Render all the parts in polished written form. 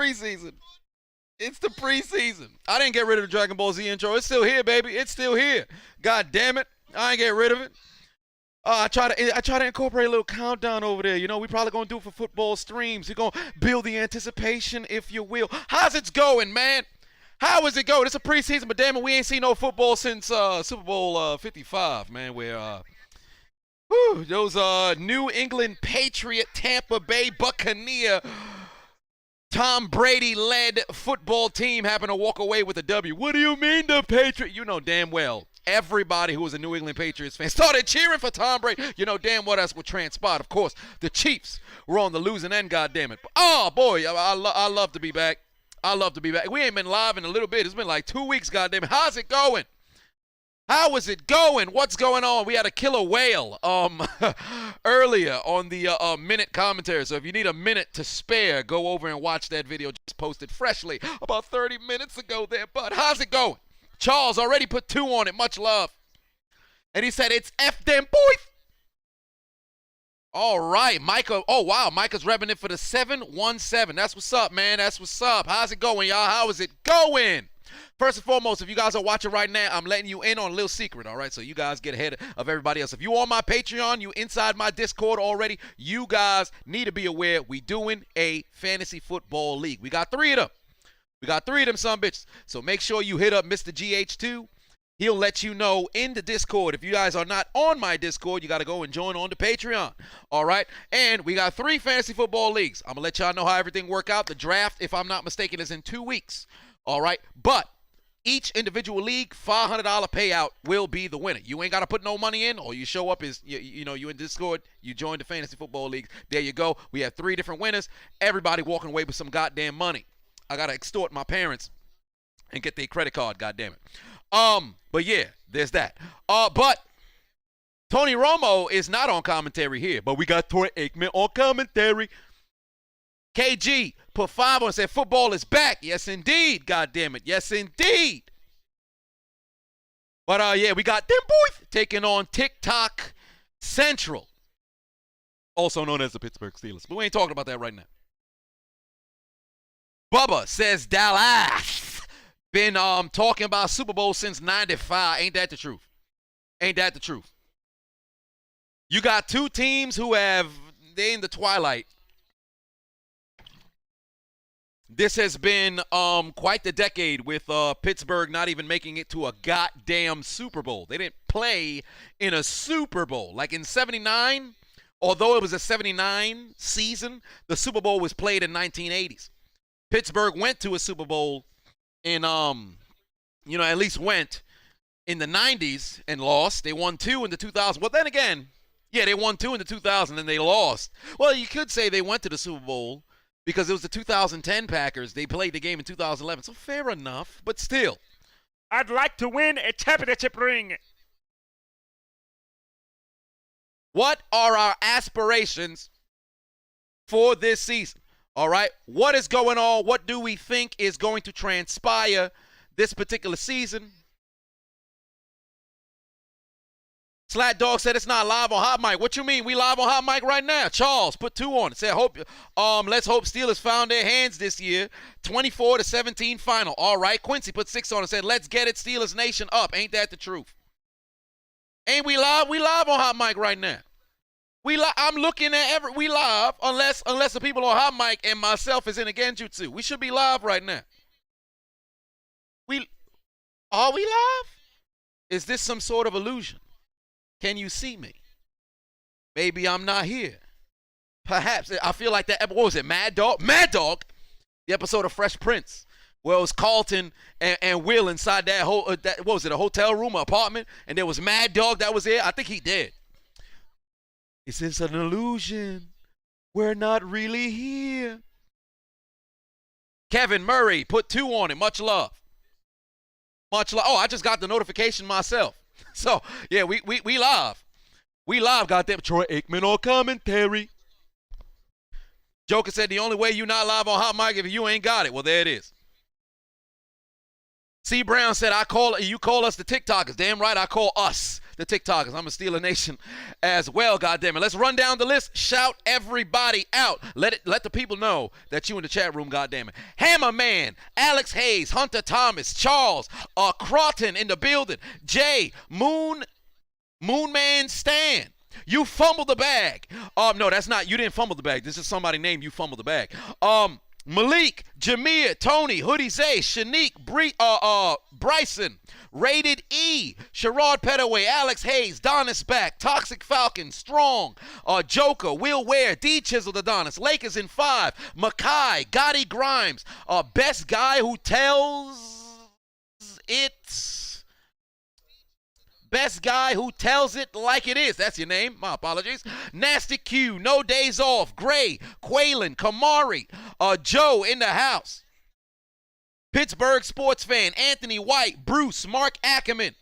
preseason. It's the preseason. I didn't get rid of the Dragon Ball Z intro. It's still here, baby. It's still here. God damn it. I ain't get rid of it. I try to incorporate a little countdown over there. You know, we probably going to do it for football streams. We're going to build the anticipation, if you will. How's it going, man? How is it going? It's a preseason, but damn it, we ain't seen no football since Super Bowl 55, man, where those New England Patriot, Tampa Bay Buccaneer, Tom Brady-led football team happened to walk away with a W. What do you mean the Patriot? You know damn well everybody who was a New England Patriots fan started cheering for Tom Brady. You know damn well that's what transpired. Of course, the Chiefs were on the losing end, goddammit. Oh, boy, I love to be back. I love to be back. We ain't been live in a little bit. It's been like 2 weeks, goddammit. How's it going? How is it going? What's going on? We had a killer whale earlier on the minute commentary. So if you need a minute to spare, go over and watch that video just posted freshly about 30 minutes ago there, bud. How's it going? Charles already put 2 on it. Much love. And he said, it's F them boy. All right, Micah. Oh, wow. Micah's repping it for the 717. That's what's up, man. That's what's up. How's it going, y'all? How is it going? First and foremost, if you guys are watching right now, I'm letting you in on a little secret, all right? So you guys get ahead of everybody else. If you on my Patreon, you inside my Discord already, you guys need to be aware we doing a fantasy football league. We got 3 of them. We got 3 of them son bitches. So make sure you hit up Mr. GH2. He'll let you know in the Discord. If you guys are not on my Discord, you got to go and join on the Patreon. All right? And we got 3 fantasy football leagues. I'm going to let y'all know how everything work out. The draft, if I'm not mistaken, is in 2 weeks. All right? But each individual league, $500 payout will be the winner. You ain't got to put no money in. All you show up is, you know, you in Discord, you join the fantasy football league. There you go. We have 3 different winners. Everybody walking away with some goddamn money. I got to extort my parents and get their credit card, goddammit. But yeah, there's that. But Tony Romo is not on commentary here, but we got Troy Aikman on commentary. KG put 5 on and said football is back. Yes, indeed, goddammit. Yes, indeed. But yeah, we got them boys taking on TikTok Central, also known as the Pittsburgh Steelers. But we ain't talking about that right now. Bubba says Dallas been talking about Super Bowl since 95. Ain't that the truth? Ain't that the truth? You got 2 teams who they're in the twilight. This has been quite the decade with Pittsburgh not even making it to a goddamn Super Bowl. They didn't play in a Super Bowl. Like in 79, although it was a 79 season, the Super Bowl was played in 1980s. Pittsburgh went to a Super Bowl in, at least went in the 90s and lost. They won 2 in the 2000s. Well, then again, yeah, they won 2 in the 2000 and they lost. Well, you could say they went to the Super Bowl because it was the 2010 Packers. They played the game in 2011. So fair enough, but still. I'd like to win a championship ring. What are our aspirations for this season? All right, what is going on? What do we think is going to transpire this particular season? Slat Dog said it's not live on Hot Mic. What you mean? We live on Hot Mic right now. Charles put 2 on it. Said let's hope Steelers found their hands this year. 24-17 final. All right. Quincy put 6 on it. Said let's get it. Steelers Nation up. Ain't that the truth? Ain't we live? We live on Hot Mic right now. I'm looking at we live unless the people on Hot Mic and myself is in a Genjutsu. We should be live right now. Are we live? Is this some sort of illusion? Can you see me? Maybe I'm not here. Perhaps. I feel like that. What was it? Mad Dog? Mad Dog. The episode of Fresh Prince where it was Carlton and Will inside that what was it? A hotel room, an apartment, and there was Mad Dog that was there. I think he did. Is this an illusion? We're not really here. Kevin Murray put 2 on it. Much love. Much love. Oh, I just got the notification myself. So, yeah, we live. We live, goddamn. Troy Aikman on commentary. Joker said the only way you not live on Hot Mic if you ain't got it. Well, there it is. C. Brown said, you call us the TikTokers. Damn right, I call us the TikTokers. I'm a Steeler Nation as well, goddammit. Let's run down the list. Shout everybody out. Let the people know that you in the chat room, goddammit. Hammerman, Alex Hayes, Hunter Thomas, Charles, Crawton in the building, Jay, Moonman Stan. You fumbled the bag. No, that's not. You didn't fumble the bag. This is somebody named You Fumbled the Bag. Malik, Jameer, Tony, Hoodie Zay, Shanique, Bryson, Rated E, Sherrod Petaway, Alex Hayes, Donis back, Toxic Falcon, Strong, Joker, Will Ware, D Chiseled Adonis, Lakers in 5, Mackay, Gotti Grimes, Best Guy Who Tells It Like It Is. That's your name. My apologies. Nasty Q, No Days Off, Gray, Quaylen, Kamari, Joe in the house. Pittsburgh sports fan, Anthony White, Bruce, Mark Ackerman,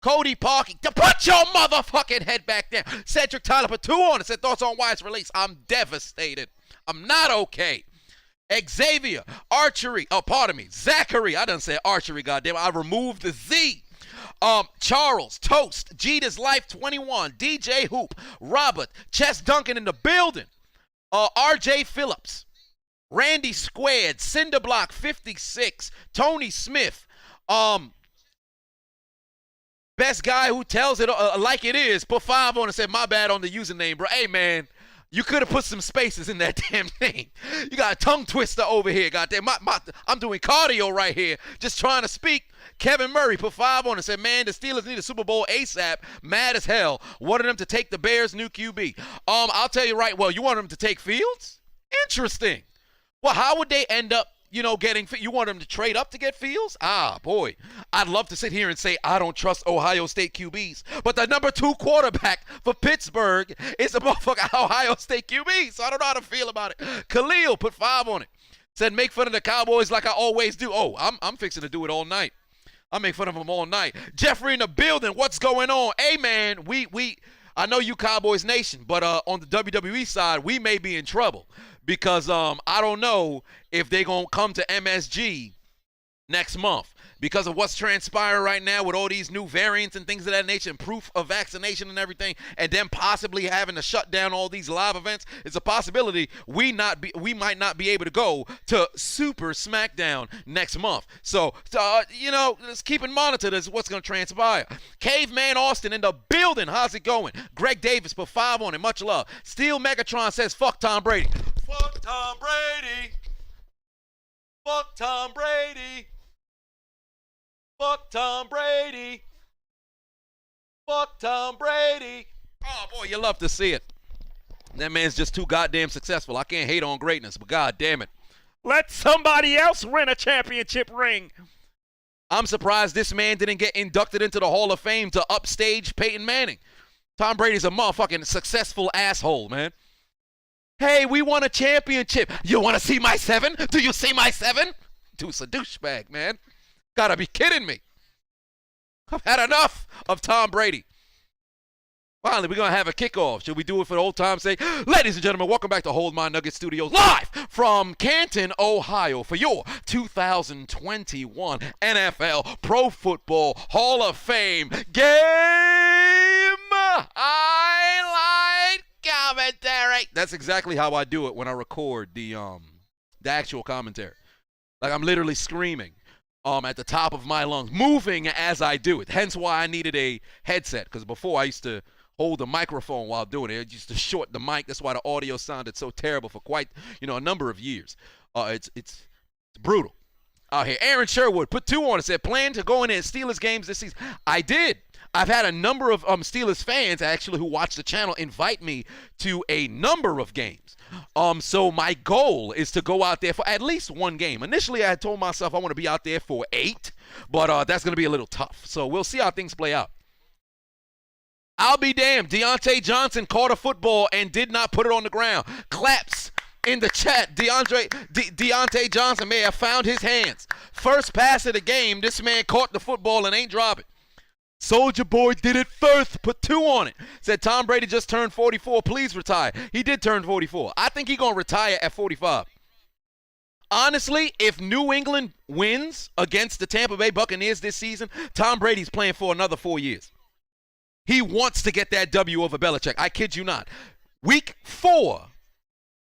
Cody Parkey. Put your motherfucking head back there. Cedric Tyler put 2 on it. Said thoughts on why it's released. I'm devastated. I'm not okay. Xavier, Archery. Oh, pardon me. Zachary. I done said Archery, goddamn. I removed the Z. Charles, Toast, Jeter's Life 21, DJ Hoop, Robert, Chess Duncan in the building, RJ Phillips, Randy Squared, Cinderblock 56, Tony Smith, Best Guy Who Tells It Like It Is, put 5 on and said, my bad on the username, bro. Hey, man, you could have put some spaces in that damn thing. You got a tongue twister over here, goddamn. I'm doing cardio right here, just trying to speak. Kevin Murray put 5 on and said, man, the Steelers need a Super Bowl ASAP. Mad as hell. Wanted them to take the Bears' new QB. I'll tell you right, well, you want them to take Fields? Interesting. Well, how would they end up, getting, you want them to trade up to get Fields? Ah, boy. I'd love to sit here and say I don't trust Ohio State QBs. But the number 2 quarterback for Pittsburgh is a motherfucking Ohio State QB. So I don't know how to feel about it. Khalil put 5 on it. Said make fun of the Cowboys like I always do. Oh, I'm fixing to do it all night. I make fun of them all night. Jeffrey in the building. What's going on? Hey, man, I know you Cowboys Nation, but on the WWE side, we may be in trouble because I don't know if they're going to come to MSG next month because of what's transpiring right now with all these new variants and things of that nature and proof of vaccination and everything, and then possibly having to shut down all these live events. It's a possibility we might not be able to go to Super SmackDown next month. So let's keep in monitor this what's going to transpire. Caveman Austin in the building. How's it going? Greg Davis put 5 on it. Much love. Steel Megatron says fuck Tom Brady. Fuck Tom Brady. Fuck Tom Brady. Fuck Tom Brady. Fuck Tom Brady. Oh, boy, you love to see it. That man's just too goddamn successful. I can't hate on greatness, but god damn it. Let somebody else win a championship ring. I'm surprised this man didn't get inducted into the Hall of Fame to upstage Peyton Manning. Tom Brady's a motherfucking successful asshole, man. Hey, we won a championship. You want to see my 7? Do you see my 7? Dude's a douchebag, man. Gotta be kidding me. I've had enough of Tom Brady. Finally, we're going to have a kickoff. Should we do it for the old time's sake? Ladies and gentlemen, welcome back to Hold My Nugget Studios, live from Canton, Ohio, for your 2021 NFL Pro Football Hall of Fame game highlight commentary. That's exactly how I do it when I record the actual commentary. Like I'm literally screaming at the top of my lungs, moving as I do it. Hence why I needed a headset, because before I used to hold the microphone while doing it. It used to short the mic. That's why the audio sounded so terrible for quite, a number of years. It's brutal out here. Aaron Sherwood put 2 on and said, plan to go in at Steelers games this season. I did. I've had a number of Steelers fans actually who watch the channel invite me to a number of games. So my goal is to go out there for at least 1 game. Initially, I had told myself I want to be out there for 8, but that's going to be a little tough. So we'll see how things play out. I'll be damned. Deontay Johnson caught a football and did not put it on the ground. Claps in the chat. Deontay Johnson may have found his hands. First pass of the game, this man caught the football and ain't drop it. Soldier Boy did it first. Put 2 on it. Said Tom Brady just turned 44. Please retire. He did turn 44. I think he's going to retire at 45. Honestly, if New England wins against the Tampa Bay Buccaneers this season, Tom Brady's playing for another 4 years. He wants to get that W over Belichick. I kid you not. Week 4,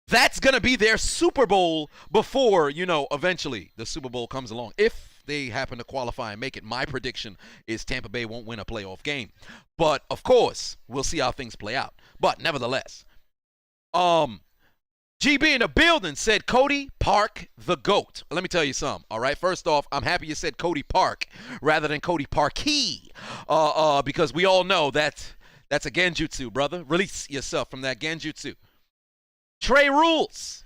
that's going to be their Super Bowl before, eventually the Super Bowl comes along. If they happen to qualify and make it, my prediction is Tampa Bay won't win a playoff game. But, of course, we'll see how things play out. But, nevertheless, GB in the building said Cody Park the GOAT. Let me tell you something, all right? First off, I'm happy you said Cody Park rather than Cody Parkey, because we all know that's a genjutsu, brother. Release yourself from that genjutsu. Trey Rules,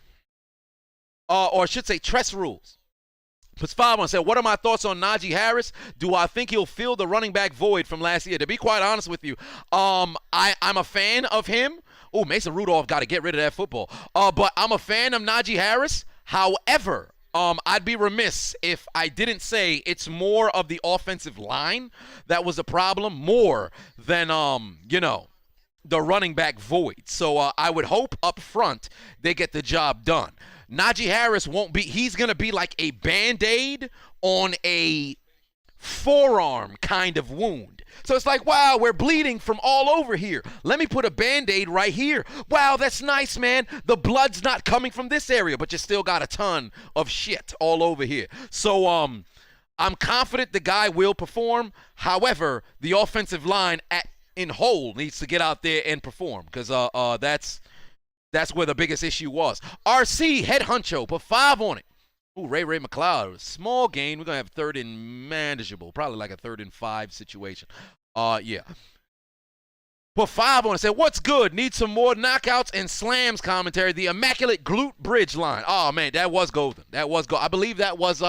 or I should say Tress Rules. Puts 5 on, said, what are my thoughts on Najee Harris? Do I think he'll fill the running back void from last year? To be quite honest with you, I'm a fan of him. Oh, Mason Rudolph got to get rid of that football. But I'm a fan of Najee Harris. However, I'd be remiss if I didn't say it's more of the offensive line that was a problem more than, the running back void. So I would hope up front they get the job done. Najee Harris he's going to be like a Band-Aid on a forearm kind of wound. So it's like, wow, we're bleeding from all over here. Let me put a Band-Aid right here. Wow, that's nice, man. The blood's not coming from this area, but you still got a ton of shit all over here. So I'm confident the guy will perform. However, the offensive line in whole needs to get out there and perform, because that's where the biggest issue was. RC, head honcho, put 5 on it. Ooh, Ray McLeod, small gain. We're going to have 3rd and manageable, probably like a 3rd and 5 situation. Yeah. Put 5 on it. Said, what's good? Need some more knockouts and slams commentary. The immaculate glute bridge line. Oh, man, that was golden. I believe that was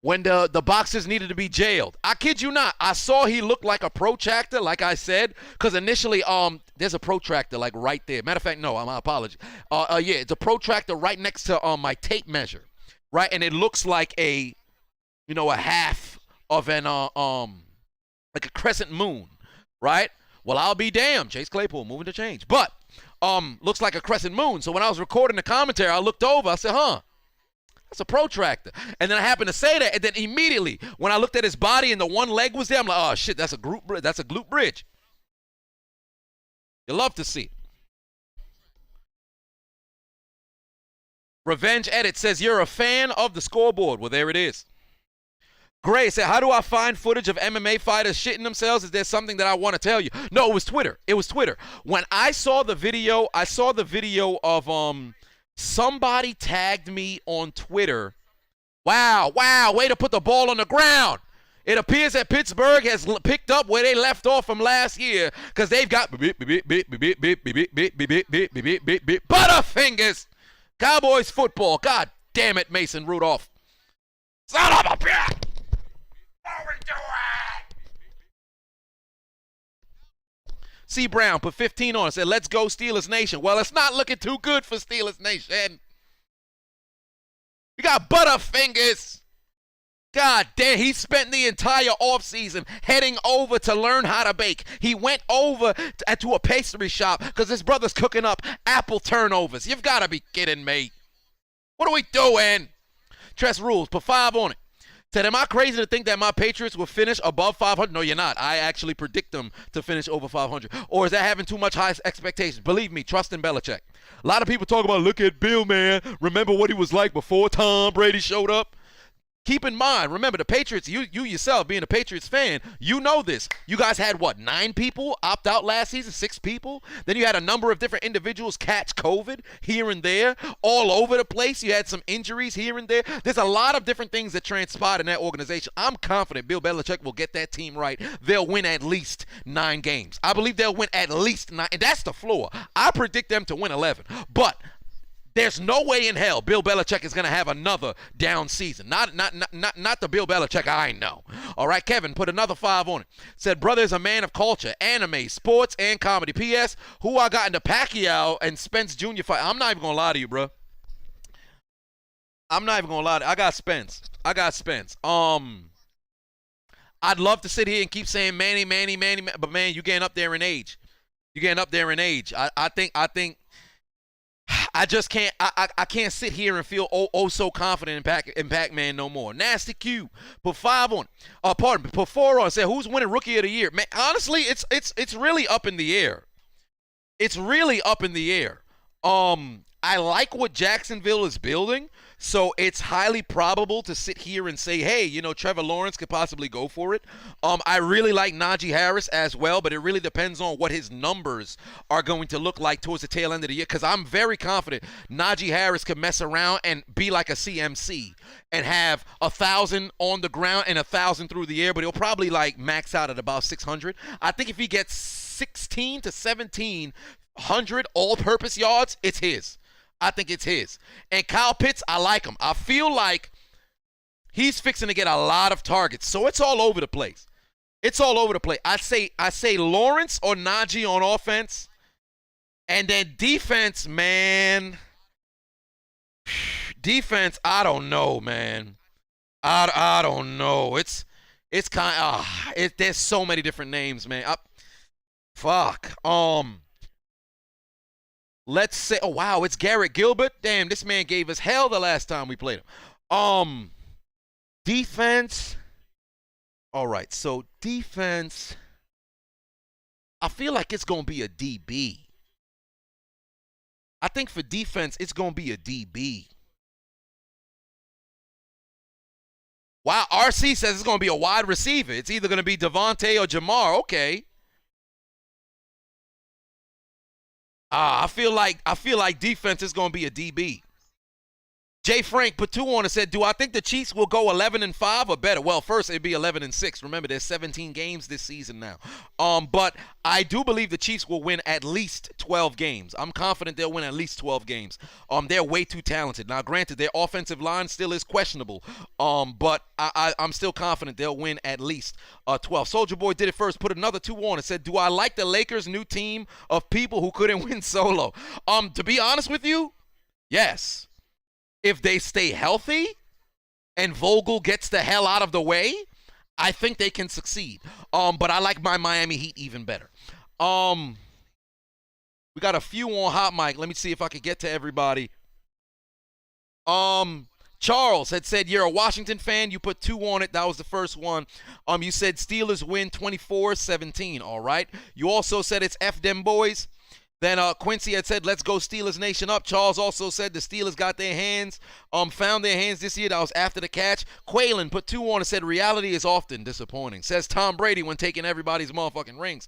when the boxers needed to be jailed. I kid you not. I saw he looked like a protractor, like I said, because initially there's a protractor like right there. Matter of fact, no, my apologies. Yeah, it's a protractor right next to my tape measure, right? And it looks like a half of an like a crescent moon, right? Well, I'll be damned. Chase Claypool moving to change, but looks like a crescent moon. So when I was recording the commentary, I looked over. I said, that's a protractor. And then I happened to say that, and then immediately when I looked at his body and the one leg was there, I'm like, oh shit, that's a glute bridge. You love to see it. Revenge Edit says you're a fan of the scoreboard. Well, there it is. Gray said, how do I find footage of MMA fighters shitting themselves? Is there something that I want to tell you? No, it was Twitter. When I saw the video, of somebody tagged me on Twitter. Wow, way to put the ball on the ground. It appears that Pittsburgh has picked up where they left off from last year, because they've got Butterfingers. Cowboys football. God damn it, Mason Rudolph. Son of a bitch. What are we doing? C. Brown put 15 on it. Said, let's go Steelers Nation. Well, it's not looking too good for Steelers Nation. We got Butterfingers. God damn, he spent the entire offseason heading over to learn how to bake. He went over to a pastry shop because his brother's cooking up apple turnovers. You've got to be kidding me. What are we doing? Tress Rules, put 5 on it. Said, am I crazy to think that my Patriots will finish above 500? No, you're not. I actually predict them to finish over 500. Or is that having too much high expectations? Believe me, trust in Belichick. A lot of people talk about, look at Bill, man. Remember what he was like before Tom Brady showed up? Keep in mind, remember, the Patriots, you yourself being a Patriots fan, you know this. You guys had, 9 people opt out last season, 6 people? Then you had a number of different individuals catch COVID here and there, all over the place. You had some injuries here and there. There's a lot of different things that transpired in that organization. I'm confident Bill Belichick will get that team right. They'll win at least 9 games. I believe they'll win at least 9, and that's the floor. I predict them to win 11, but there's no way in hell Bill Belichick is going to have another down season. Not the Bill Belichick I know. All right, Kevin, put another 5 on it. Said, brother is a man of culture, anime, sports, and comedy. P.S. Who I got into Pacquiao and Spence Jr. fight. I'm not even going to lie to you, bro. I'm not even going to lie to you. I got Spence. I'd love to sit here and keep saying Manny, but, man, you're getting up there in age. I think I just can't. I can't sit here and feel so confident in Pac-Man no more. Nasty Q put 5 on. Pardon me, put 4 on. Said who's winning Rookie of the Year? Man, honestly, it's really up in the air. It's really up in the air. I like what Jacksonville is building, so it's highly probable to sit here and say, hey, you know, Trevor Lawrence could possibly go for it. I really like Najee Harris as well, but it really depends on what his numbers are going to look like towards the tail end of the year, because I'm very confident Najee Harris could mess around and be like a CMC and have 1,000 on the ground and 1,000 through the air, but he'll probably like max out at about 600. I think if he gets 16 to 1,700 all-purpose yards, it's his. I think it's his. And Kyle Pitts, I like him. I feel like he's fixing to get a lot of targets. So it's all over the place. It's all over the place. I say Lawrence or Najee on offense. And then defense, man. Defense, I don't know, man. I don't know. It's kind of there's so many different names, man. Fuck. Let's say, oh wow, it's Garrett Gilbert. Damn, this man gave us hell the last time we played him. Defense. All right, so defense. I feel like it's gonna be a DB. I think for defense, it's gonna be a DB. Wow, RC says it's gonna be a wide receiver. It's either gonna be Devontae or Jamar. Okay. I feel like defense is going to be a DB. Jay Frank put 2 on and said, do I think the Chiefs will go 11-5 or better? Well, first it'd be 11-6. Remember, there's 17 games this season now. But I do believe the Chiefs will win at least 12 games. I'm confident they'll win at least 12 games. They're way too talented. Now, granted, their offensive line still is questionable. But I'm still confident they'll win at least 12. Soldier Boy did it first. Put another 2 on and said, do I like the Lakers' new team of people who couldn't win solo? To be honest with you, yes. If they stay healthy and Vogel gets the hell out of the way, I think they can succeed. But I like my Miami Heat even better. We got a few on hot mic. Let me see if I can get to everybody. Charles had said you're a Washington fan. You put 2 on it. That was the first one. You said Steelers win 24-17. All right. You also said it's F them boys. Then Quincy had said, let's go Steelers Nation up. Charles also said the Steelers got their hands, found their hands this year. That was after the catch. Quaylen put 2 on and said, reality is often disappointing. Says Tom Brady when taking everybody's motherfucking rings.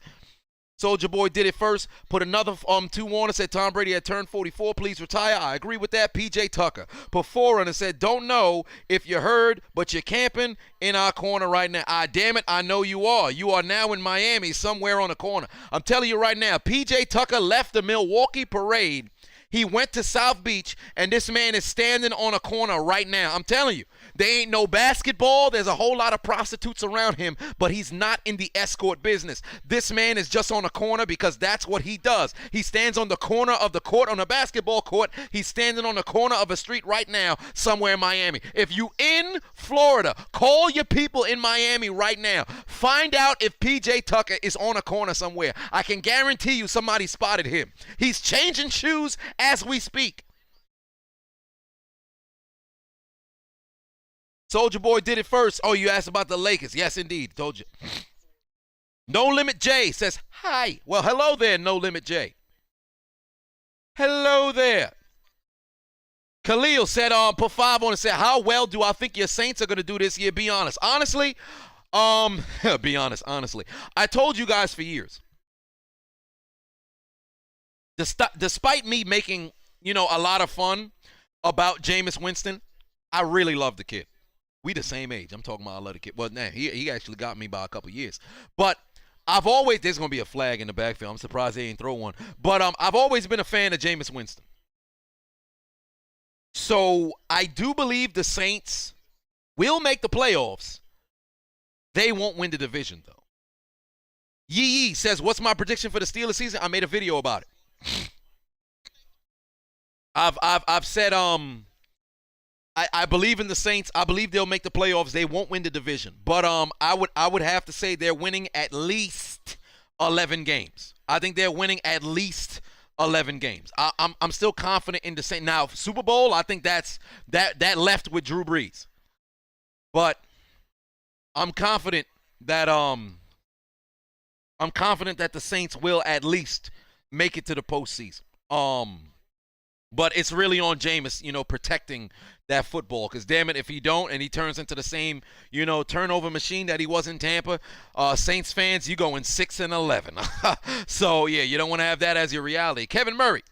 Soldier Boy did it first. Put another 2 on and said Tom Brady had turned 44. Please retire. I agree with that. PJ Tucker put 4 on and said, don't know if you heard, but you're camping in our corner right now. Damn it, I know you are. You are now in Miami somewhere on the corner. I'm telling you right now, PJ Tucker left the Milwaukee parade. He went to South Beach, and this man is standing on a corner right now. I'm telling you, there ain't no basketball. There's a whole lot of prostitutes around him, but he's not in the escort business. This man is just on a corner because that's what he does. He stands on the corner of the court, on a basketball court. He's standing on the corner of a street right now somewhere in Miami. If you in Florida, call your people in Miami right now. Find out if PJ Tucker is on a corner somewhere. I can guarantee you somebody spotted him. He's changing shoes as we speak. Soldier Boy did it first. Oh, you asked about the Lakers. Yes, indeed. Told you. No Limit J says, hi. Well, hello there, No Limit J. Hello there. Khalil said, put 5 on and said, how well do I think your Saints are going to do this year? Be honest. Honestly, be honest, honestly. I told you guys for years. Despite me making, a lot of fun about Jameis Winston, I really love the kid. We the same age. I'm talking about I love the kid. Well, nah, he actually got me by a couple years. But I've always, there's going to be a flag in the backfield. I'm surprised they ain't throw one. But I've always been a fan of Jameis Winston. So I do believe the Saints will make the playoffs. They won't win the division, though. Yee says, what's my prediction for the Steelers season? I made a video about it. I've said I believe in the Saints. I believe they'll make the playoffs. They won't win the division, but I would have to say they're winning at least 11 games. I think they're winning at least 11 games. I'm still confident in the Saints. Now, Super Bowl, I think that left with Drew Brees. But I'm confident that the Saints will at least make it to the postseason. But it's really on Jameis, protecting that football. Because, damn it, if he don't and he turns into the same, turnover machine that he was in Tampa, Saints fans, you going 6-11. So, yeah, you don't want to have that as your reality. Kevin Murray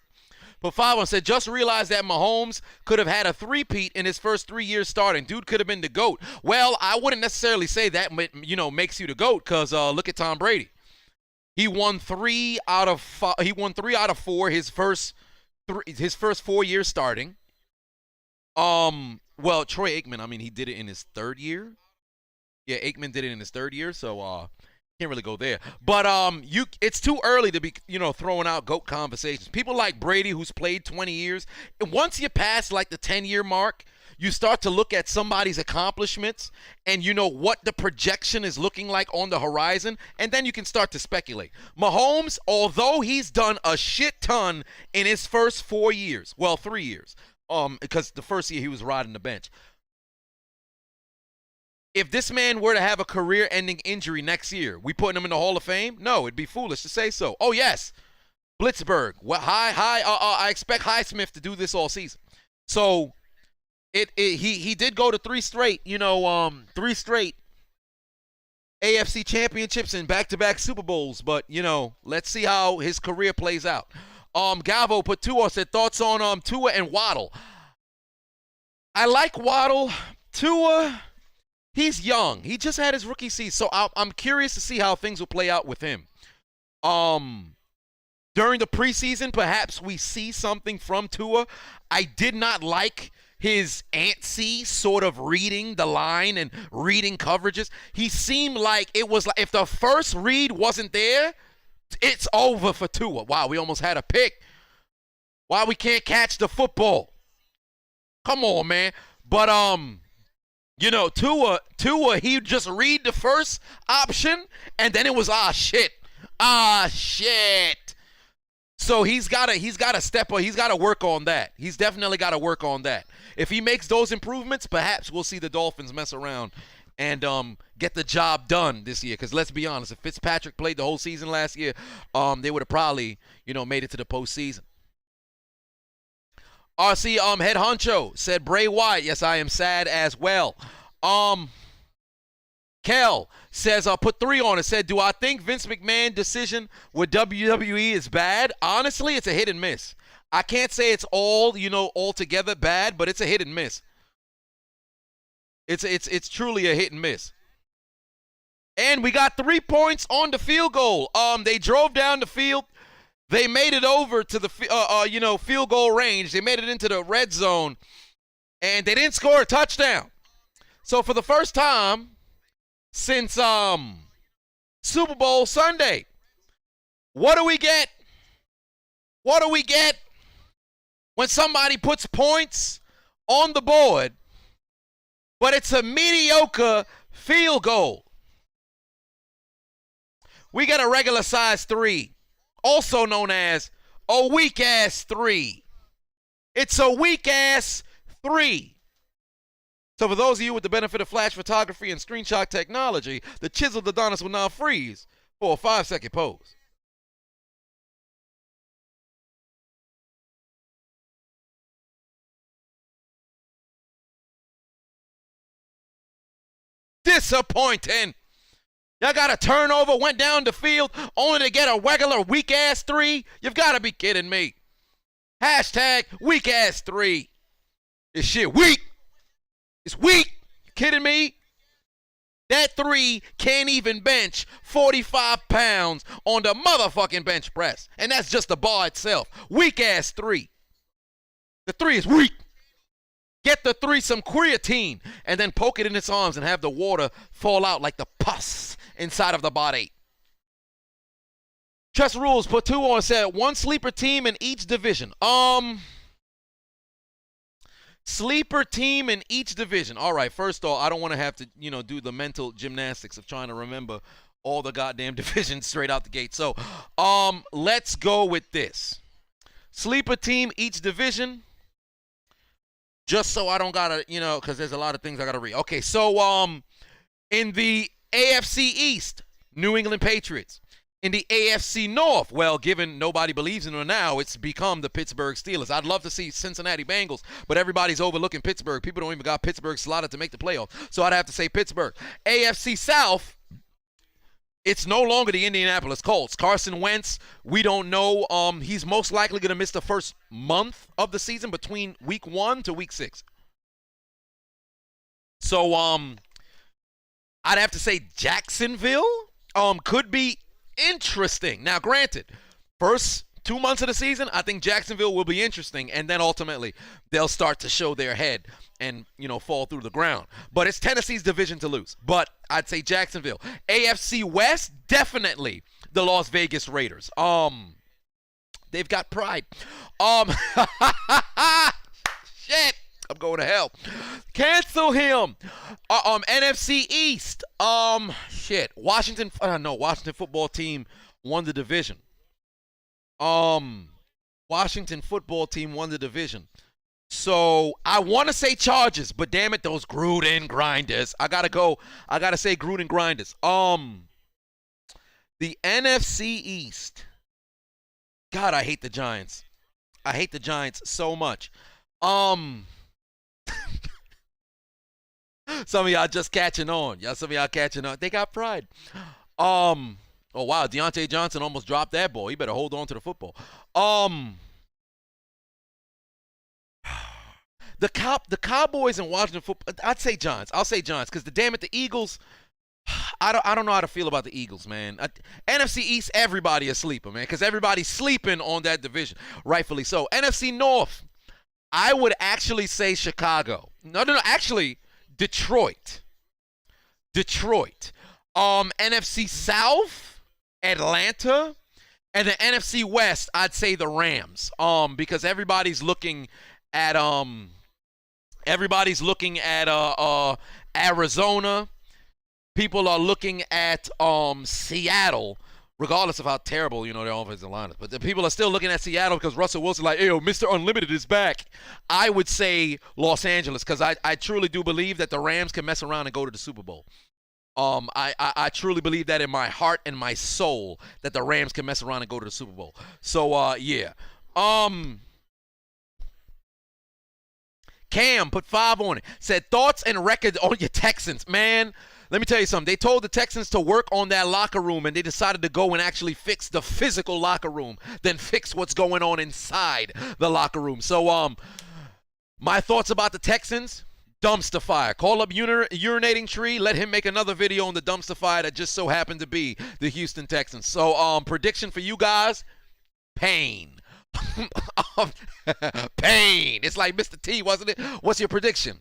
put 5 on, said, just realized that Mahomes could have had a three-peat in his first 3 years starting. Dude could have been the GOAT. Well, I wouldn't necessarily say that, makes you the GOAT because look at Tom Brady. He won 3 out of 4 his first 4 years starting. Well, Troy Aikman, he did it in his 3rd year. Yeah, Aikman did it in his 3rd year, so can't really go there. But it's too early to be, throwing out GOAT conversations. People like Brady, who's played 20 years, once you pass like the 10-year mark, you start to look at somebody's accomplishments and what the projection is looking like on the horizon, and then you can start to speculate. Mahomes, although he's done a shit ton in his first 4 years, well, 3 years, because the first year he was riding the bench. If this man were to have a career-ending injury next year, we putting him in the Hall of Fame? No, it'd be foolish to say so. Oh, yes, Blitzberg. Well, I expect Highsmith to do this all season. So he did go to 3 straight, 3 straight AFC championships and back-to-back Super Bowls. But, let's see how his career plays out. Galvo put 2 on, said, thoughts on Tua and Waddle. I like Waddle. Tua, he's young. He just had his rookie season, so I'm curious to see how things will play out with him. During the preseason, perhaps we see something from Tua. I did not like his antsy sort of reading the line and reading coverages. He seemed like it was like if the first read wasn't there, it's over for Tua. Wow, we almost had a pick. Why we can't catch the football? Come on, man. But Tua, he'd just read the first option, and then it was shit. So he's gotta step up. He's gotta work on that. He's definitely gotta work on that. If he makes those improvements, perhaps we'll see the Dolphins mess around and get the job done this year. Because let's be honest, if Fitzpatrick played the whole season last year, they would have probably, made it to the postseason. RC Head Honcho said Bray Wyatt. Yes, I am sad as well. Kel says, put 3 on it. Said, do I think Vince McMahon decision with WWE is bad? Honestly, it's a hit and miss. I can't say it's all, altogether bad, but it's a hit and miss. It's truly a hit and miss. And we got 3 points on the field goal. They drove down the field. They made it over to the field goal range. They made it into the red zone, and they didn't score a touchdown. So for the first time since Super Bowl Sunday, what do we get? What do we get when somebody puts points on the board, but it's a mediocre field goal? We get a regular size 3. Also known as a weak-ass 3. It's a weak-ass 3. So for those of you with the benefit of flash photography and screenshot technology, the chiseled Adonis will now freeze for a 5-second pose. Disappointing. Y'all got a turnover, went down the field, only to get a regular weak-ass 3? You've got to be kidding me. Hashtag weak-ass 3. This shit weak. It's weak. You kidding me? That 3 can't even bench 45 pounds on the motherfucking bench press. And that's just the bar itself. Weak-ass 3. The 3 is weak. Get the 3 some creatine and then poke it in its arms and have the water fall out like the pus inside of the body. Trust Rules put 2 on, said 1 sleeper team in each division. Sleeper team in each division. All right, first off, I don't want to have to, do the mental gymnastics of trying to remember all the goddamn divisions straight out the gate. So, let's go with this. Sleeper team each division. Just so I don't gotta, because there's a lot of things I gotta read. Okay, so in the AFC East, New England Patriots. In the AFC North, well, given nobody believes in them now, it's become the Pittsburgh Steelers. I'd love to see Cincinnati Bengals, but everybody's overlooking Pittsburgh. People don't even got Pittsburgh slotted to make the playoffs, so I'd have to say Pittsburgh. AFC South, it's no longer the Indianapolis Colts. Carson Wentz, we don't know. He's most likely going to miss the first month of the season between week 1 to week 6. So I'd have to say Jacksonville could be interesting. Now, granted, first 2 months of the season, I think Jacksonville will be interesting, and then ultimately they'll start to show their head and, fall through the ground. But it's Tennessee's division to lose. But I'd say Jacksonville. AFC West, definitely the Las Vegas Raiders. They've got pride. Shit. I'm going to hell. Cancel him. NFC East. Washington football team won the division. Washington football team won the division. So I want to say Chargers, but damn it, those Gruden grinders. I gotta say Gruden grinders. The NFC East. God, I hate the Giants. I hate the Giants so much. Some of y'all just catching on. They got pride. Oh wow, Deontay Johnson almost dropped that ball. He better hold on to the football. The Cowboys and Washington football. I'd say Giants. I'll say Giants because the Eagles. I don't know how to feel about the Eagles, man. NFC East, everybody is sleeper, man, because everybody's sleeping on that division, rightfully so. NFC North, I would actually say Chicago. No, actually Detroit. NFC South, Atlanta, and the NFC West, I'd say the Rams. Because everybody's looking at Arizona. People are looking at Seattle, regardless of how terrible, their offensive line is. But the people are still looking at Seattle because Russell Wilson's like, yo, Mr. Unlimited is back. I would say Los Angeles because I truly do believe that the Rams can mess around and go to the Super Bowl. I truly believe that in my heart and my soul that the Rams can mess around and go to the Super Bowl. So, yeah. Cam put 5 on it. Said, thoughts and records on your Texans. Man, let me tell you something. They told the Texans to work on that locker room, and they decided to go and actually fix the physical locker room, then fix what's going on inside the locker room. So, my thoughts about the Texans, dumpster fire. Call up urinating tree. Let him make another video on the dumpster fire that just so happened to be the Houston Texans. So, prediction for you guys, pain. Pain. It's like Mr. T, wasn't it? What's your prediction?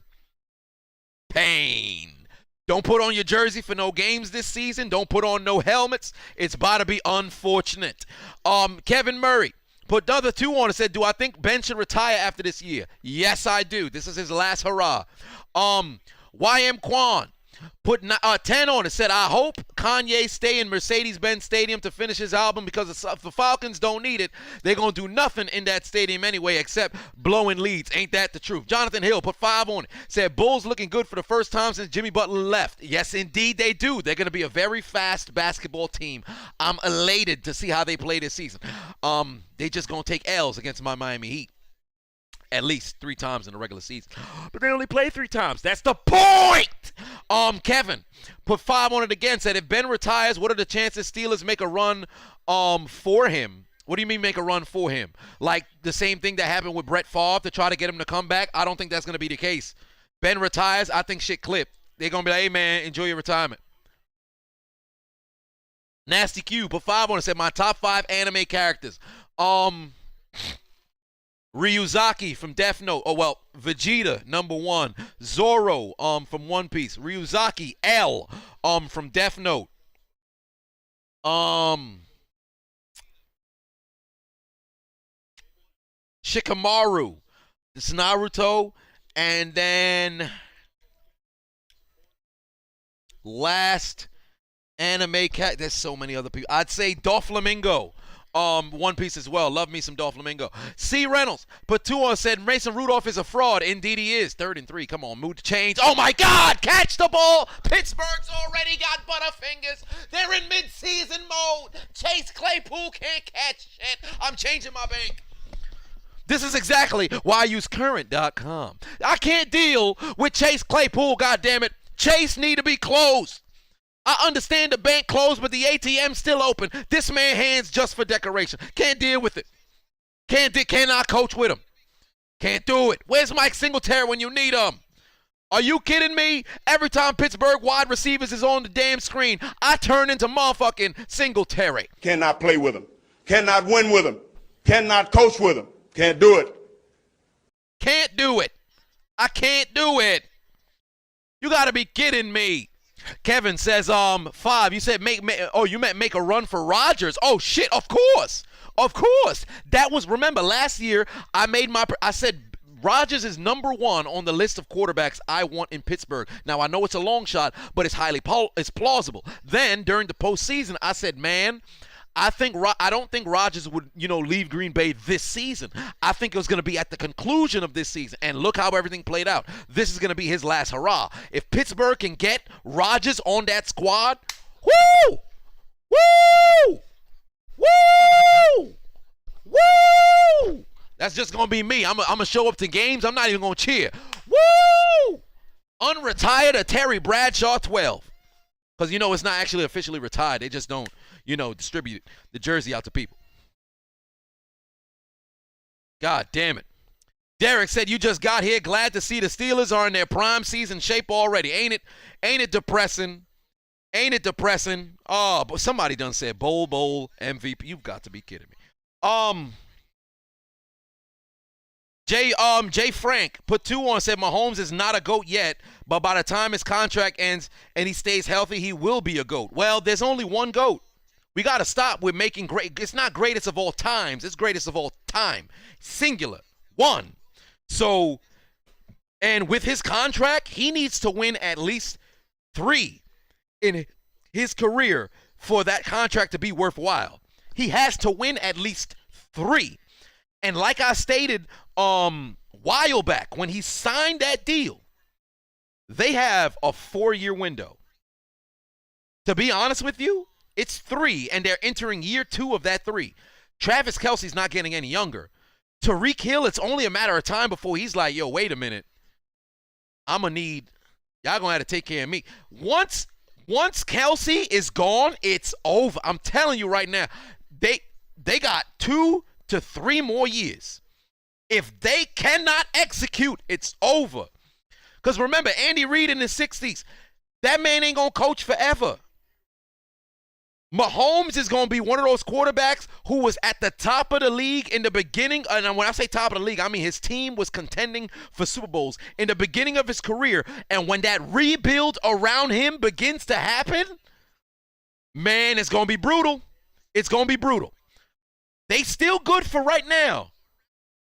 Pain. Don't put on your jersey for no games this season. Don't put on no helmets. It's about to be unfortunate. Kevin Murray put another 2 on and said, do I think Ben should retire after this year? Yes, I do. This is his last hurrah. YM Quan put 10 on it. Said, I hope Kanye stay in Mercedes-Benz Stadium to finish his album because if the Falcons don't need it, they're going to do nothing in that stadium anyway except blowing leads. Ain't that the truth? Jonathan Hill put 5 on it. Said, Bulls looking good for the first time since Jimmy Butler left. Yes, indeed they do. They're going to be a very fast basketball team. I'm elated to see how they play this season. They just going to take L's against my Miami Heat. At least 3 times in the regular season. But they only play 3 times. That's the point! Kevin put 5 on it again. Said, if Ben retires, what are the chances Steelers make a run for him? What do you mean make a run for him? Like the same thing that happened with Brett Favre to try to get him to come back? I don't think that's going to be the case. Ben retires, I think shit clipped. They're going to be like, hey, man, enjoy your retirement. Nasty Q put 5 on it. Said, my top 5 anime characters. Ryuzaki from Death Note. Oh, well, Vegeta, number 1. Zoro, from One Piece. Ryuzaki, L, from Death Note. Shikamaru, this is Naruto. And then last anime cat. There's so many other people. I'd say Doflamingo. One Piece as well. Love me some Doflamingo. C. Reynolds put 2 on, said Mason Rudolph is a fraud. Indeed he is. 3rd and 3. Come on, mood to change. Oh my God! Catch the ball! Pittsburgh's already got butterfingers. They're in mid-season mode. Chase Claypool can't catch shit. I'm changing my bank. This is exactly why I use current.com. I can't deal with Chase Claypool, goddammit. Chase need to be closed. I understand the bank closed, but the ATM's still open. This man hands just for decoration. Can't deal with it. Cannot coach with him. Can't do it. Where's Mike Singletary when you need him? Are you kidding me? Every time Pittsburgh wide receivers is on the damn screen, I turn into motherfucking Singletary. Cannot play with him. Cannot win with him. Cannot coach with him. Can't do it. Can't do it. I can't do it. You got to be kidding me. Kevin says, 5. You said you meant make a run for Rodgers. Oh shit, of course. That was, remember, last year I said Rodgers is number 1 on the list of quarterbacks I want in Pittsburgh. Now I know it's a long shot, but it's plausible. Then during the postseason, I said, man, I don't think Rodgers would, leave Green Bay this season. I think it was going to be at the conclusion of this season. And look how everything played out. This is going to be his last hurrah. If Pittsburgh can get Rodgers on that squad, woo! Woo! Woo! Woo! That's just going to be me. I'm going to show up to games. I'm not even going to cheer. Woo! Unretired a Terry Bradshaw 12. Because, it's not actually officially retired. They just don't, distribute the jersey out to people. God damn it. Derek said, you just got here. Glad to see the Steelers are in their prime season shape already. Ain't it depressing? Ain't it depressing? Oh, but somebody done said bowl MVP. You've got to be kidding me. Jay Frank put 2 on, said Mahomes is not a GOAT yet, but by the time his contract ends and he stays healthy, he will be a GOAT. Well, there's only one GOAT. We got to stop with making great. It's not greatest of all times. It's greatest of all time. Singular. 1. So, and with his contract, he needs to win at least 3 in his career for that contract to be worthwhile. He has to win at least 3. And like I stated while back, when he signed that deal, they have a 4-year window. To be honest with you, it's 3, and they're entering year 2 of that 3. Travis Kelce's not getting any younger. Tyreek Hill, it's only a matter of time before he's like, yo, wait a minute. Y'all going to have to take care of me. Once Kelce is gone, it's over. I'm telling you right now, they got 2 to 3 more years. If they cannot execute, it's over. Because remember, Andy Reid in his 60s, that man ain't going to coach forever. Mahomes is going to be one of those quarterbacks who was at the top of the league in the beginning. And when I say top of the league, I mean his team was contending for Super Bowls in the beginning of his career. And when that rebuild around him begins to happen, man, it's going to be brutal. It's going to be brutal. They still good for right now.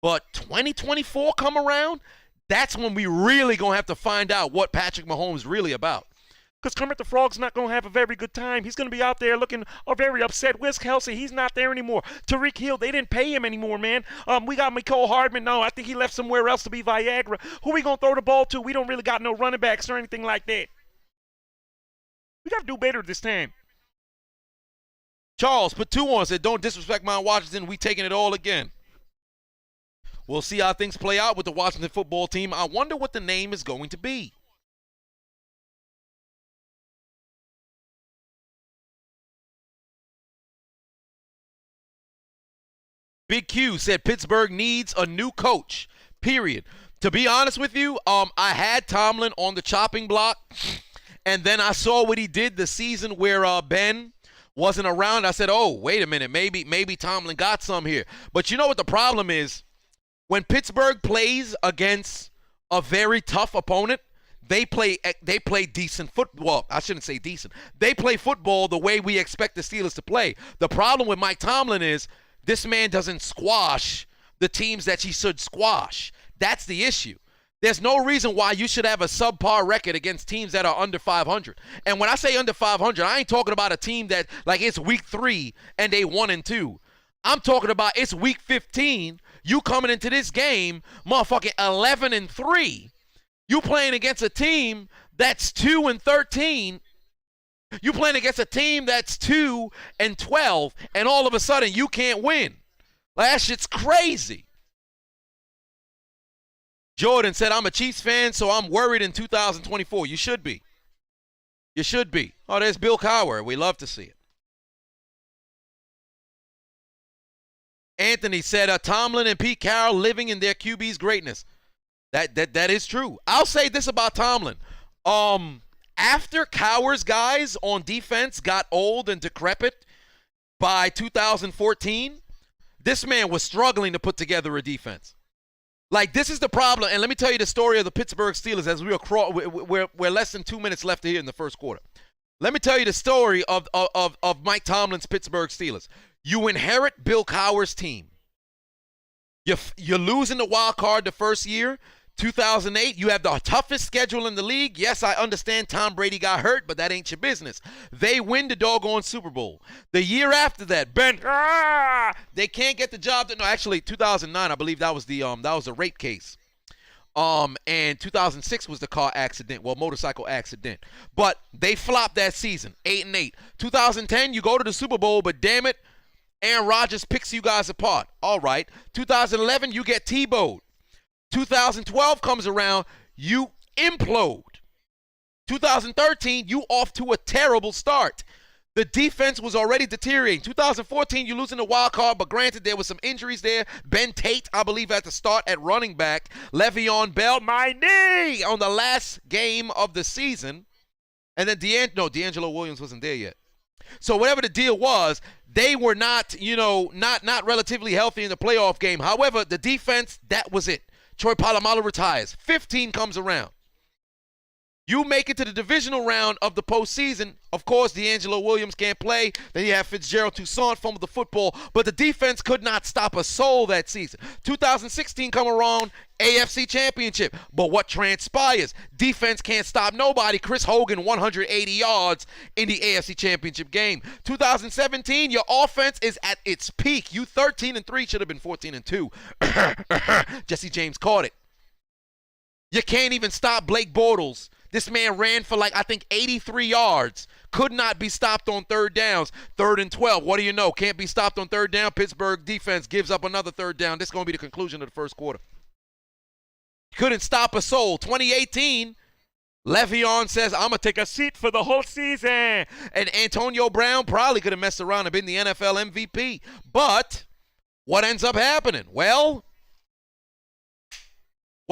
But 2024 come around, that's when we really going to have to find out what Patrick Mahomes really about. Because Kermit the Frog's not going to have a very good time. He's going to be out there looking very upset. Where's Kelce? He's not there anymore. Tyreek Hill, they didn't pay him anymore, man. We got Mecole Hardman. No, I think he left somewhere else to be Viagra. Who we going to throw the ball to? We don't really got no running backs or anything like that. We got to do better this time. Charles put 2 on, said, don't disrespect Mount Washington. We taking it all again. We'll see how things play out with the Washington football team. I wonder what the name is going to be. Big Q said Pittsburgh needs a new coach, period. To be honest with you, I had Tomlin on the chopping block, and then I saw what he did the season where Ben wasn't around. I said, oh, wait a minute, maybe Tomlin got some here. But you know what the problem is? When Pittsburgh plays against a very tough opponent, they play decent football. Well, I shouldn't say decent. They play football the way we expect the Steelers to play. The problem with Mike Tomlin is this man doesn't squash the teams that he should squash. That's the issue. There's no reason why you should have a subpar record against teams that are under 500. And when I say under 500, I ain't talking about a team that, like, it's week 3 and they 1-2. I'm talking about it's week 15. You coming into this game, motherfucking 11-3. You playing against a team that's 2-13. You playing against a team that's 2-12, and all of a sudden you can't win. Like, that shit's crazy. Jordan said, I'm a Chiefs fan, so I'm worried in 2024. You should be. You should be. Oh, there's Bill Cowher. We love to see it. Anthony said, Tomlin and Pete Carroll living in their QB's greatness. That is true. I'll say this about Tomlin. After Cowher's guys on defense got old and decrepit by 2014, this man was struggling to put together a defense. Like, this is the problem. And let me tell you the story of the Pittsburgh Steelers as we're less than 2 minutes left here in the first quarter. Let me tell you the story of Mike Tomlin's Pittsburgh Steelers. You inherit Bill Cowher's team. You're losing the wild card the first year. 2008, you have the toughest schedule in the league. Yes, I understand Tom Brady got hurt, but that ain't your business. They win the doggone Super Bowl. The year after that, they can't get the job done. No, actually, 2009, I believe that was the rape case. And 2006 was the car accident, motorcycle accident. But they flopped that season, 8-8. 2010, you go to the Super Bowl, but damn it, Aaron Rodgers picks you guys apart. All right. 2011, you get T-bowed. 2012 comes around, you implode. 2013, you off to a terrible start. The defense was already deteriorating. 2014, you losing the wild card, but granted, there was some injuries there. Ben Tate, I believe, at the start at running back. Le'Veon Bell, my knee, on the last game of the season. And then D'Angelo Williams wasn't there yet. So whatever the deal was, they were not relatively healthy in the playoff game. However, the defense, that was it. Troy Polamalu retires. 15 comes around. You make it to the divisional round of the postseason. Of course, D'Angelo Williams can't play. Then you have Fitzgerald Toussaint fumble the football. But the defense could not stop a soul that season. 2016 come around, AFC Championship. But what transpires? Defense can't stop nobody. Chris Hogan, 180 yards in the AFC Championship game. 2017, your offense is at its peak. You 13-3, should have been 14-2. Jesse James caught it. You can't even stop Blake Bortles. This man ran for 83 yards. Could not be stopped on third downs. 3rd and 12. What do you know? Can't be stopped on third down. Pittsburgh defense gives up another third down. This is going to be the conclusion of the first quarter. Couldn't stop a soul. 2018, Le'Veon says, I'm going to take a seat for the whole season. And Antonio Brown probably could have messed around and been the NFL MVP. But what ends up happening? Well,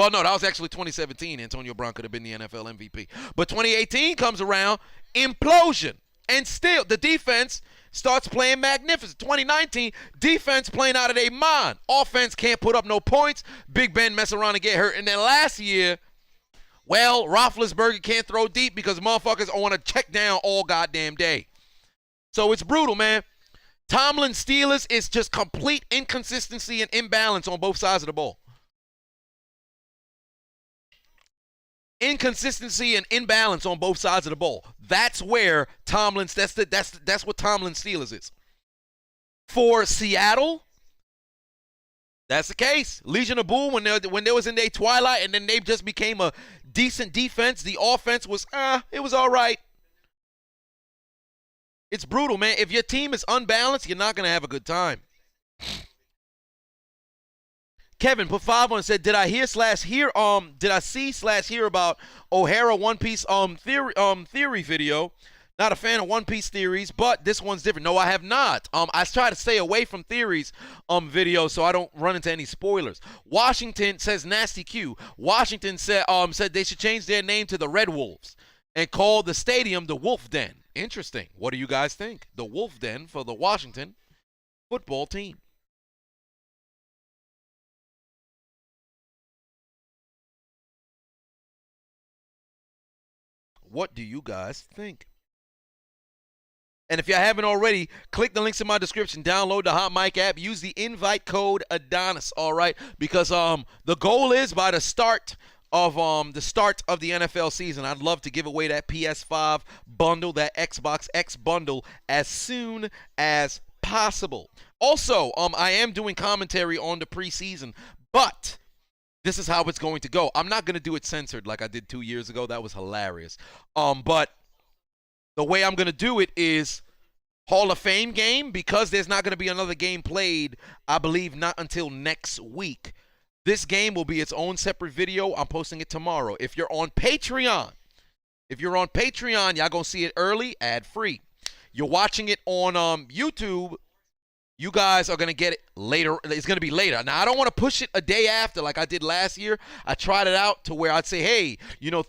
no, that was actually 2017. Antonio Brown could have been the NFL MVP. But 2018 comes around, implosion. And still, the defense starts playing magnificent. 2019, defense playing out of their mind. Offense can't put up no points. Big Ben mess around and get hurt. And then last year, Roethlisberger can't throw deep because motherfuckers want to check down all goddamn day. So it's brutal, man. Tomlin Steelers is just complete inconsistency and imbalance on both sides of the ball. Inconsistency and imbalance on both sides of the ball. That's where Tomlin's. That's what Tomlin Steelers is. For Seattle, that's the case. Legion of Boom when they was in their twilight, and then they just became a decent defense. The offense was it was all right. It's brutal, man. If your team is unbalanced, you're not gonna have a good time. Kevin put 5 on and said, did I see/hear about O'Hara One Piece theory video? Not a fan of One Piece theories, but this one's different. No, I have not. I try to stay away from theories videos so I don't run into any spoilers. Washington says Nasty Q. Washington said they should change their name to the Red Wolves and call the stadium the Wolf Den. Interesting. What do you guys think? The Wolf Den for the Washington football team. What do you guys think? And if you haven't already, click the links in my description. Download the Hot Mic app. Use the invite code Adonis. All right, because the goal is by the start of the NFL season, I'd love to give away that PS5 bundle, that Xbox X bundle, as soon as possible. Also, I am doing commentary on the preseason, but this is how it's going to go. I'm not going to do it censored like I did 2 years ago. That was hilarious. But the way I'm going to do it is Hall of Fame game, because there's not going to be another game played, I believe, not until next week. This game will be its own separate video. I'm posting it tomorrow. If you're on Patreon, y'all going to see it early, ad-free. You're watching it on YouTube, you guys are going to get it later. It's going to be later. Now, I don't want to push it a day after like I did last year. I tried it out to where I'd say, hey,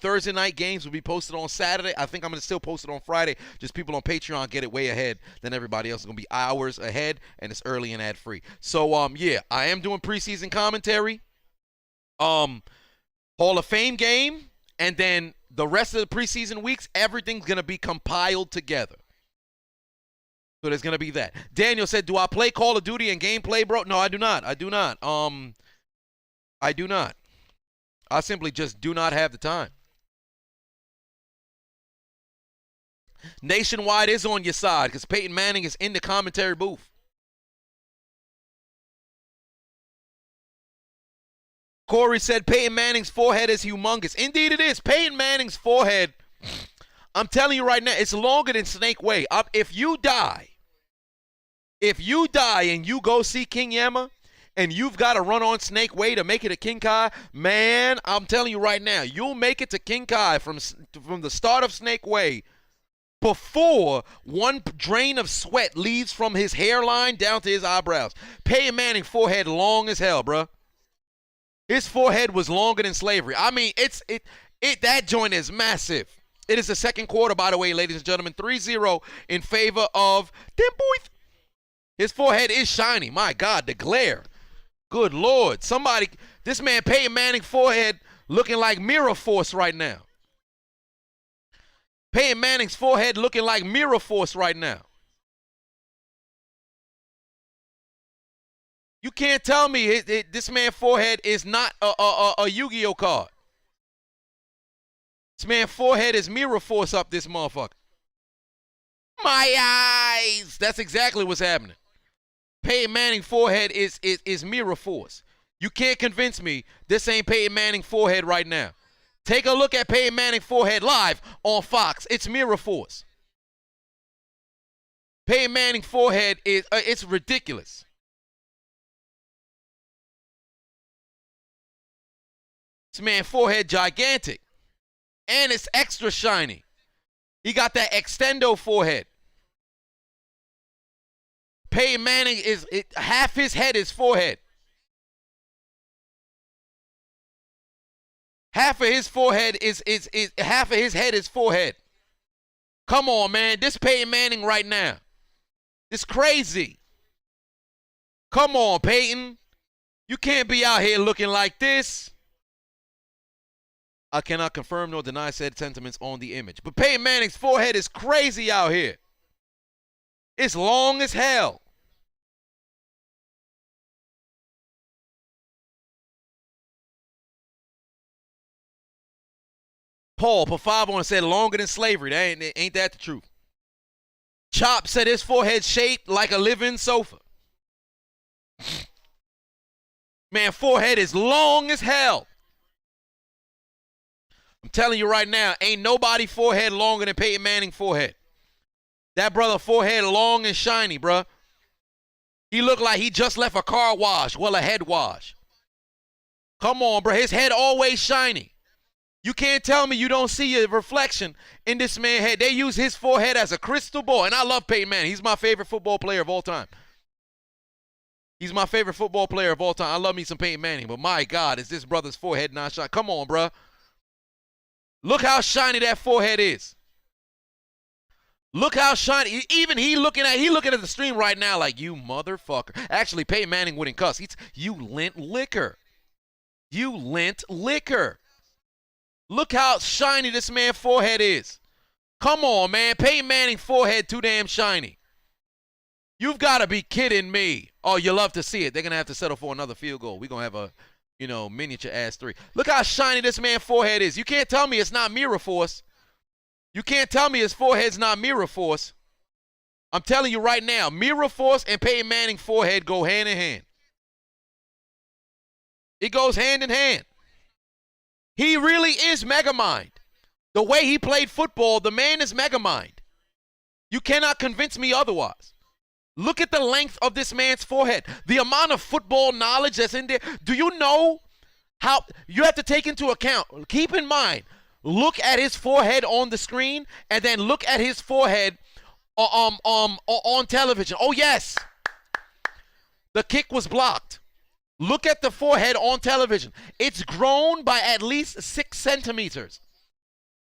Thursday night games will be posted on Saturday. I think I'm going to still post it on Friday. Just people on Patreon get it way ahead than everybody else. It's going to be hours ahead, and it's early and ad-free. So, yeah, I am doing preseason commentary, Hall of Fame game, and then the rest of the preseason weeks, everything's going to be compiled together. So there's going to be that. Daniel said, do I play Call of Duty and gameplay, bro? No, I do not. I do not. I do not. I simply just do not have the time. Nationwide is on your side because Peyton Manning is in the commentary booth. Corey said Peyton Manning's forehead is humongous. Indeed it is. Peyton Manning's forehead, I'm telling you right now, it's longer than Snake Way. If you die and you go see King Yama and you've got to run on Snake Way to make it to King Kai, man, I'm telling you right now, you'll make it to King Kai from the start of Snake Way before one drain of sweat leaves from his hairline down to his eyebrows. Peyton Manning's forehead long as hell, bruh. His forehead was longer than slavery. I mean, that joint is massive. It is the second quarter, by the way, ladies and gentlemen. 3-0 in favor of them boys. His forehead is shiny. My God, the glare. Good Lord. This man Peyton Manning's forehead looking like Mirror Force right now. Peyton Manning's forehead looking like Mirror Force right now. You can't tell me this man's forehead is not a Yu-Gi-Oh card. This man's forehead is Mirror Force up this motherfucker. My eyes. That's exactly what's happening. Peyton Manning's forehead is Mirror Force. You can't convince me this ain't Peyton Manning's forehead right now. Take a look at Peyton Manning's forehead live on Fox. It's Mirror Force. Peyton Manning's forehead it's ridiculous. This man's forehead gigantic. And it's extra shiny. He got that extendo forehead. Peyton Manning half his head is forehead. Half of his forehead is half of his head is forehead. Come on, man. This Peyton Manning right now. It's crazy. Come on, Peyton. You can't be out here looking like this. I cannot confirm nor deny said sentiments on the image. But Peyton Manning's forehead is crazy out here. It's long as hell. Paul Pafavo said longer than slavery. Ain't that the truth? Chop said his forehead shaped like a living sofa. Man, forehead is long as hell. I'm telling you right now, ain't nobody forehead longer than Peyton Manning's forehead. That brother forehead long and shiny, bruh. He looked like he just left a car wash, well, a head wash. Come on, bruh. His head always shiny. You can't tell me you don't see your reflection in this man's head. They use his forehead as a crystal ball, and I love Peyton Manning. He's my favorite football player of all time. He's my favorite football player of all time. I love me some Peyton Manning, but my God, is this brother's forehead not shiny? Come on, bruh. Look how shiny that forehead is. Look how shiny. Even he looking at the stream right now like, you motherfucker. Actually, Peyton Manning wouldn't cuss. You lint liquor. You lint liquor. Look how shiny this man's forehead is. Come on, man. Peyton Manning's forehead too damn shiny. You've got to be kidding me. Oh, you love to see it. They're going to have to settle for another field goal. We're going to have a miniature ass three. Look how shiny this man's forehead is. You can't tell me it's not Mirror Force. You can't tell me his forehead's not Mirror Force. I'm telling you right now, Mira Force and Peyton Manning forehead go hand in hand. It goes hand in hand. He really is Megamind. The way he played football, the man is Megamind. You cannot convince me otherwise. Look at the length of this man's forehead. The amount of football knowledge that's in there. Do you know how you have to take into account? Keep in mind, look at his forehead on the screen and then look at his forehead on television. Oh, yes. The kick was blocked. Look at the forehead on television. It's grown by at least 6 centimeters.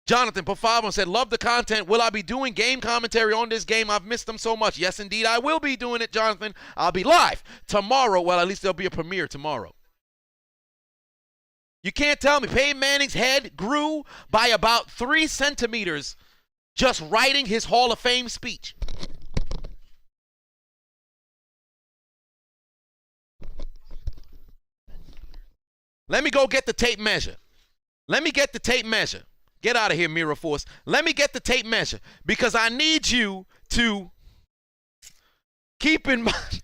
Jonathan put 5 on, said, love the content. Will I be doing game commentary on this game? I've missed them so much. Yes, indeed, I will be doing it, Jonathan. I'll be live tomorrow. Well, at least there'll be a premiere tomorrow. You can't tell me. Peyton Manning's head grew by about 3 centimeters just writing his Hall of Fame speech. Let me go get the tape measure. Let me get the tape measure. Get out of here, Mira Force. Let me get the tape measure because I need you to keep in mind.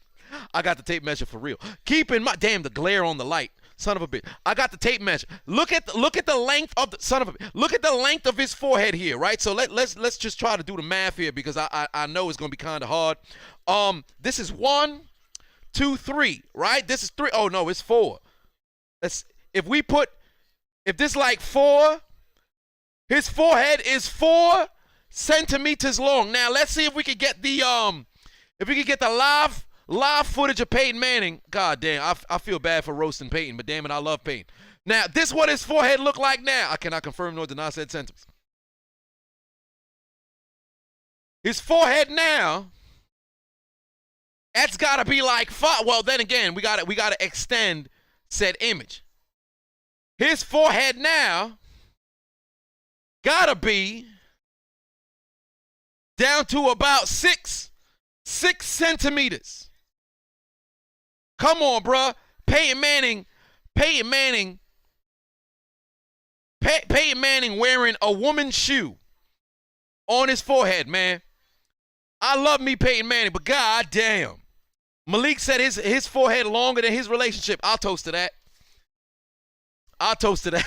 I got the tape measure for real. Keep in mind. Damn, the glare on the light. Son of a bitch. I got the tape measure. Look at the length of the son of a bitch. Look at the length of his forehead here, right? So let's just try to do the math here because I know it's gonna be kind of hard. This is 1, 2, 3, right? This is 3. Oh no, it's 4. If this like 4, his forehead is 4 centimeters long. Now let's see if we could get the live footage of Peyton Manning. God damn, I feel bad for roasting Peyton, but damn it, I love Peyton. Now this is what his forehead look like now. I cannot confirm nor deny said sentence. His forehead now, that's gotta be like 5. Well, then again, we gotta extend said image. His forehead now gotta be down to about 6 centimeters. Come on, bruh. Peyton Manning wearing a woman's shoe on his forehead, man. I love me Peyton Manning, but god damn. Malik said his forehead longer than his relationship. I'll toast to that. I'll toast to that.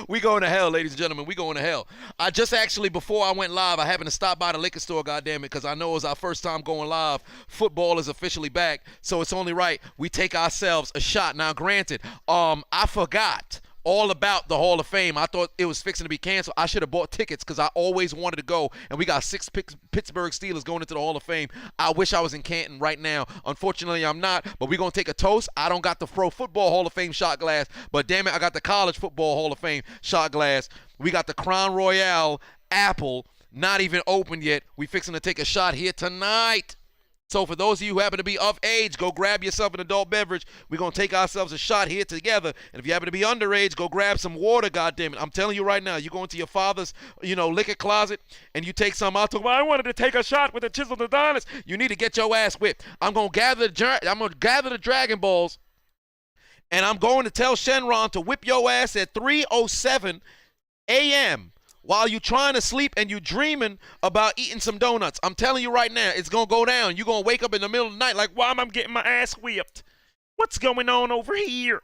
We going to hell, ladies and gentlemen. We going to hell. I just actually, before I went live, I happened to stop by the liquor store, goddammit, because I know it was our first time going live. Football is officially back, so it's only right we take ourselves a shot. Now, granted, I forgot all about the Hall of Fame. I thought it was fixing to be canceled. I should have bought tickets because I always wanted to go, and we got 6 Pittsburgh Steelers going into the Hall of Fame. I wish I was in Canton right now. Unfortunately, I'm not, but we're going to take a toast. I don't got the Pro Football Hall of Fame shot glass, but damn it, I got the College Football Hall of Fame shot glass. We got the Crown Royale apple, not even opened yet. We fixing to take a shot here tonight. So for those of you who happen to be of age, go grab yourself an adult beverage. We're going to take ourselves a shot here together. And if you happen to be underage, go grab some water, goddammit. I'm telling you right now, you go into your father's, liquor closet and you take some out. Well, I wanted to take a shot with a chiseled Adonis. You need to get your ass whipped. I'm going to gather the Dragon Balls, and I'm going to tell Shenron to whip your ass at 3:07 a.m. while you trying to sleep and you dreaming about eating some donuts. I'm telling you right now, it's going to go down. You're going to wake up in the middle of the night like, why am I getting my ass whipped? What's going on over here?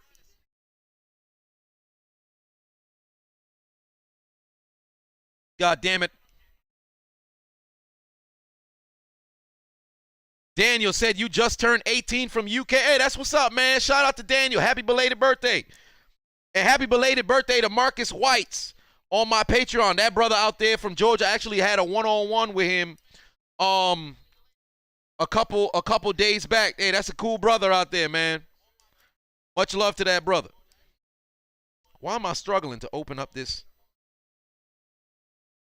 God damn it. Daniel said you just turned 18 from UK. Hey, that's what's up, man. Shout out to Daniel. Happy belated birthday. And happy belated birthday to Marcus Whites on my Patreon. That brother out there from Georgia, actually had a one-on-one with him a couple days back. Hey, that's a cool brother out there, man. Much love to that brother. Why am I struggling to open up this?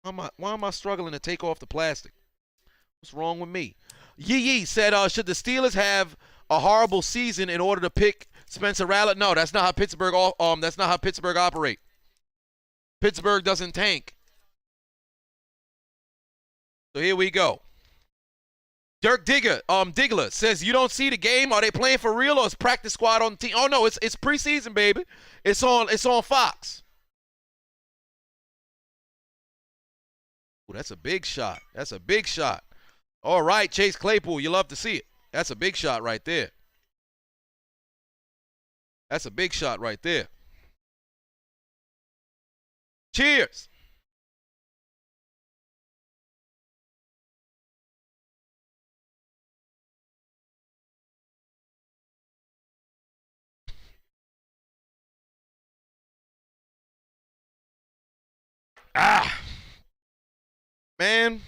Why am I struggling to take off the plastic? What's wrong with me? Yee said, should the Steelers have a horrible season in order to pick Spencer Rattler? No, that's not how Pittsburgh operate. Pittsburgh doesn't tank. So here we go. Dirk Diggler says, you don't see the game? Are they playing for real or is practice squad on the team? Oh no, it's preseason, baby. It's on Fox. Ooh, that's a big shot. That's a big shot. All right, Chase Claypool, you love to see it. That's a big shot right there. That's a big shot right there. Cheers. Man.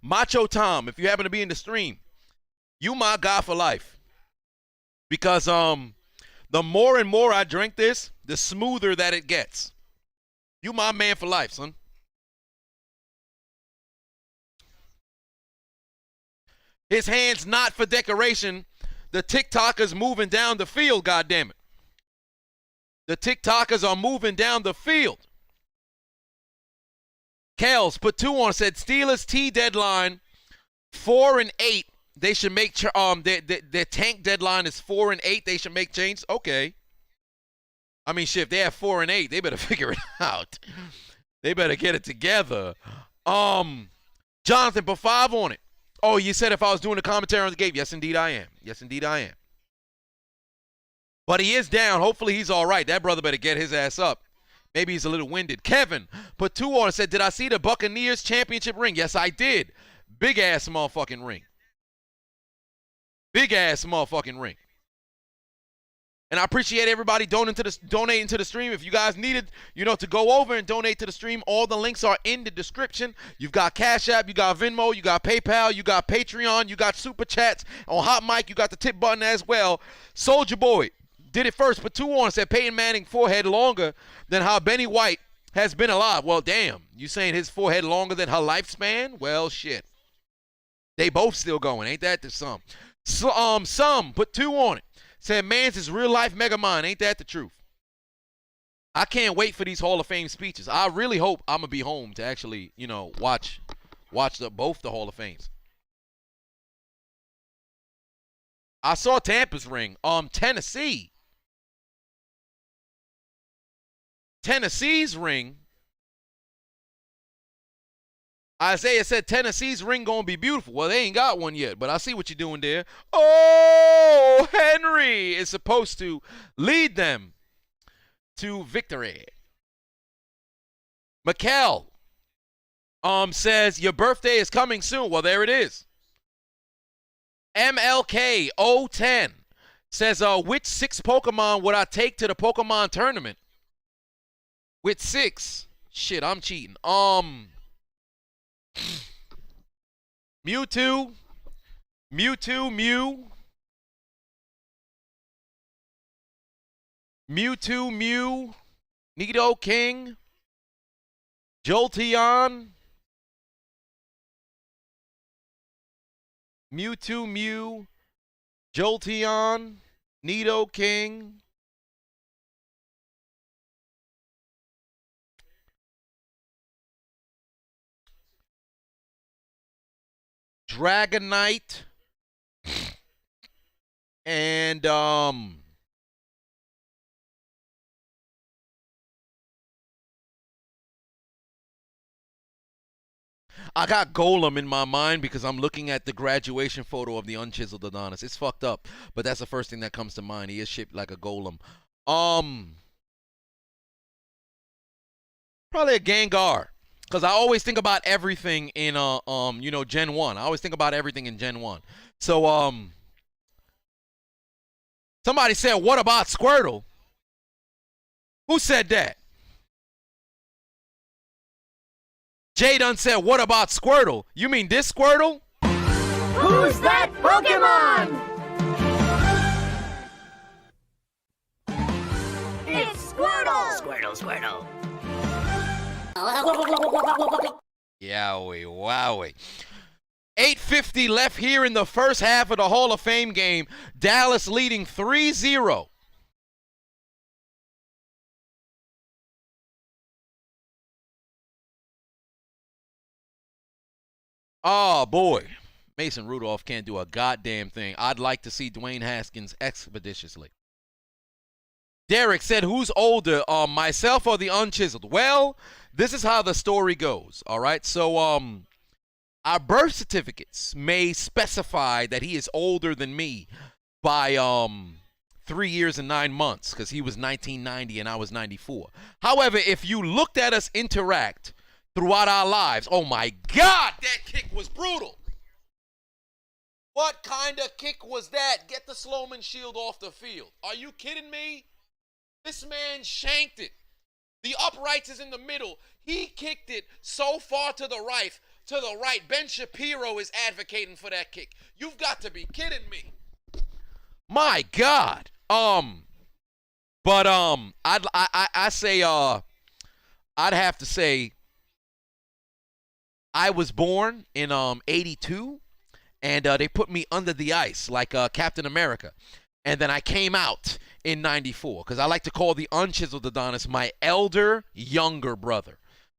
Macho Tom, if you happen to be in the stream, you my guy for life. Because the more and more I drink this, the smoother that it gets. You my man for life, son. His hands not for decoration. The TikTokers moving down the field, goddammit. The TikTokers are moving down the field. Kels put 2 on, said Steelers T deadline 4-8. They should make their tank deadline is 4-8. They should make change. Okay. I mean, shit, if they have 4-8, they better figure it out. They better get it together. Jonathan put 5 on it. Oh, you said if I was doing the commentary on the game. Yes, indeed I am. Yes, indeed I am. But he is down. Hopefully he's all right. That brother better get his ass up. Maybe he's a little winded. Kevin put 2 on and said, did I see the Buccaneers championship ring? Yes, I did. Big ass motherfucking ring. Big ass motherfucking ring. And I appreciate everybody donating to the stream. If you guys needed, to go over and donate to the stream, all the links are in the description. You've got Cash App, you got Venmo, you got PayPal, you got Patreon, you got Super Chats. On Hot Mic, you got the tip button as well. Soulja Boy did it first, but 2 on, said Peyton Manning forehead longer than how Benny White has been alive. Well, damn. You saying his forehead longer than her lifespan? Well, shit. They both still going. Ain't that the sum? So, some put 2 on it. Said Mans is real life mega mind. Ain't that the truth? I can't wait for these Hall of Fame speeches. I really hope I'm gonna be home to actually, watch both the Hall of Fames. I saw Tampa's ring. Tennessee's ring. Isaiah said Tennessee's ring gonna be beautiful. Well, they ain't got one yet, but I see what you're doing there. Oh, Henry is supposed to lead them to victory. Mikkel says your birthday is coming soon. Well, there it is. MLK 010 says which 6 Pokemon would I take to the Pokemon tournament? With 6? Shit, I'm cheating. Mewtwo, Mew, Nidoking, Jolteon, Mewtwo, Jolteon, Nidoking, Dragonite, and I got Golem in my mind because I'm looking at the graduation photo of the unchiseled Adonis. It's fucked up, but that's the first thing that comes to mind. He is shaped like a Golem. Probably a Gengar. Because I always think about everything in Gen 1. I always think about everything in Gen 1. So somebody said, what about Squirtle? Who said that? Jay done said, what about Squirtle? You mean this Squirtle? Who's that Pokemon? It's Squirtle! Squirtle. Yowie, wowie. 8:50 left here in the first half of the Hall of Fame game. Dallas leading 3-0. Oh, boy. Mason Rudolph can't do a goddamn thing. I'd like to see Dwayne Haskins expeditiously. Derek said, who's older, myself or the Unchiseled? Well, this is how the story goes, all right? So, Our birth certificates may specify that he is older than me by 3 years and 9 months because he was 1990 and I was 94. However, if you looked at us interact throughout our lives, oh my God, that kick was brutal. What kind of kick was that? Get the Sloman shield off the field. Are you kidding me? This man shanked it. The uprights is in the middle. He kicked it so far to the right. Ben Shapiro is advocating for that kick. You've got to be kidding me. My God. But I say I'd have to say I was born in 82, and they put me under the ice like Captain America, and then I came out in 94 because I like to call the unchiseled Adonis my elder younger brother.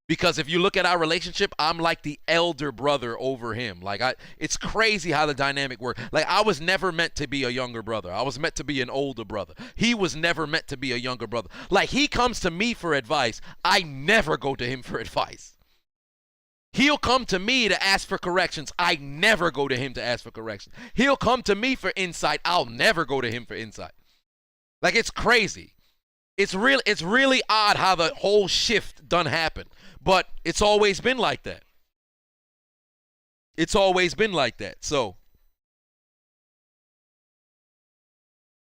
Because if you look at our relationship, I'm like the elder brother over him. Like it's crazy how the dynamic works. Like I was never meant to be a younger brother. I was meant to be an older brother. He was never meant to be a younger brother. Like he comes to me for advice. I never go to him for advice. He'll come to me to ask for corrections. I never go to him to ask for corrections. He'll come to me for insight. I'll never go to him for insight. Like it's crazy. It's really odd how the whole shift done happened. But it's always been like that. It's always been like that. So,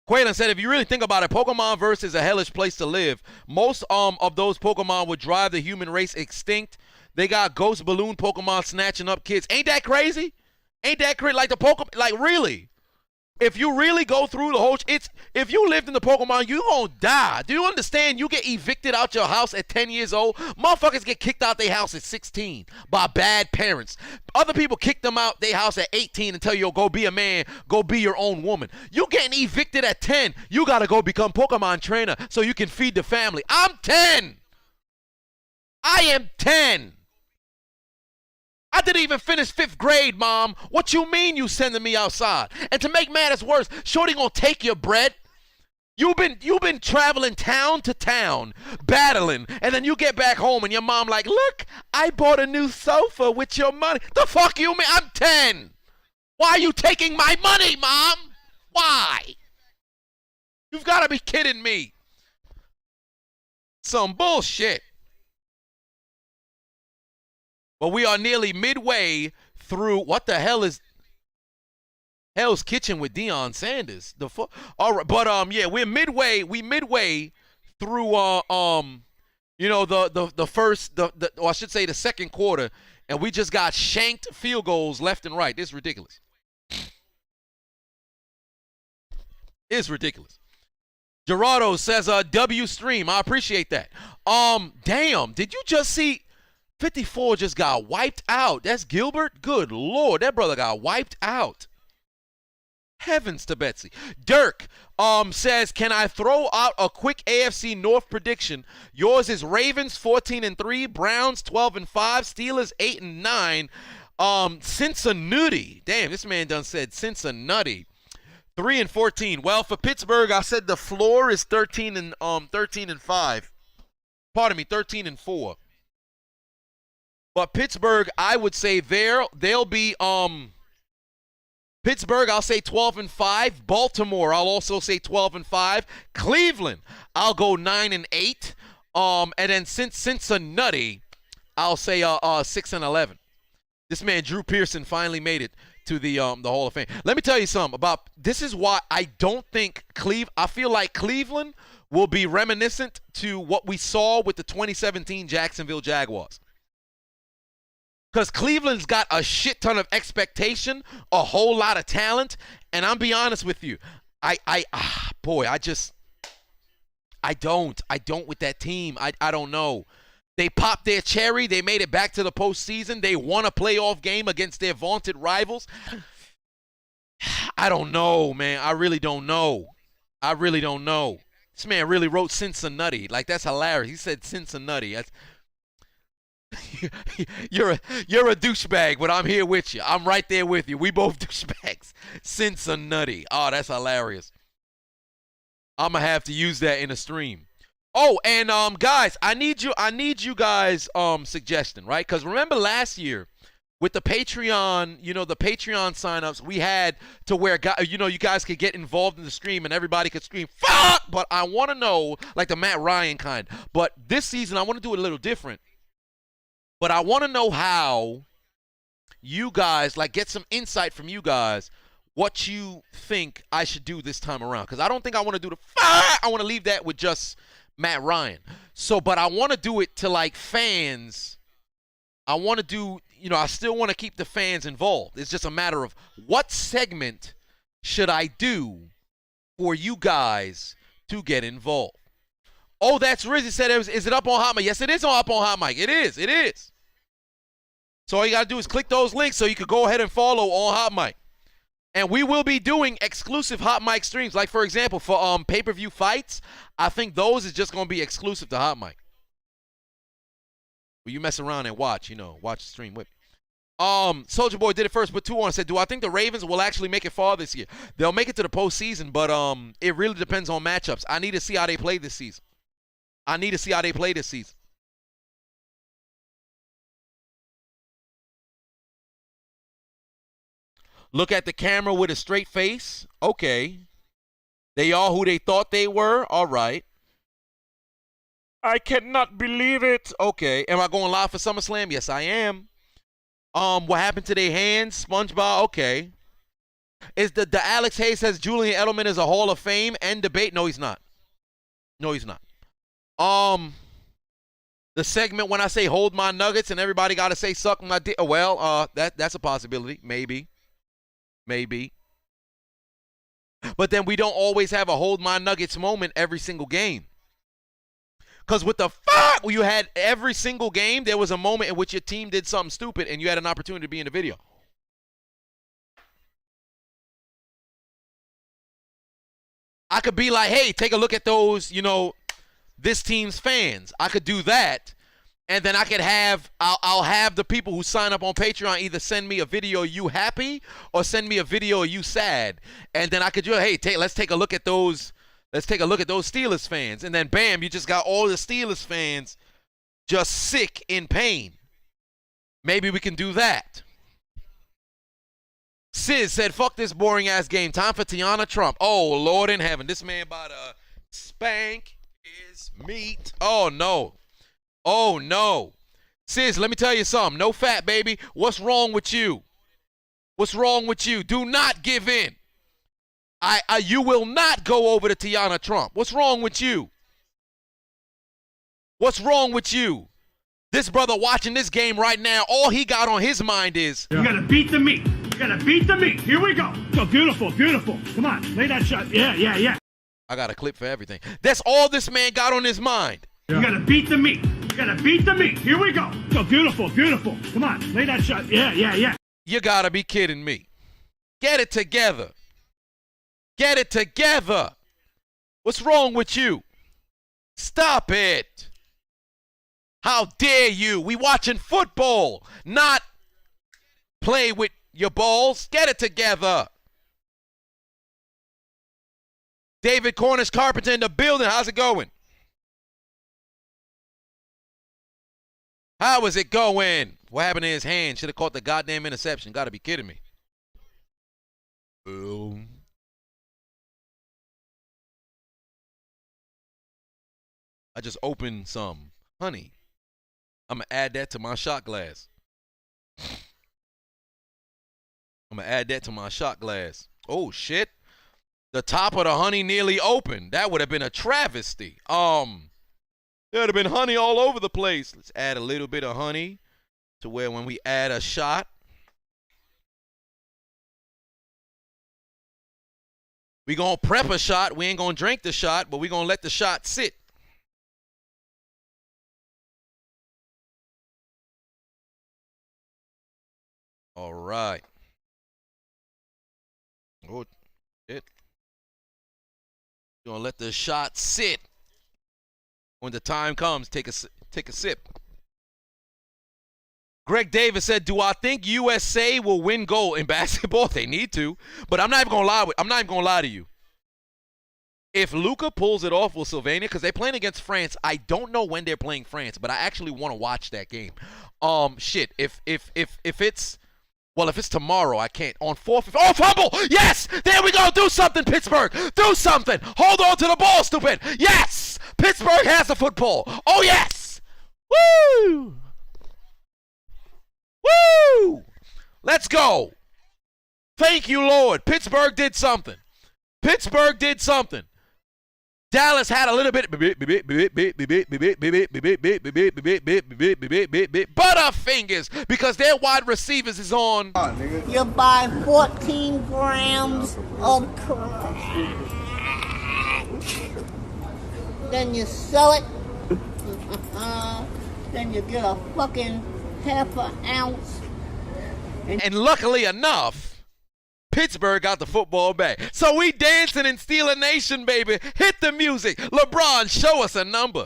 Quaylen said, if you really think about it, Pokemon verse is a hellish place to live. Most of those Pokemon would drive the human race extinct. They got ghost balloon Pokemon snatching up kids. Ain't that crazy? Ain't that crazy? Like the Pokemon, like really? If you really go through the whole, if you lived in the Pokemon, you gonna die. Do you understand? You get evicted out your house at 10 years old. Motherfuckers get kicked out their house at 16 by bad parents. Other people kick them out their house at 18 and tell you, go be a man, go be your own woman. You getting evicted at 10. You gotta go become Pokemon trainer so you can feed the family. I'm 10. I am 10. I didn't even finish 5th grade, Mom. What you mean you sending me outside? And to make matters worse, Shorty gonna take your bread. You've been traveling town to town, battling, and then you get back home and your mom like, look, I bought a new sofa with your money. The fuck you mean? I'm 10. Why are you taking my money, Mom? Why? You've got to be kidding me. Some bullshit. But we are nearly midway through. What the hell is Hell's Kitchen with Deion Sanders? All right, but yeah, we're midway. We midway through the first or I should say the second quarter, and we just got shanked field goals left and right. It's ridiculous. It's ridiculous. Gerardo says W stream. I appreciate that. Damn, did you just see 54 just got wiped out? That's Gilbert? Good Lord, that brother got wiped out. Heavens to Betsy. Dirk says, can I throw out a quick AFC North prediction? Yours is Ravens 14-3, Browns 12-5, Steelers 8-9, Cincinnati. Damn, this man done said Cincinnati 3-14. Well, for Pittsburgh, I said the floor is 13-5. Pardon me, 13-4. But Pittsburgh, I would say they'll be Pittsburgh, I'll say 12-5. Baltimore, I'll also say 12-5. Cleveland, I'll go 9-8. And then Cincinnati, I'll say 6-11. This man Drew Pearson finally made it to the Hall of Fame. Let me tell you something about this. Is why I don't think I feel like Cleveland will be reminiscent to what we saw with the 2017 Jacksonville Jaguars. Because Cleveland's got a shit ton of expectation, a whole lot of talent, and I'll be honest with you, I don't with that team. I don't know. They popped their cherry. They made it back to the postseason. They won a playoff game against their vaunted rivals. I don't know, man. I really don't know. This man really wrote Cincinnati. Like, that's hilarious. He said Cincinnati. You're a douchebag, but I'm here with you. I'm right there with you. We both douchebags. Cincinnati. Oh, that's hilarious. I'm gonna have to use that in a stream. Oh, and guys, I need you guys suggestion, right? Because remember last year with the Patreon, the Patreon signups, we had to where, you guys could get involved in the stream and everybody could scream, fuck! But I want to know, like the Matt Ryan kind. But this season, I want to do it a little different. But I want to know how you guys, like, get some insight from you guys, what you think I should do this time around. Because I don't think I want to do the fuck! I want to leave that with just Matt Ryan. So, but I want to do it to, like, fans. I want to do, I still want to keep the fans involved. It's just a matter of what segment should I do for you guys to get involved. Oh, that's Rizzy said, is it up on Hot Mic? Yes, it is up on Hot Mic. It is. So all you got to do is click those links so you can go ahead and follow on Hot Mic. And we will be doing exclusive Hot Mic streams. Like, for example, for pay-per-view fights, I think those is just going to be exclusive to Hot Mic. Well, you mess around and watch the stream with me. Soldier Boy did it first, but 2-1 said, do I think the Ravens will actually make it far this year? They'll make it to the postseason, but it really depends on matchups. I need to see how they play this season. Look at the camera with a straight face. Okay. They are who they thought they were. All right. I cannot believe it. Okay. Am I going live for SummerSlam? Yes, I am. What happened to their hands? SpongeBob? Okay. Is the Alex Hayes says Julian Edelman is a Hall of Fame and debate? No, he's not. The segment when I say hold my nuggets and everybody got to say suck my dick. Well, that's a possibility. Maybe. But then we don't always have a hold my nuggets moment every single game. Because with the fuck, you had every single game, there was a moment in which your team did something stupid and you had an opportunity to be in the video. I could be like, hey, take a look at those, this team's fans. I could do that. And then I could have, I'll have the people who sign up on Patreon either send me a video of you happy or send me a video of you sad. And then I could do, hey, let's take a look at those. Let's take a look at those Steelers fans. And then, bam, you just got all the Steelers fans just sick in pain. Maybe we can do that. Sis said, fuck this boring-ass game. Time for Tiana Trump. Oh, Lord in heaven. This man about to spank his meat. Oh, no. Sis, let me tell you something. No fat, baby. What's wrong with you? Do not give in. You will not go over to Tiana Trump. What's wrong with you? This brother watching this game right now, all he got on his mind is, you gotta beat the meat. Here we go. Go, beautiful. Come on, lay that shot. Yeah. I got a clip for everything. That's all this man got on his mind. You gotta beat the meat. Here we go. Go, beautiful. Come on, lay that shot. Yeah. You gotta be kidding me. Get it together. What's wrong with you? Stop it. How dare you? We watching football, not play with your balls. Get it together. David Cornish Carpenter in the building. How's it going? How is it going? What happened to his hand? Should have caught the goddamn interception. Gotta be kidding me. Boom. I just opened some honey. I'm going to add that to my shot glass. Oh, shit. The top of the honey nearly opened. That would have been a travesty. There would have been honey all over the place. Let's add a little bit of honey to where when we add a shot, we going to prep a shot. We ain't going to drink the shot, but we going to let the shot sit. All right. Oh, shit. You're going to let the shot sit. When the time comes, take a sip. Greg Davis said, do I think USA will win gold in basketball? They need to. But I'm not even going to lie to you. If Luka pulls it off with Sylvania, because they're playing against France, I don't know when they're playing France, but I actually want to watch that game. Shit. If it's tomorrow, I can't. On 4th. Oh, fumble! Yes! There we go! Do something, Pittsburgh! Do something! Hold on to the ball, stupid! Yes! Pittsburgh has the football! Oh, yes! Woo! Woo! Let's go! Thank you, Lord. Pittsburgh did something. Pittsburgh did something. Dallas had a little bit butterfingers because their wide receivers is on. You buy 14 grams of crack. Then you sell it. Then you get a fucking half an ounce. And luckily enough, Pittsburgh got the football back. So we dancing in Steeler Nation, baby. Hit the music. LeBron, show us a number.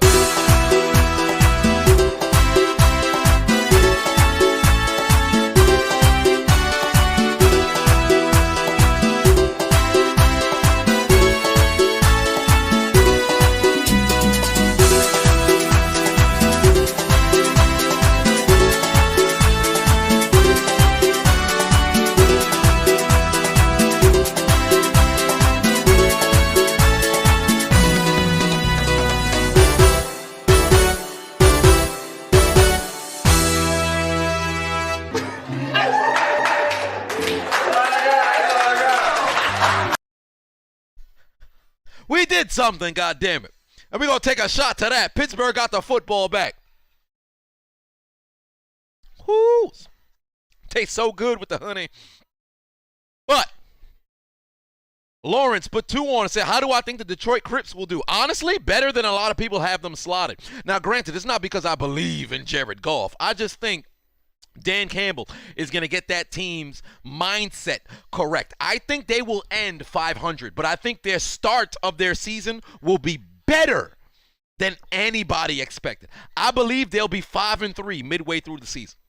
We did something, goddammit. And we're going to take a shot to that. Pittsburgh got the football back. Whoo! Tastes so good with the honey. But Lawrence put 2 on and said, how do I think the Detroit Crips will do? Honestly, better than a lot of people have them slotted. Now, granted, it's not because I believe in Jared Goff. I just think Dan Campbell is going to get that team's mindset correct. I think they will end 500, but I think their start of their season will be better than anybody expected. I believe they'll be 5-3 midway through the season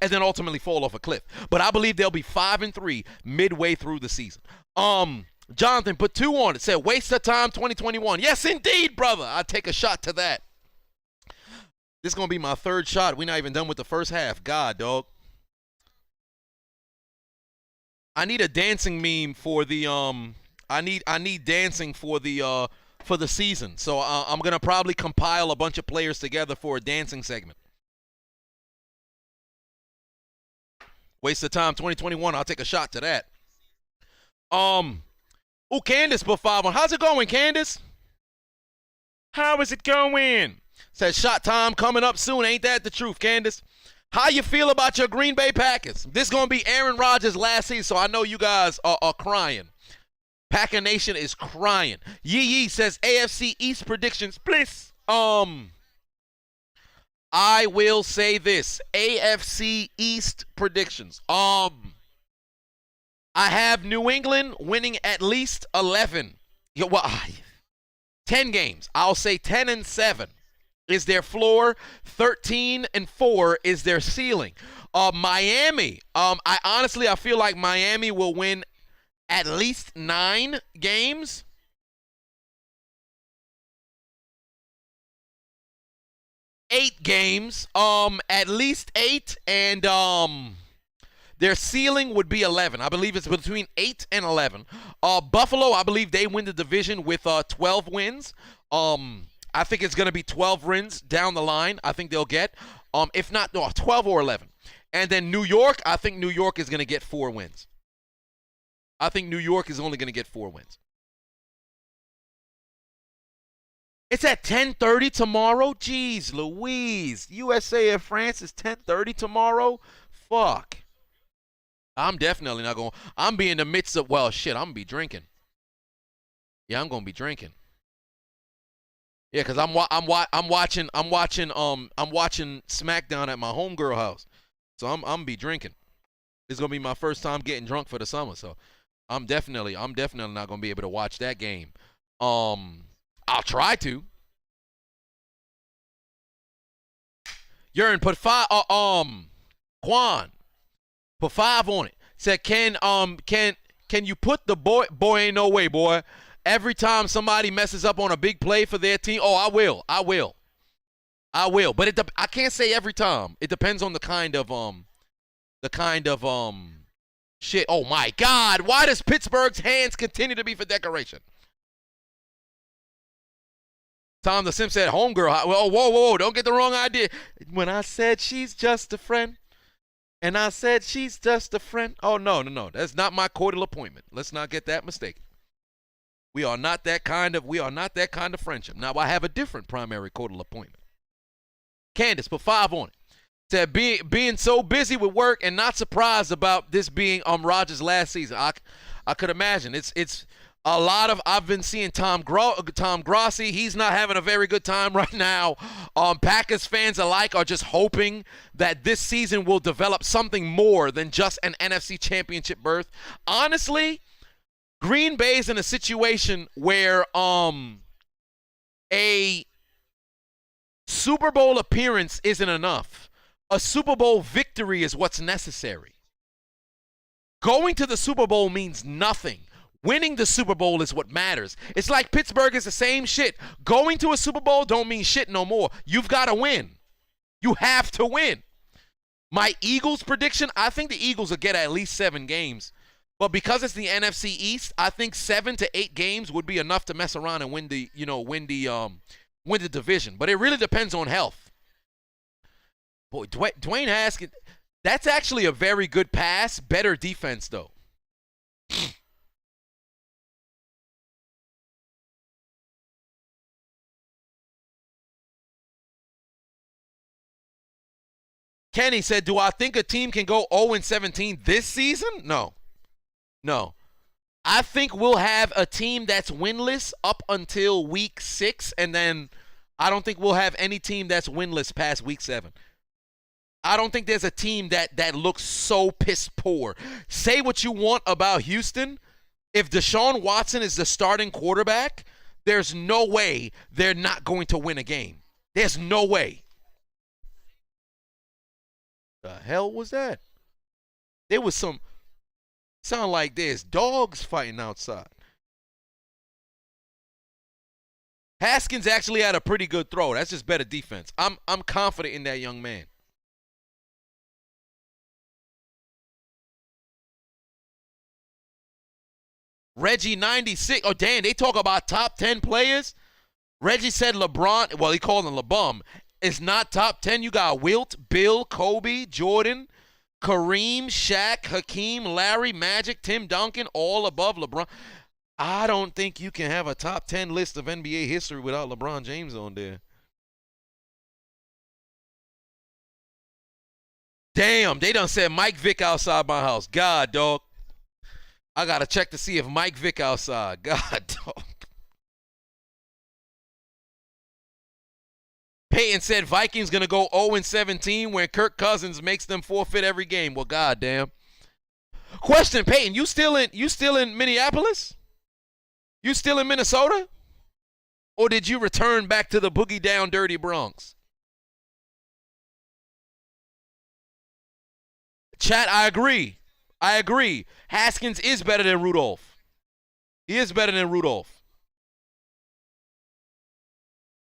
and then ultimately fall off a cliff. But I believe they'll be 5-3 midway through the season. Jonathan put 2 on it, said waste of time 2021. Yes, indeed, brother. I'll take a shot to that. This is going to be my 3rd shot. We're not even done with the first half. God, dog. I need a dancing meme for the I need dancing for the season. So I'm going to probably compile a bunch of players together for a dancing segment. Waste of time 2021. I'll take a shot to that. Oh, Candace put 5 on. How's it going, Candace? How is it going? Says shot time coming up soon. Ain't that the truth, Candace? How you feel about your Green Bay Packers? This is going to be Aaron Rodgers' last season, so I know you guys are crying. Packer Nation is crying. Yee says AFC East predictions, please. I will say this. AFC East predictions. I have New England winning at least 11. 10 games. I'll say 10-7. Is their floor. 13-4 is their ceiling. Miami, I feel like Miami will win at least 9 games. Eight games, at least 8, and their ceiling would be 11. I believe it's between 8 and 11. Buffalo, I believe they win the division with 12 wins. I think it's going to be 12 wins down the line. I think they'll get, if not 12 or 11. And then New York, I think New York is going to get 4 wins. I think New York is only going to get 4 wins. It's at 10:30 tomorrow? Jeez Louise. USA and France is 10:30 tomorrow? Fuck. I'm definitely not going. I'm be in the midst of, well, shit, I'm going to be drinking. Yeah, I'm going to be drinking. Yeah, because I'm watching SmackDown at my homegirl house. So I'm going to be drinking. This is going to be my first time getting drunk for the summer. So I'm definitely not going to be able to watch that game. I'll try to. Urine put 5 Quan put 5 on it. Said can you put the boy ain't no way, boy, every time somebody messes up on a big play for their team, oh, I will. But I can't say every time. It depends on the kind of shit. Oh my God, why does Pittsburgh's hands continue to be for decoration? Tom the Simp said, homegirl. Well, whoa, don't get the wrong idea. When I said she's just a friend, and I said she's just a friend. Oh, no. That's not my courtal appointment. Let's not get that mistaken. We are not that kind of friendship. Now, I have a different primary courtal appointment. Candace, put 5 on it. Said, being so busy with work and not surprised about this being Rodgers' last season. I could imagine. It's a lot of, I've been seeing Tom Grossi. He's not having a very good time right now. Packers fans alike are just hoping that this season will develop something more than just an NFC Championship berth. Honestly, Green Bay's in a situation where a Super Bowl appearance isn't enough. A Super Bowl victory is what's necessary. Going to the Super Bowl means nothing. Winning the Super Bowl is what matters. It's like Pittsburgh is the same shit. Going to a Super Bowl don't mean shit no more. You've got to win. You have to win. My Eagles prediction, I think the Eagles will get at least 7 games. But because it's the NFC East, I think 7 to 8 games would be enough to mess around and win the division. But it really depends on health. Boy, Dwayne Haskins, that's actually a very good pass. Better defense, though. Kenny said, do I think a team can go 0-17 this season? No. I think we'll have a team that's winless up until week 6, and then I don't think we'll have any team that's winless past week 7. I don't think there's a team that looks so piss poor. Say what you want about Houston. If Deshaun Watson is the starting quarterback, there's no way they're not going to win a game. There's no way. The hell was that? There was some, sound like there's dogs fighting outside. Haskins actually had a pretty good throw. That's just better defense. I'm confident in that young man. Reggie 96. Oh, damn, they talk about top 10 players. Reggie said LeBron, well, he called him LeBum. It's not top 10. You got Wilt, Bill, Kobe, Jordan, Kareem, Shaq, Hakeem, Larry, Magic, Tim Duncan, all above LeBron. I don't think you can have a top 10 list of NBA history without LeBron James on there. Damn, they done said Mike Vick outside my house. God, dog. I got to check to see if Mike Vick outside. God, dog. Peyton said Vikings going to go 0-17 when Kirk Cousins makes them forfeit every game. Well, goddamn. Question, Peyton, you still in Minneapolis? You still in Minnesota? Or did you return back to the boogie down dirty Bronx? Chat, I agree. Haskins is better than Rudolph. He is better than Rudolph.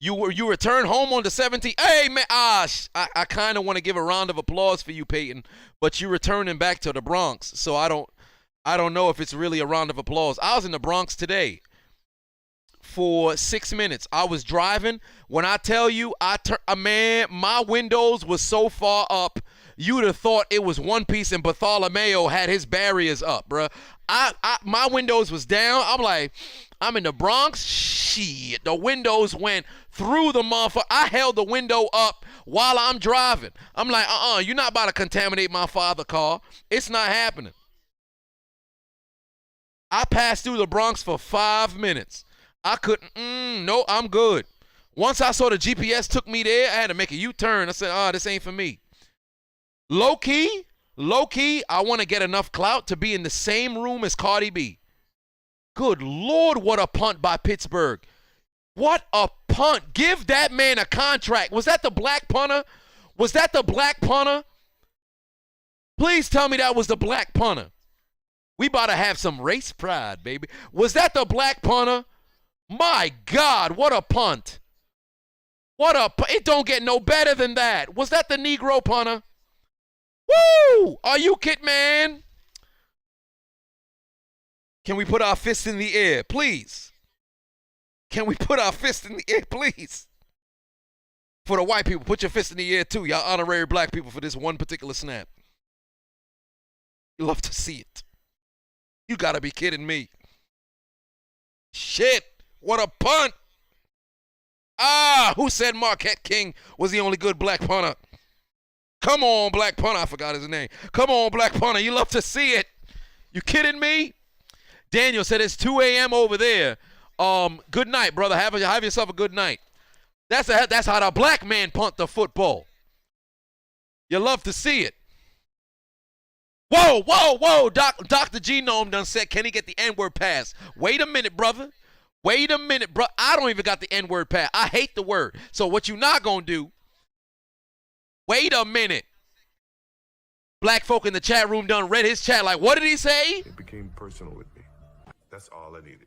You return home on the 17th. Hey, man, I kind of want to give a round of applause for you, Peyton, but you're returning back to the Bronx, so I don't know if it's really a round of applause. I was in the Bronx today for 6 minutes. I was driving. When I tell you, man, my windows was so far up, you'd have thought it was One Piece and Bartholomew had his barriers up, bruh. My windows was down. I'm like, I'm in the Bronx. Shit, the windows went through the motherfucker. I held the window up while I'm driving. I'm like, you're not about to contaminate my father's car. It's not happening. I passed through the Bronx for 5 minutes. I couldn't, no, I'm good. Once I saw the GPS took me there, I had to make a U-turn. I said, this ain't for me. Low key, I want to get enough clout to be in the same room as Cardi B. Good Lord, what a punt by Pittsburgh. What a punt. Give that man a contract. Was that the black punter? Please tell me that was the black punter. We about to have some race pride, baby. Was that the black punter? My God, what a punt. It don't get no better than that. Was that the Negro punter? Woo! Are you kidding, man? Can we put our fists in the air, please? Can we put our fists in the air, please? For the white people, put your fist in the air too. Y'all honorary black people for this one particular snap. You love to see it. You gotta be kidding me. Shit, what a punt. Who said Marquette King was the only good black punter? Come on, black punter. I forgot his name. Come on, black punter. You love to see it. You kidding me? Daniel said it's 2 a.m. over there. Good night, brother. Have yourself a good night. That's how the black man punt the football. You love to see it. Whoa, whoa, whoa. Dr. Genome done said, can he get the N-word pass? Wait a minute, brother. Wait a minute, bro. I don't even got the N-word pass. I hate the word. So what you not going to do, wait a minute. Black folk in the chat room done read his chat like, what did he say? It became personal with me. That's all I needed.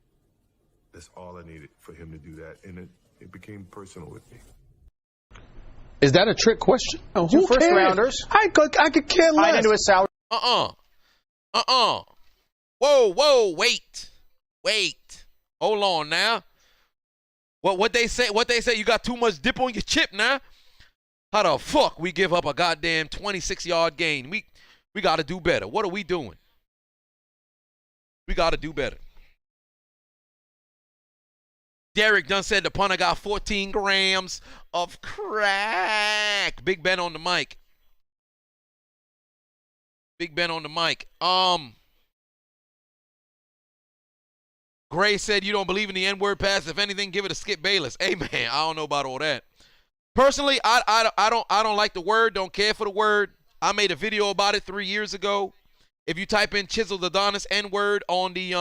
That's all I needed for him to do that. And it became personal with me. Is that a trick question? No, Who who first cares? rounders? I could care less. Tied into his salary. Whoa, wait. Hold on now. What they say, you got too much dip on your chip now. How the fuck we give up a goddamn 26-yard gain? We got to do better. What are we doing? We got to do better. Derek done said the punter got 14 grams of crack. Big Ben on the mic. Big Ben on the mic. Gray said you don't believe in the N-word pass. If anything, give it to Skip Bayless. Hey man, I don't know about all that. Personally, I don't like the word. Don't care for the word. I made a video about it 3 years ago. If you type in chiseled Adonis N-word on the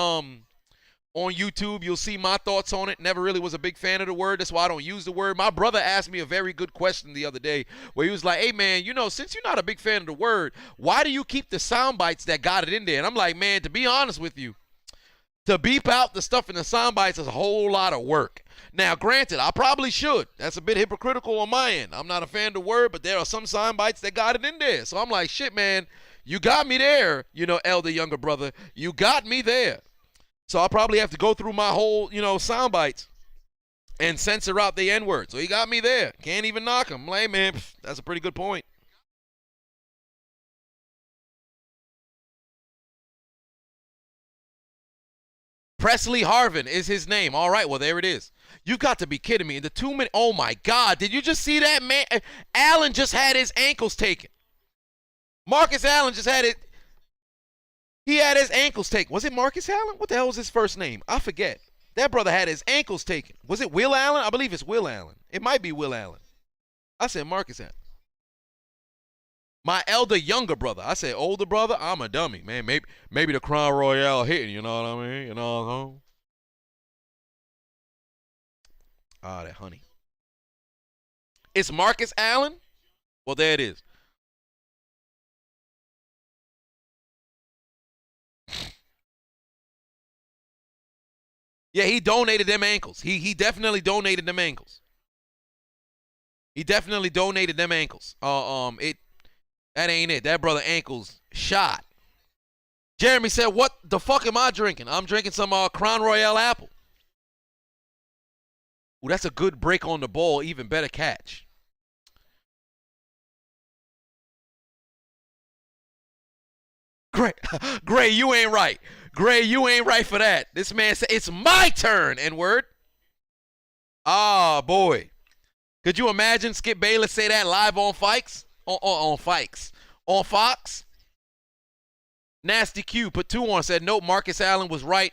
on YouTube, you'll see my thoughts on it. Never really was a big fan of the word. That's why I don't use the word. My brother asked me a very good question the other day where he was like, hey, man, you know, since you're not a big fan of the word, why do you keep the sound bites that got it in there? And I'm like, man, to be honest with you, to beep out the stuff in the sound bites is a whole lot of work. Now, granted, I probably should. That's a bit hypocritical on my end. I'm not a fan of the word, but there are some sound bites that got it in there. So I'm like, shit, man, you got me there, you know, elder, younger brother. You got me there. So I'll probably have to go through my whole, you know, sound bites and censor out the N-word. So he got me there. Can't even knock him. Like, man, that's a pretty good point. Presley Harvin is his name. All right, well, there it is. You got to be kidding me. In the 2 minute, oh, my God. Did you just see that, man? Allen just had his ankles taken. Marcus Allen just had it. He had his ankles taken. Was it Marcus Allen? What the hell was his first name? I forget. That brother had his ankles taken. Was it Will Allen? I believe it's Will Allen. It might be Will Allen. I said Marcus Allen. My elder younger brother. I said older brother. I'm a dummy, man. Maybe the Crown Royale hitting. You know what I mean? You know what I'm saying? Ah, that honey. It's Marcus Allen? Well, there it is. Yeah, he donated them ankles. He definitely donated them ankles. He definitely donated them ankles. That ain't it. That brother ankles shot. Jeremy said, "What the fuck am I drinking? I'm drinking some Crown Royale apple." Ooh, that's a good break on the ball. Even better catch. Gray, you ain't right. Gray, you ain't right for that. This man said, it's my turn, N-word. Ah, boy. Could you imagine Skip Bayless say that live on Fikes? On Fox? Nasty Q put 2 on, said, nope, Marcus Allen was right.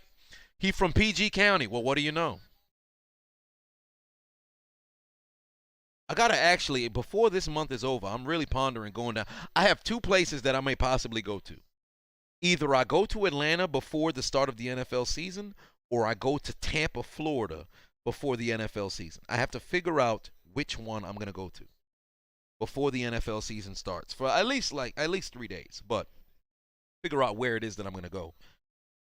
He from PG County. Well, what do you know? I got to actually, before this month is over, I'm really pondering going down. I have 2 places that I may possibly go to. Either I go to Atlanta before the start of the NFL season, or I go to Tampa, Florida before the NFL season. I have to figure out which one I'm going to go to before the NFL season starts for at least 3 days, but figure out where it is that I'm going to go.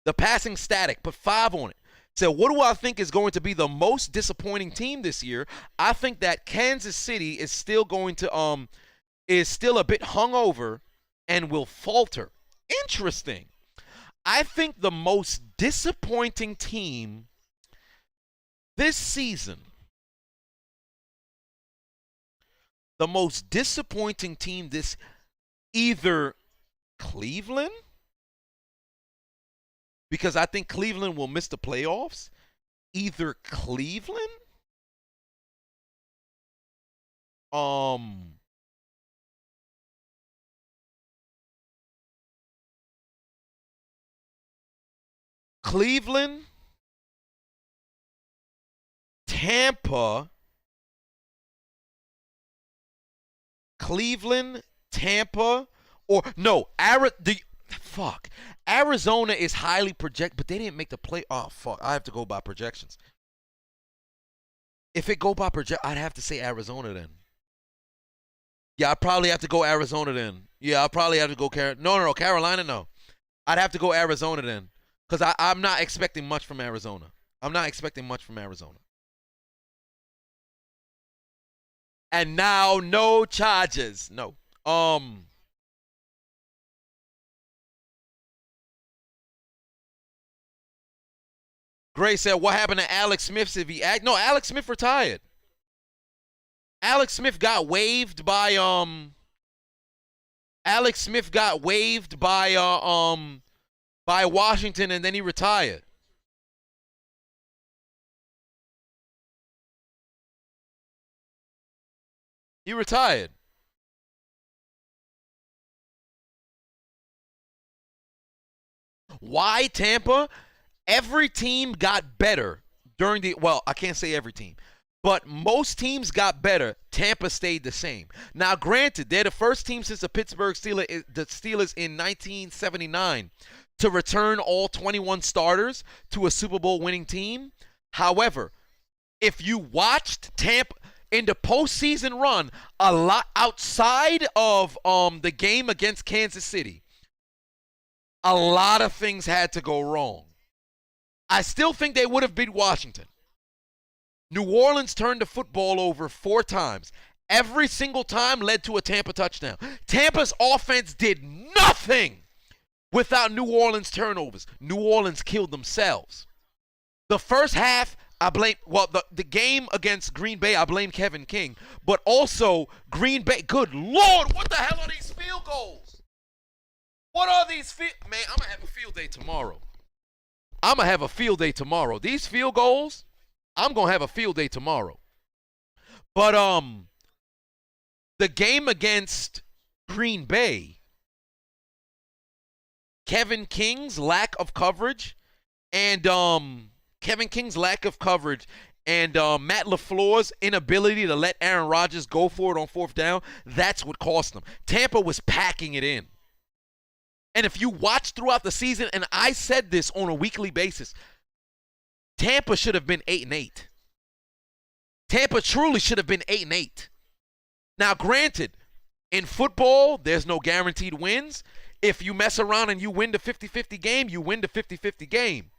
The passing static, put 5 on it. So what do I think is going to be the most disappointing team this year? I think that Kansas City is still going to is still a bit hungover and will falter. Interesting. I think the most disappointing team this season, either Cleveland, because I think Cleveland will miss the playoffs, either Cleveland, Tampa, or no, Arizona is highly projected, but they didn't make the play. Oh, fuck. I have to go by projections. If it go by I'd have to say Arizona then. Yeah, I'd probably have to go Arizona then. Yeah, I'll probably have to go Carolina, no. I'd have to go Arizona then. Because I'm not expecting much from Arizona. And now, no charges. No. Gray said, what happened to Alex Smith if he act? No, Alex Smith retired. Alex Smith got waived by Washington, and then he retired. Why Tampa? Every team got better during I can't say every team, but most teams got better. Tampa stayed the same. Now, granted, they're the first team since the Pittsburgh Steelers in 1979 to return all 21 starters to a Super Bowl winning team. However, if you watched Tampa in the postseason run, a lot outside of the game against Kansas City, a lot of things had to go wrong. I still think they would have beat Washington. New Orleans turned the football over 4 times. Every single time led to a Tampa touchdown. Tampa's offense did nothing without New Orleans turnovers. New Orleans killed themselves. The first half, I blame, the game against Green Bay, I blame Kevin King. But also, Green Bay, good Lord, what the hell are these field goals? What are these man, I'm going to have a field day tomorrow. These field goals, I'm going to have a field day tomorrow. But the game against Green Bay, Kevin King's lack of coverage and Matt LaFleur's inability to let Aaron Rodgers go for it on 4th down, that's what cost them. Tampa was packing it in. And if you watch throughout the season, and I said this on a weekly basis, Tampa should have been 8-8. Tampa truly should have been 8-8. Now, granted, in football, there's no guaranteed wins. If you mess around and you win the 50-50 game, you win the 50-50 game.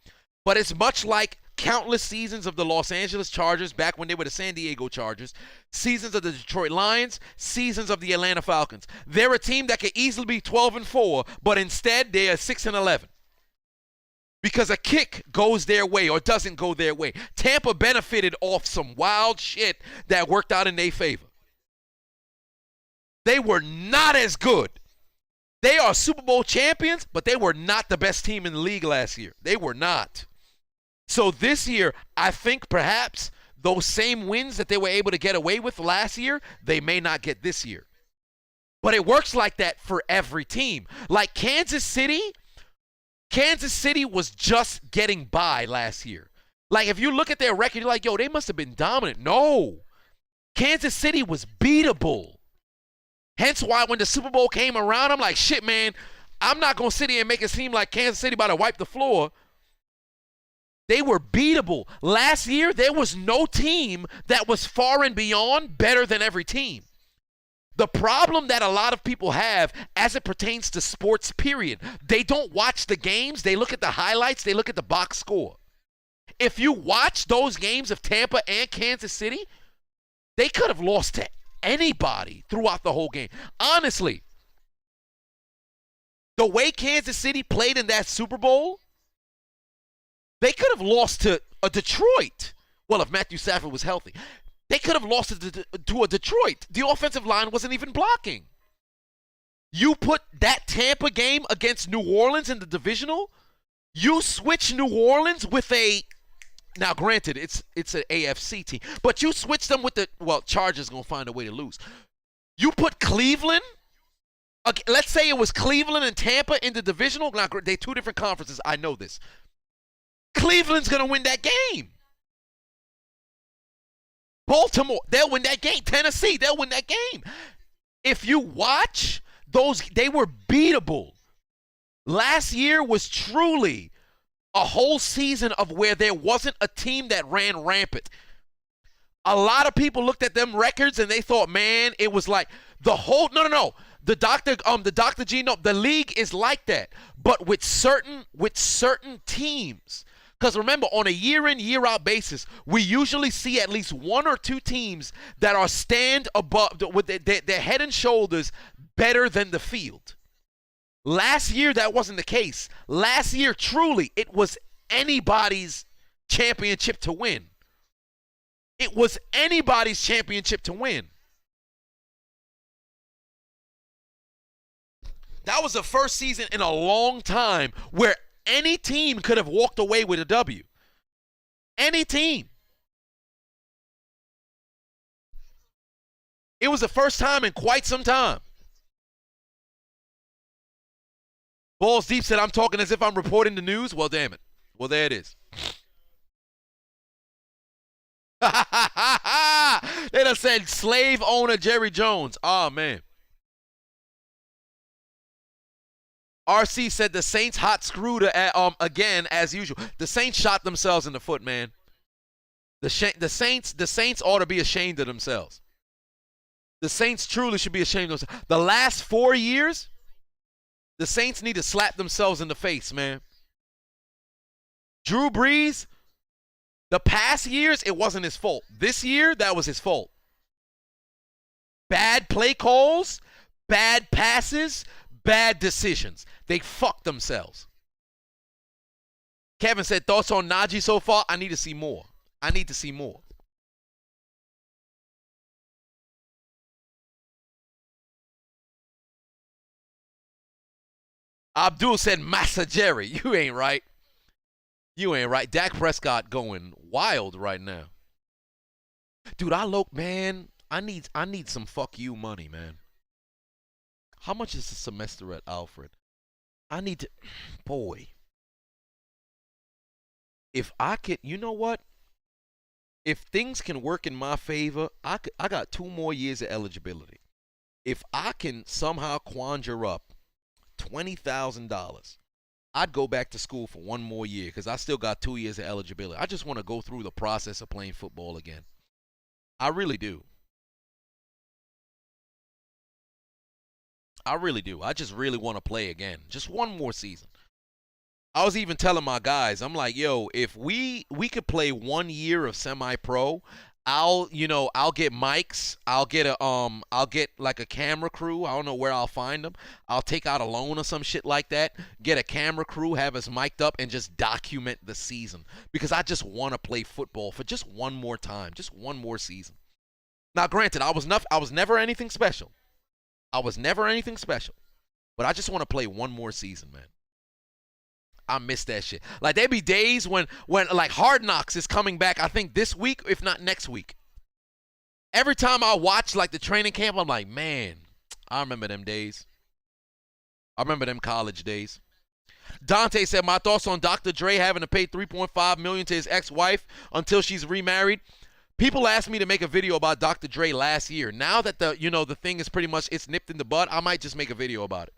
But it's much like countless seasons of the Los Angeles Chargers back when they were the San Diego Chargers, seasons of the Detroit Lions, seasons of the Atlanta Falcons. They're a team that could easily be 12-4, but instead they are 6-11. Because a kick goes their way or doesn't go their way. Tampa benefited off some wild shit that worked out in their favor. They were not as good. They are Super Bowl champions, but they were not the best team in the league last year. They were not. So this year, I think perhaps those same wins that they were able to get away with last year, they may not get this year. But it works like that for every team. Like Kansas City was just getting by last year. Like if you look at their record, you're like, yo, they must have been dominant. No. Kansas City was beatable. Hence why when the Super Bowl came around, I'm like, shit, man, I'm not going to sit here and make it seem like Kansas City about to wipe the floor. They were beatable. Last year, there was no team that was far and beyond better than every team. The problem that a lot of people have as it pertains to sports, period, they don't watch the games. They look at the highlights. They look at the box score. If you watch those games of Tampa and Kansas City, they could have lost to anybody throughout the whole game. Honestly, the way Kansas City played in that Super Bowl, they could have lost to a Detroit. Well, if Matthew Stafford was healthy. They could have lost to a Detroit. The offensive line wasn't even blocking. You put that Tampa game against New Orleans in the divisional, you switch New Orleans with a, now granted, it's an AFC team, but you switch them with the, well, Chargers going to find a way to lose. You put Cleveland, let's say it was Cleveland and Tampa in the divisional. Now, they're two different conferences. I know this. Cleveland's going to win that game. Baltimore, they'll win that game. Tennessee, they'll win that game. If you watch those, they were beatable. Last year was truly a whole season of where there wasn't a team that ran rampant. A lot of people looked at them records and they thought, man, it was like the whole, no. The Dr. G, no, the league is like that. But with certain teams. Because remember, on a year-in, year-out basis, we usually see at least one or two teams that are stand above, with their head and shoulders better than the field. Last year, that wasn't the case. Last year, truly, it was anybody's championship to win. It was anybody's championship to win. That was the first season in a long time where any team could have walked away with a W. Any team. It was the first time in quite some time. Balls Deep said, I'm talking as if I'm reporting the news. Well, damn it. Well, there it is. They done said slave owner Jerry Jones. Oh, man. RC said the Saints hot screwed again as usual. The Saints shot themselves in the foot, man. The Saints ought to be ashamed of themselves. The Saints truly should be ashamed of themselves. The last 4 years, the Saints need to slap themselves in the face, man. Drew Brees, the past years, it wasn't his fault. This year, that was his fault. Bad play calls, bad passes, bad decisions. They fucked themselves. Kevin said, thoughts on Najee so far? I need to see more. I need to see more. Abdul said, Massa Jerry. You ain't right. You ain't right. Dak Prescott going wild right now. Dude, man, I need some fuck you money, man. How much is the semester at Alfred? I need to, boy. If I could, you know what? If things can work in my favor, I got 2 more years of eligibility. If I can somehow conjure up $20,000, I'd go back to school for 1 more year because I still got 2 years of eligibility. I just want to go through the process of playing football again. I really do. I really do. I just really want to play again. Just 1 more season. I was even telling my guys, I'm like, yo, if we could play 1 year of semi-pro, I'll get mics, I'll get like a camera crew. I don't know where I'll find them. I'll take out a loan or some shit like that, get a camera crew, have us mic'd up, and just document the season. Because I just want to play football for just 1 more time, just 1 more season. Now, granted, I was never anything special. But I just want to play 1 more season, man. I miss that shit. Like, there be days when like Hard Knocks is coming back, I think this week, if not next week. Every time I watch like the training camp, I'm like, man, I remember them days. I remember them college days. Dante said, my thoughts on Dr. Dre having to pay $3.5 million to his ex-wife until she's remarried. People asked me to make a video about Dr. Dre last year. Now that the thing is pretty much, it's nipped in the bud, I might just make a video about it.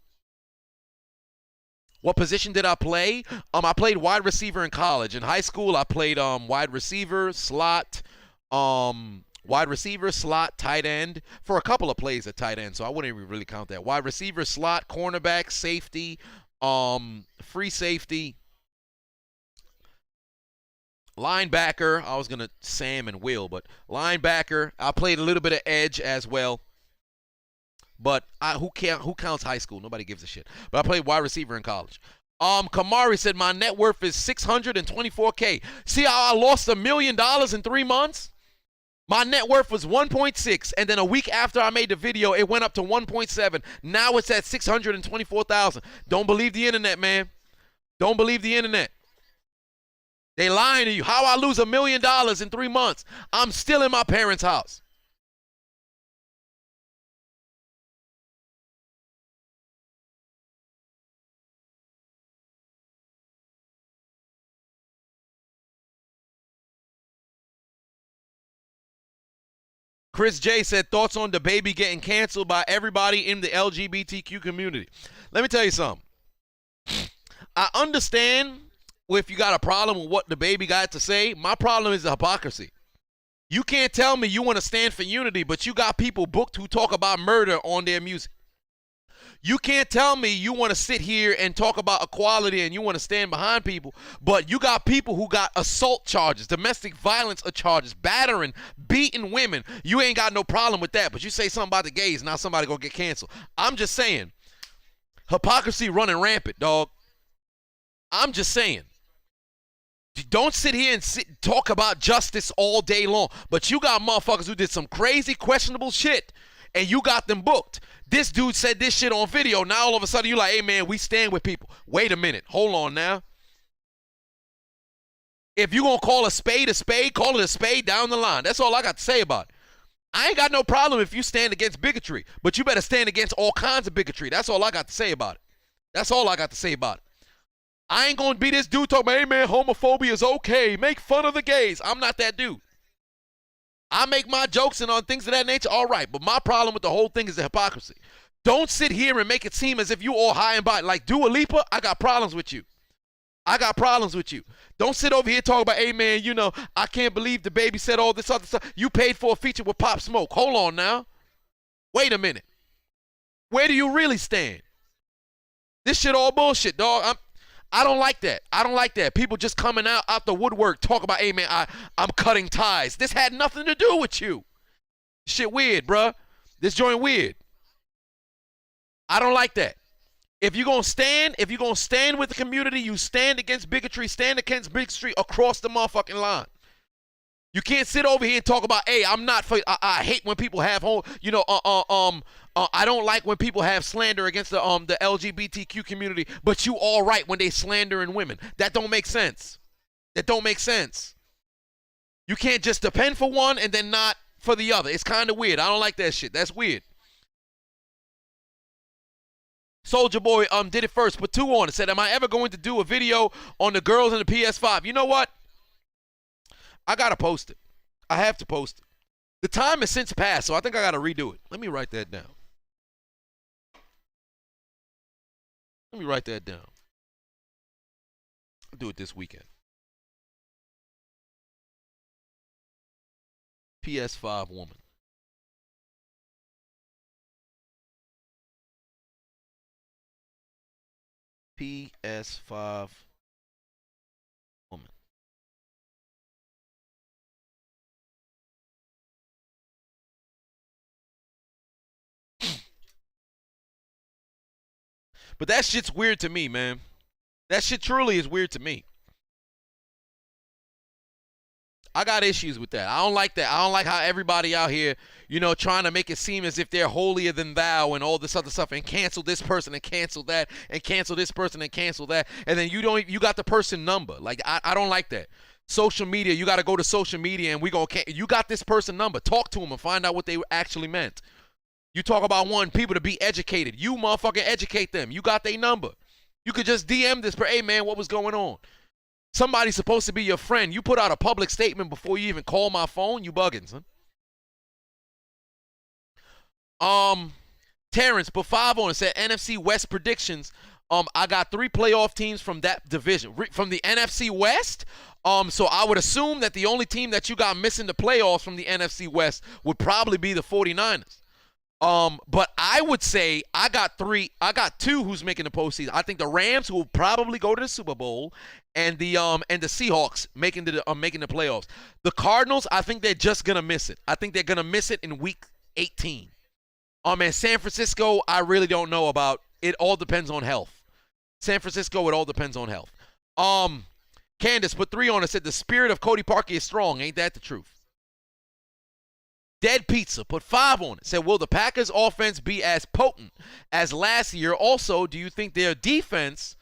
What position did I play? I played wide receiver in college. In high school, I played wide receiver, slot, Wide receiver, slot, tight end, for a couple of plays at tight end, so I wouldn't even really count that. Wide receiver, slot, cornerback, safety, free safety, linebacker. I was going to Sam and Will, but linebacker. I played a little bit of edge as well. But who counts high school? Nobody gives a shit. But I played wide receiver in college. Kamari said my net worth is $624K. See how I lost $1 million in 3 months? My net worth was 1.6, and then a week after I made the video, it went up to 1.7. Now it's at 624,000. Don't believe the internet, man. Don't believe the internet. They lying to you. How I lose $1 million in 3 months? I'm still in my parents' house. Chris J said, thoughts on the baby getting canceled by everybody in the LGBTQ community. Let me tell you something. I understand if you got a problem with what the baby got to say. My problem is the hypocrisy. You can't tell me you want to stand for unity, but you got people booked who talk about murder on their music. You can't tell me you want to sit here and talk about equality and you want to stand behind people, but you got people who got assault charges, domestic violence charges, battering, beating women. You ain't got no problem with that, but you say something about the gays, now somebody gonna get canceled. I'm just saying, hypocrisy running rampant, dog. I'm just saying. Don't sit here and talk about justice all day long, but you got motherfuckers who did some crazy, questionable shit, and you got them booked. This dude said this shit on video. Now all of a sudden you like, hey man, we stand with people. Wait a minute. Hold on now. If you gonna call a spade, call it a spade down the line. That's all I got to say about it. I ain't got no problem if you stand against bigotry, but you better stand against all kinds of bigotry. That's all I got to say about it. That's all I got to say about it. I ain't gonna be this dude talking about, hey man, homophobia is okay. Make fun of the gays. I'm not that dude. I make my jokes and on things of that nature, all right. But my problem with the whole thing is the hypocrisy. Don't sit here and make it seem as if you all high and by. Like Dua Lipa, I got problems with you. I got problems with you. Don't sit over here talking about, hey man, you know, I can't believe the baby said all this other stuff. You paid for a feature with Pop Smoke. Hold on now. Wait a minute. Where do you really stand? This shit all bullshit, dog. I don't like that. I don't like that. People just coming out the woodwork talk about, hey man, I'm cutting ties. This had nothing to do with you. Shit weird, bruh. This joint weird. I don't like that. If you're gonna stand with the community, you stand against bigotry, stand against bigotry across the motherfucking line. You can't sit over here and talk about, hey, I'm not for, I hate when people have I don't like when people have slander against the LGBTQ community, but you all right when they slandering women. That don't make sense. That don't make sense. You can't just depend for one and then not for the other. It's kind of weird. I don't like that shit. That's weird. Soldier Boy did it first, put 2 on it. Said, am I ever going to do a video on the girls in the PS5? You know what? I got to post it. I have to post it. The time has since passed, so I think I got to redo it. Let me write that down. Let me write that down. I'll do it this weekend. PS5 woman. PS5 woman. But that shit's weird to me, man. That shit truly is weird to me. I got issues with that. I don't like that. I don't like how everybody out here, you know, trying to make it seem as if they're holier than thou and all this other stuff and cancel this person and cancel that and cancel this person and cancel that. And then you got the person number. Like, I don't like that. Social media, you got to go to social media and you got this person number. Talk to them and find out what they actually meant. You talk about wanting people to be educated. You motherfucking educate them. You got their number. You could just DM this, hey man, what was going on? Somebody's supposed to be your friend. You put out a public statement before you even call my phone. You bugging, son. Terrence put 5 on it. Said NFC West predictions. I got 3 playoff teams from that division. From the NFC West. So I would assume that the only team that you got missing the playoffs from the NFC West would probably be the 49ers. But I would say I got two who's making the postseason. I think the Rams, who will probably go to the Super Bowl, and the Seahawks making the playoffs. The Cardinals, I think they're just gonna miss it. I think they're gonna miss it in week 18. And San Francisco, I really don't know about. It all depends on health. San Francisco, it all depends on health. Candace put 3 on it, said the spirit of Cody Parkey is strong. Ain't that the truth? Dead Pizza put 5 on it, said, will the Packers offense be as potent as last year? Also, do you think their defense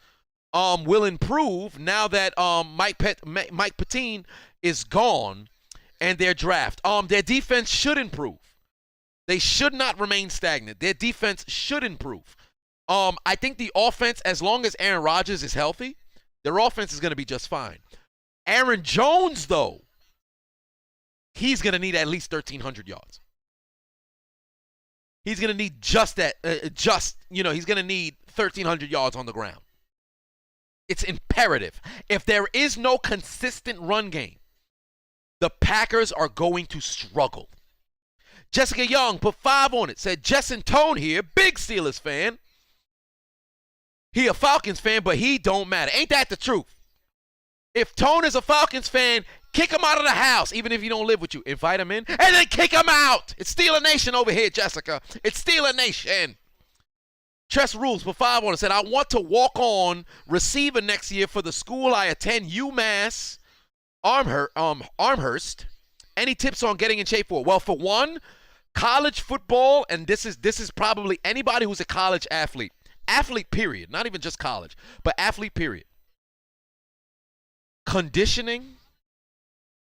will improve now that Mike Pettine is gone and their draft? Their defense should improve. They should not remain stagnant. Their defense should improve. I think the offense, as long as Aaron Rodgers is healthy, their offense is going to be just fine. Aaron Jones, though, he's going to need at least 1,300 yards. He's going to need just that, he's going to need 1,300 yards on the ground. It's imperative. If there is no consistent run game, the Packers are going to struggle. Jessica Young put 5 on it, said, Justin Tone here, big Steelers fan. He a Falcons fan, but he don't matter. Ain't that the truth? If Tone is a Falcons fan, kick him out of the house, even if he don't live with you. Invite him in, and then kick him out. It's Steeler Nation over here, Jessica. It's Steeler Nation. Tress Rules for 5 on it, said, I want to walk on receiver next year for the school I attend, UMass Amherst. Any tips on getting in shape for it? Well, for one, college football, and this is probably anybody who's a college athlete. Athlete, period. Not even just college, but athlete, period. Conditioning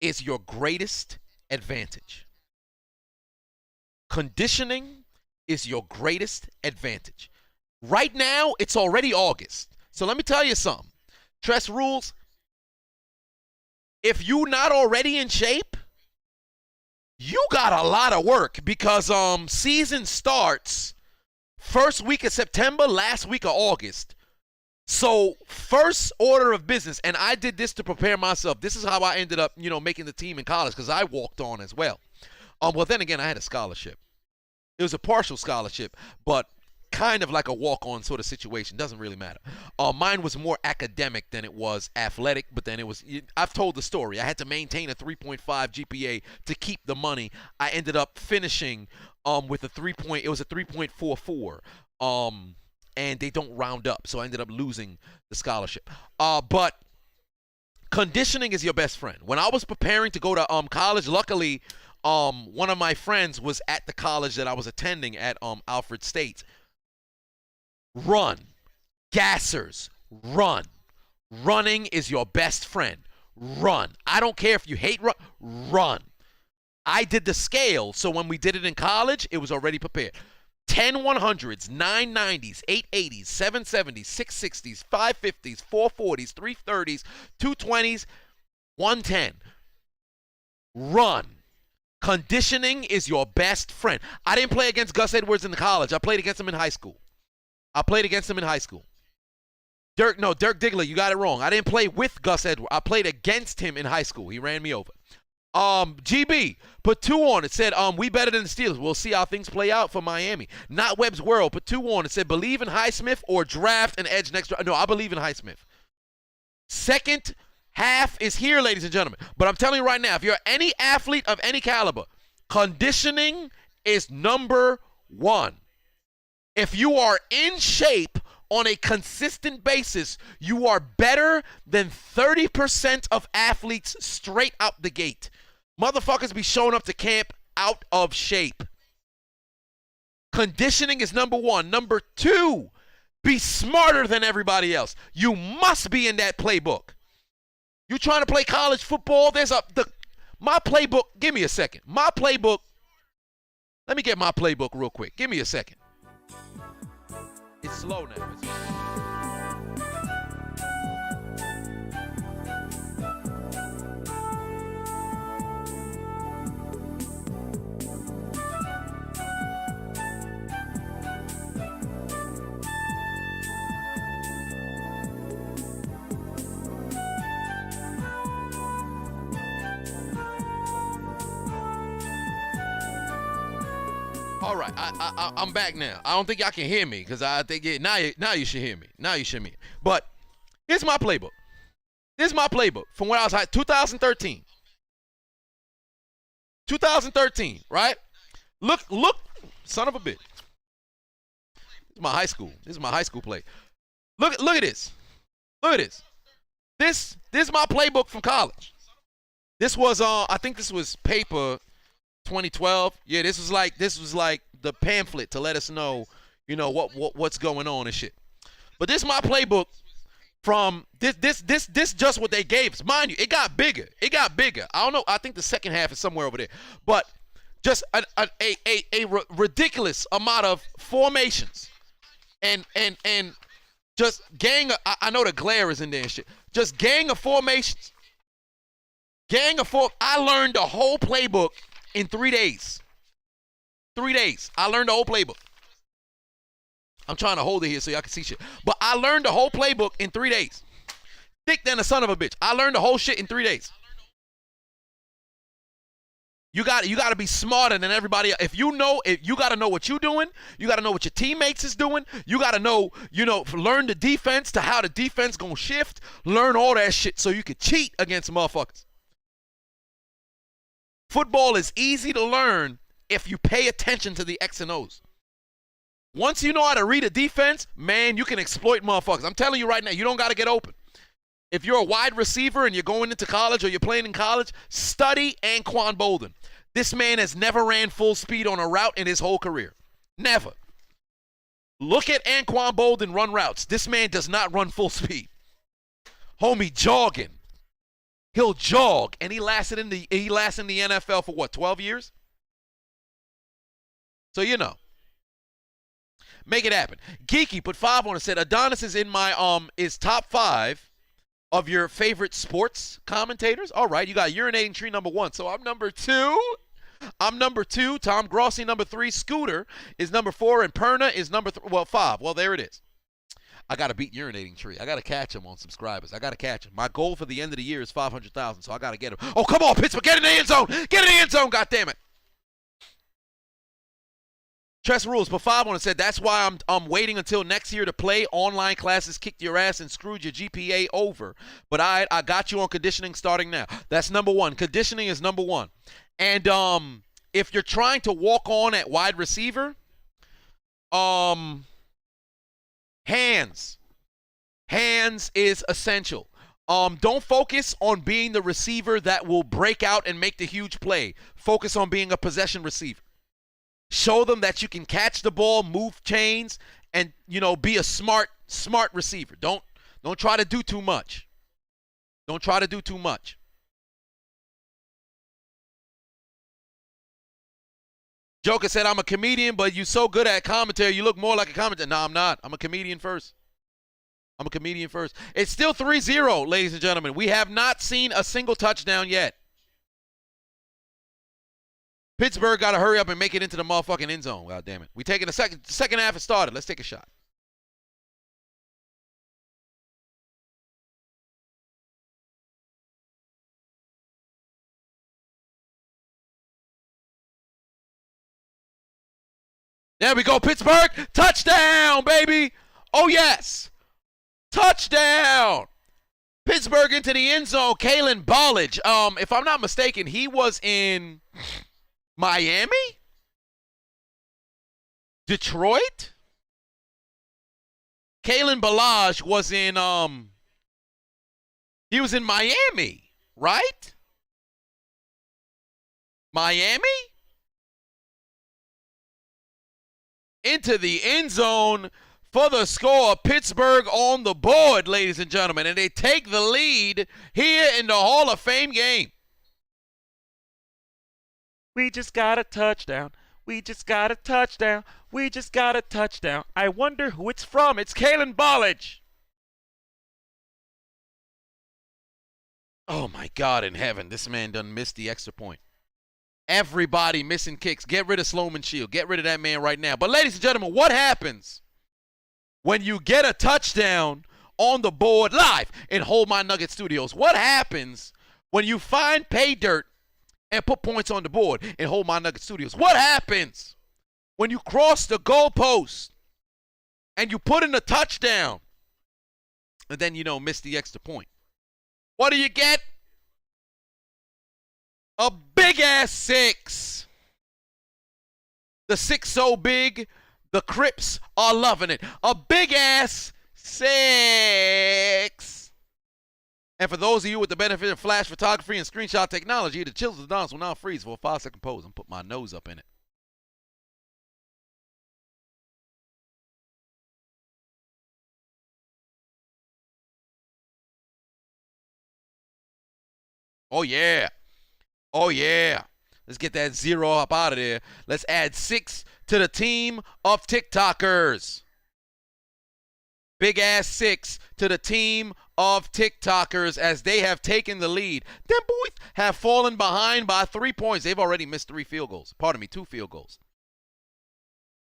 is your greatest advantage. Conditioning is your greatest advantage. Right now, it's already August. So let me tell you something. Tress Rules, if you're not already in shape, you got a lot of work because season starts first week of September, last week of August. So first order of business, and I did this to prepare myself. This is how I ended up, making the team in college because I walked on as well. Well, then again, I had a scholarship. It was a partial scholarship, but kind of like a walk-on sort of situation. Doesn't really matter. Mine was more academic than it was athletic, but then I've told the story. I had to maintain a 3.5 GPA to keep the money. I ended up finishing with it was a 3.44. And they don't round up, so I ended up losing the scholarship. But conditioning is your best friend. When I was preparing to go to college, luckily, one of my friends was at the college that I was attending at Alfred State. Run. Gassers. Run. Running is your best friend. Run. I don't care if you hate run. I did the scale, so when we did it in college, it was already prepared. 10 100s, 990s, 880s, 770s, 660s, 550s, 440s, 330s, 220s, 110. Run. Conditioning is your best friend. I didn't play against Gus Edwards in the college. I played against him in high school. Dirk Diggler, you got it wrong. I didn't play with Gus Edwards. I played against him in high school. He ran me over. GB put 2 on it, said we better than the Steelers. We'll see how things play out for Miami. Not Webb's World put 2 on it, said believe in Highsmith or draft an edge next. No, I believe in Highsmith. Second half is here, ladies and gentlemen. But I'm telling you right now, if you're any athlete of any caliber, conditioning is number 1. If you are in shape on a consistent basis, you are better than 30% of athletes straight out the gate. Motherfuckers be showing up to camp out of shape. Conditioning is number 1. Number 2, be smarter than everybody else. You must be in that playbook. You trying to play college football? My playbook. Give me a second. My playbook. Let me get my playbook real quick. Give me a second. It's slow now. All right, I'm back now. I don't think y'all can hear me because I think now you should hear me. Now you should hear me. But here's my playbook. This is my playbook from when I was high, 2013. 2013, right? Look, son of a bitch. This is my high school. This is my high school play. Look at this. Look at this. This is my playbook from college. This was I think this was paper 2012. Yeah, this was like the pamphlet to let us know, you know, what's going on and shit. But this is my playbook from this just what they gave us. Mind you, it got bigger. It got bigger. I don't know. I think the second half is somewhere over there. But just a ridiculous amount of formations and just gang. I know the glare is in there and shit. Just gang of formations. I learned the whole playbook in 3 days. 3 days. I learned the whole playbook. I'm trying to hold it here so y'all can see shit. But I learned the whole playbook in 3 days. Thick than a son of a bitch. I learned the whole shit in 3 days. You got to be smarter than everybody else. If you got to know what you're doing. You got to know what your teammates is doing. You got to know, learn the defense to how the defense going to shift. Learn all that shit so you can cheat against motherfuckers. Football is easy to learn if you pay attention to the X and O's. Once you know how to read a defense, man, you can exploit motherfuckers. I'm telling you right now, you don't got to get open. If you're a wide receiver and you're going into college or you're playing in college, study Anquan Bolden. This man has never ran full speed on a route in his whole career. Never. Look at Anquan Bolden run routes. This man does not run full speed. Homie jogging. He'll jog, and he lasted in the NFL for what, 12 years? So you know. Make it happen. Geeky put 5 on it, said Adonis is in my is top 5 of your favorite sports commentators. All right, you got Urinating Tree number 1. So I'm number 2. Tom Grossi number 3. Scooter is number 4, and Perna is number 5. Well, there it is. I got to beat Urinating Tree. I got to catch him on subscribers. I got to catch him. My goal for the end of the year is 500,000, so I got to get him. Oh, come on, Pittsburgh. Get in the end zone. Get in the end zone, goddammit. Tress Rules put 5 on it, said that's why I'm waiting until next year to play. Online classes kicked your ass and screwed your GPA over. But I got you on conditioning starting now. That's number 1. Conditioning is number 1. And if you're trying to walk on at wide receiver, hands is essential. Don't focus on being the receiver that will break out and make the huge play. Focus on being a possession receiver. Show them that you can catch the ball, move chains, and be a smart receiver. Don't try to do too much. Don't try to do too much. Joker said, I'm a comedian, but you so good at commentary, you look more like a commentator. No, I'm not. I'm a comedian first. It's still 3-0, ladies and gentlemen. We have not seen a single touchdown yet. Pittsburgh got to hurry up and make it into the motherfucking end zone. God damn it. We taking the second half has started. Let's take a shot. There we go, Pittsburgh. Touchdown, baby. Oh, yes. Touchdown. Pittsburgh into the end zone. Kalen Ballage. If I'm not mistaken, he was in Miami? Detroit? Kalen Ballage was in he was in Miami, right? Miami? Into the end zone for the score. Pittsburgh on the board, ladies and gentlemen, and they take the lead here in the Hall of Fame game. We just got a touchdown. We just got a touchdown. We just got a touchdown. I wonder who it's from. It's Kalen Ballage. Oh, my God in heaven. This man done missed the extra point. Everybody missing kicks. Get rid of Sloman Shield. Get rid of that man right now. But, ladies and gentlemen, what happens when you get a touchdown on the board live in Hold My Nugget Studios? What happens when you find pay dirt and put points on the board and Hold My Nugget Studios? What happens when you cross the goalpost and you put in a touchdown and then, miss the extra point. What do you get? A big-ass 6. The 6 so big, the Crips are loving it. A big-ass 6. And for those of you with the benefit of flash photography and screenshot technology, the chills of the dance will now freeze for a 5-second pose and put my nose up in it. Oh, yeah. Oh, yeah. Let's get that 0 up out of there. Let's add 6 to the team of TikTokers. Big ass 6 to the team of TikTokers as they have taken the lead. Them boys have fallen behind by 3 points. They've already missed 2 field goals.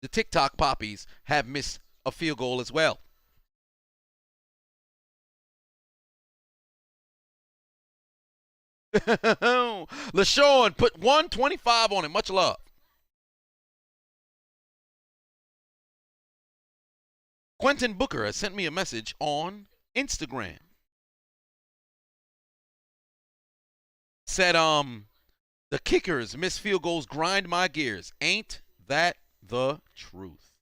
The TikTok poppies have missed a field goal as well. LaShawn put 125 on it. Much love. Quentin Booker has sent me a message on Instagram. Said, the kickers miss field goals grind my gears. Ain't that the truth?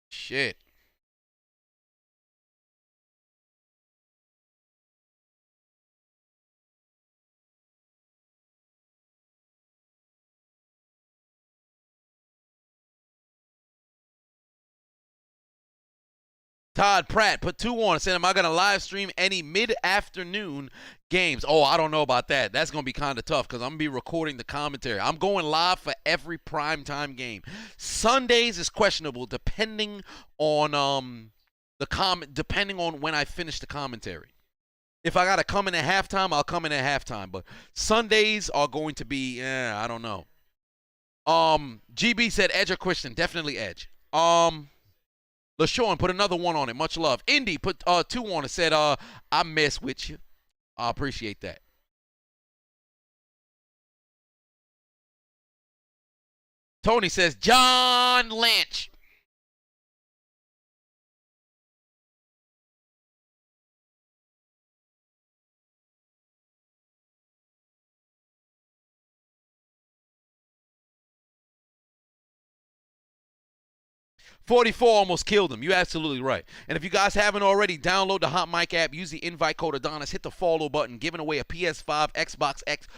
Shit. Todd Pratt put 2 on and said, am I going to live stream any mid-afternoon games? Oh, I don't know about that. That's going to be kind of tough because I'm going to be recording the commentary. I'm going live for every primetime game. Sundays is questionable depending on depending on when I finish the commentary. If I got to come in at halftime, I'll come in at halftime. But Sundays are going to be, I don't know. GB said Edge or Christian. Definitely Edge. LaShawn put another 1 on it. Much love. Indy put 2 on it. Said, I mess with you. I appreciate that. Tony says, John Lynch. $44 almost killed him. You're absolutely right. And if you guys haven't already, download the Hot Mic app. Use the invite code Adonis. Hit the follow button. Giving away a PS5, Xbox X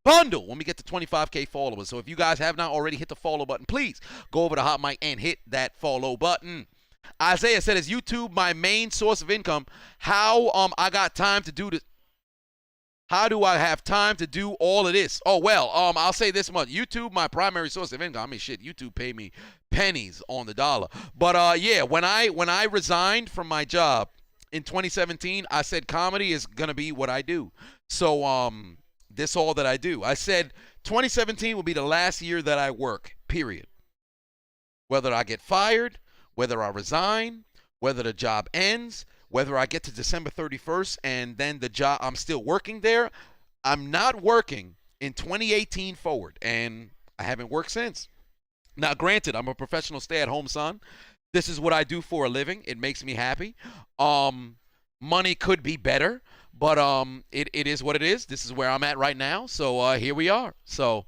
bundle when we get to 25K followers. So if you guys have not already hit the follow button, please go over to Hot Mic and hit that follow button. Isaiah said, is YouTube my main source of income? How I got time to do this? How do I have time to do all of this? Oh, well, I'll say this much. YouTube, my primary source of income. I mean, shit, YouTube pay me pennies on the dollar. But, yeah, when I resigned from my job in 2017, I said comedy is going to be what I do. So, this all that I do. I said 2017 will be the last year that I work, period. Whether I get fired, whether I resign, whether the job ends, whether I get to December 31st and then the job, I'm still working there, I'm not working in 2018 forward, and I haven't worked since. Now, granted, I'm a professional stay-at-home son. This is what I do for a living. It makes me happy. Money could be better, but it is what it is. This is where I'm at right now, so here we are. So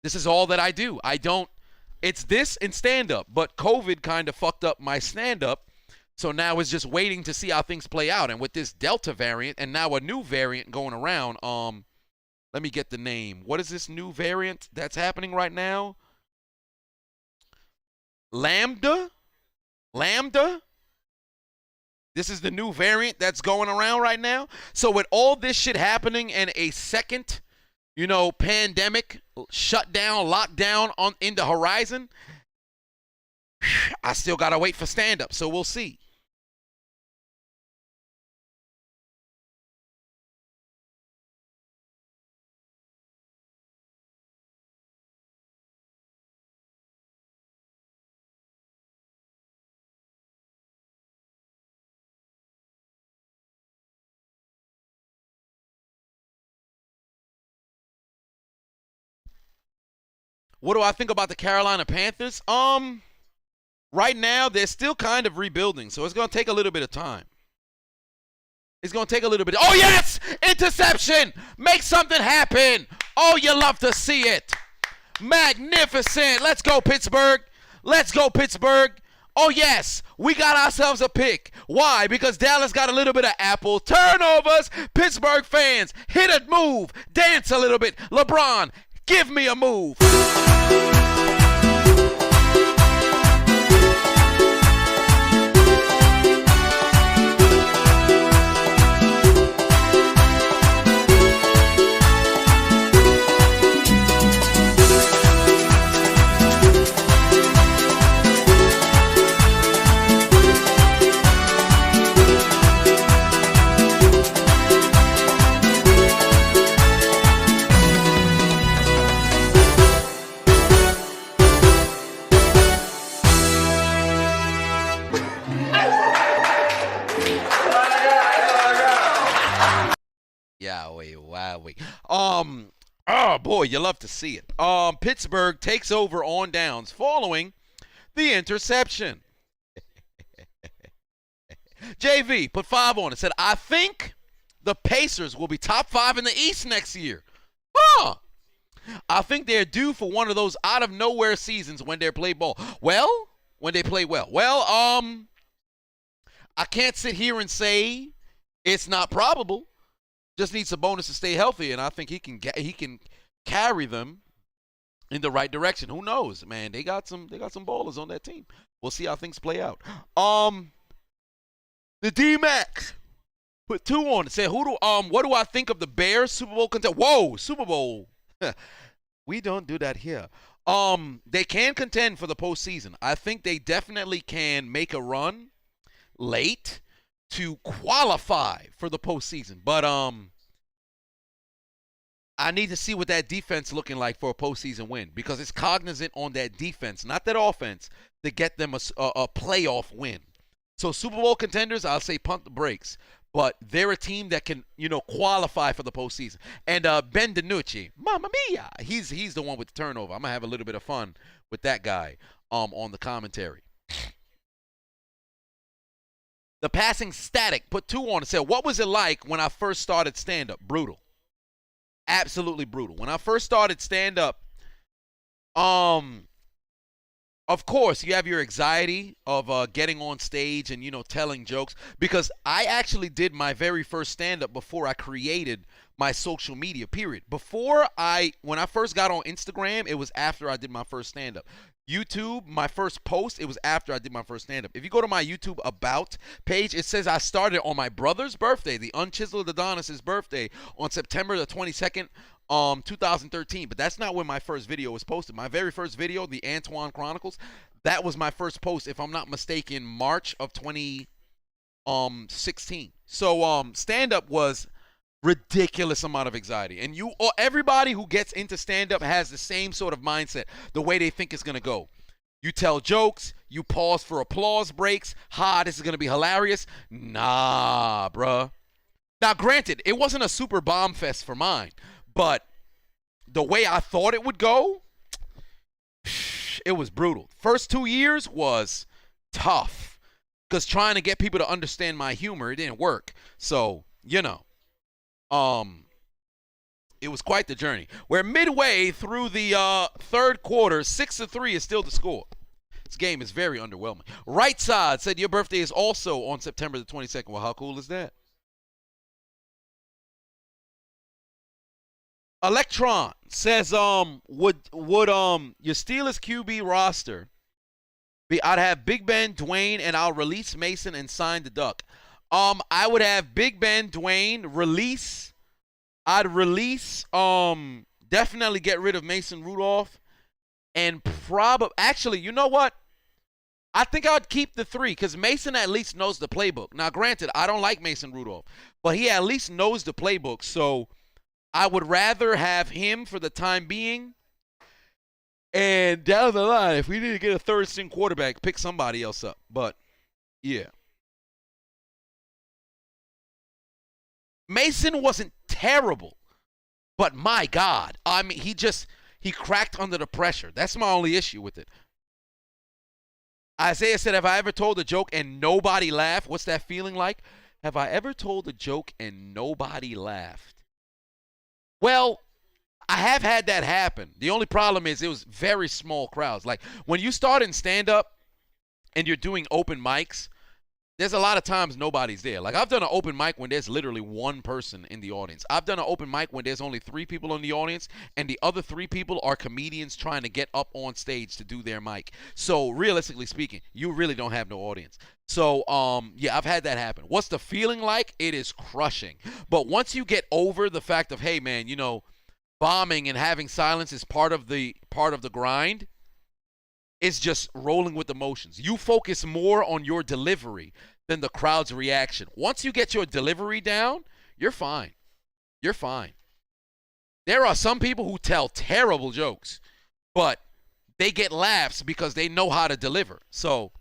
this is all that I do. It's this and stand-up, but COVID kind of fucked up my stand-up. So now it's just waiting to see how things play out. And with this Delta variant and now a new variant going around, let me get the name. What is this new variant that's happening right now? Lambda? This is the new variant that's going around right now. So with all this shit happening and a second, pandemic, shutdown, lockdown in the horizon, I still got to wait for stand-up. So we'll see. What do I think about the Carolina Panthers? Right now they're still kind of rebuilding, so it's going to take a little bit of time. It's going to take a little bit. Oh, yes! Interception! Make something happen! Oh, you love to see it. Magnificent. Let's go, Pittsburgh. Let's go, Pittsburgh. Oh, yes. We got ourselves a pick. Why? Because Dallas got a little bit of apple. Turnovers. Pittsburgh fans, hit a move. Dance a little bit. LeBron, give me a move. Oh boy, you love to see it. Pittsburgh takes over on downs following the interception. JV put 5 on it. Said, I think the Pacers will be top 5 in the East next year. Huh. I think they're due for one of those out of nowhere seasons when they play ball. Well, when they play well. Well, I can't sit here and say it's not probable. Just needs Adonis to stay healthy, and I think he can carry them in the right direction. Who knows, man? They got some ballers on that team. We'll see how things play out. The D-Max put 2 on it. Said, what do I think of the Bears Super Bowl contest? Whoa, Super Bowl. We don't do that here. They can contend for the postseason. I think they definitely can make a run late to qualify for the postseason. But I need to see what that defense looking like for a postseason win, because it's cognizant on that defense, not that offense, to get them a playoff win. So Super Bowl contenders, I'll say punt the brakes. But they're a team that can, qualify for the postseason. And Ben DiNucci, Mamma Mia, he's the one with the turnover. I'm going to have a little bit of fun with that guy on the commentary. The Passing Static put 2 on and said, what was it like when I first started stand-up? Brutal. Absolutely brutal. When I first started stand-up, of course, you have your anxiety of getting on stage and, telling jokes. Because I actually did my very first stand-up before I created my social media, period. When I first got on Instagram, it was after I did my first stand-up. YouTube, my first post, it was after I did my first stand-up. If you go to my YouTube About page, it says I started on my brother's birthday, the Unchiseled Adonis' birthday, on September the 22nd, 2013. But that's not when my first video was posted. My very first video, the Antoine Chronicles, that was my first post, if I'm not mistaken, March of 2016. So stand-up was ridiculous amount of anxiety, and everybody who gets into stand-up has the same sort of mindset, the way they think it's going to go. You tell jokes, you pause for applause breaks. This is going to be hilarious. Nah, bruh. Now, granted, it wasn't a super bomb fest for mine, but the way I thought it would go, it was brutal. First 2 years was tough, because trying to get people to understand my humor, it didn't work. So, it was quite the journey. We're midway through the third quarter. 6-3 is still the score. This game is very underwhelming. Right Side said your birthday is also on September the 22nd. Well, how cool is that? Electron says, would your Steelers QB roster be? I'd have Big Ben, Dwayne, and I'll release Mason and sign the Duck. I would have Big Ben, Dwayne, release. I'd release, definitely get rid of Mason Rudolph. And actually, you know what? I think I'd keep the 3, because Mason at least knows the playbook. Now, granted, I don't like Mason Rudolph, but he at least knows the playbook. So I would rather have him for the time being. And down the line, if we need to get a third-string quarterback, pick somebody else up. But, yeah. Mason wasn't terrible, but my God, I mean, he He cracked under the pressure. That's my only issue with it. Isaiah said, have I ever told a joke and nobody laughed? What's that feeling like? Have I ever told a joke and nobody laughed? Well, I have had that happen. The only problem is it was very small crowds. Like when you start in stand-up and you're doing open mics, there's a lot of times nobody's there. Like I've done an open mic when there's literally one person in the audience. I've done an open mic when there's only 3 people in the audience and the other 3 people are comedians trying to get up on stage to do their mic. So realistically speaking, you really don't have no audience. So yeah, I've had that happen. What's the feeling like? It is crushing. But once you get over the fact of, hey man, you know, bombing and having silence is part of the grind, it's just rolling with emotions. You focus more on your delivery than the crowd's reaction. Once you get your delivery down, you're fine. You're fine. There are some people who tell terrible jokes, but they get laughs because they know how to deliver. So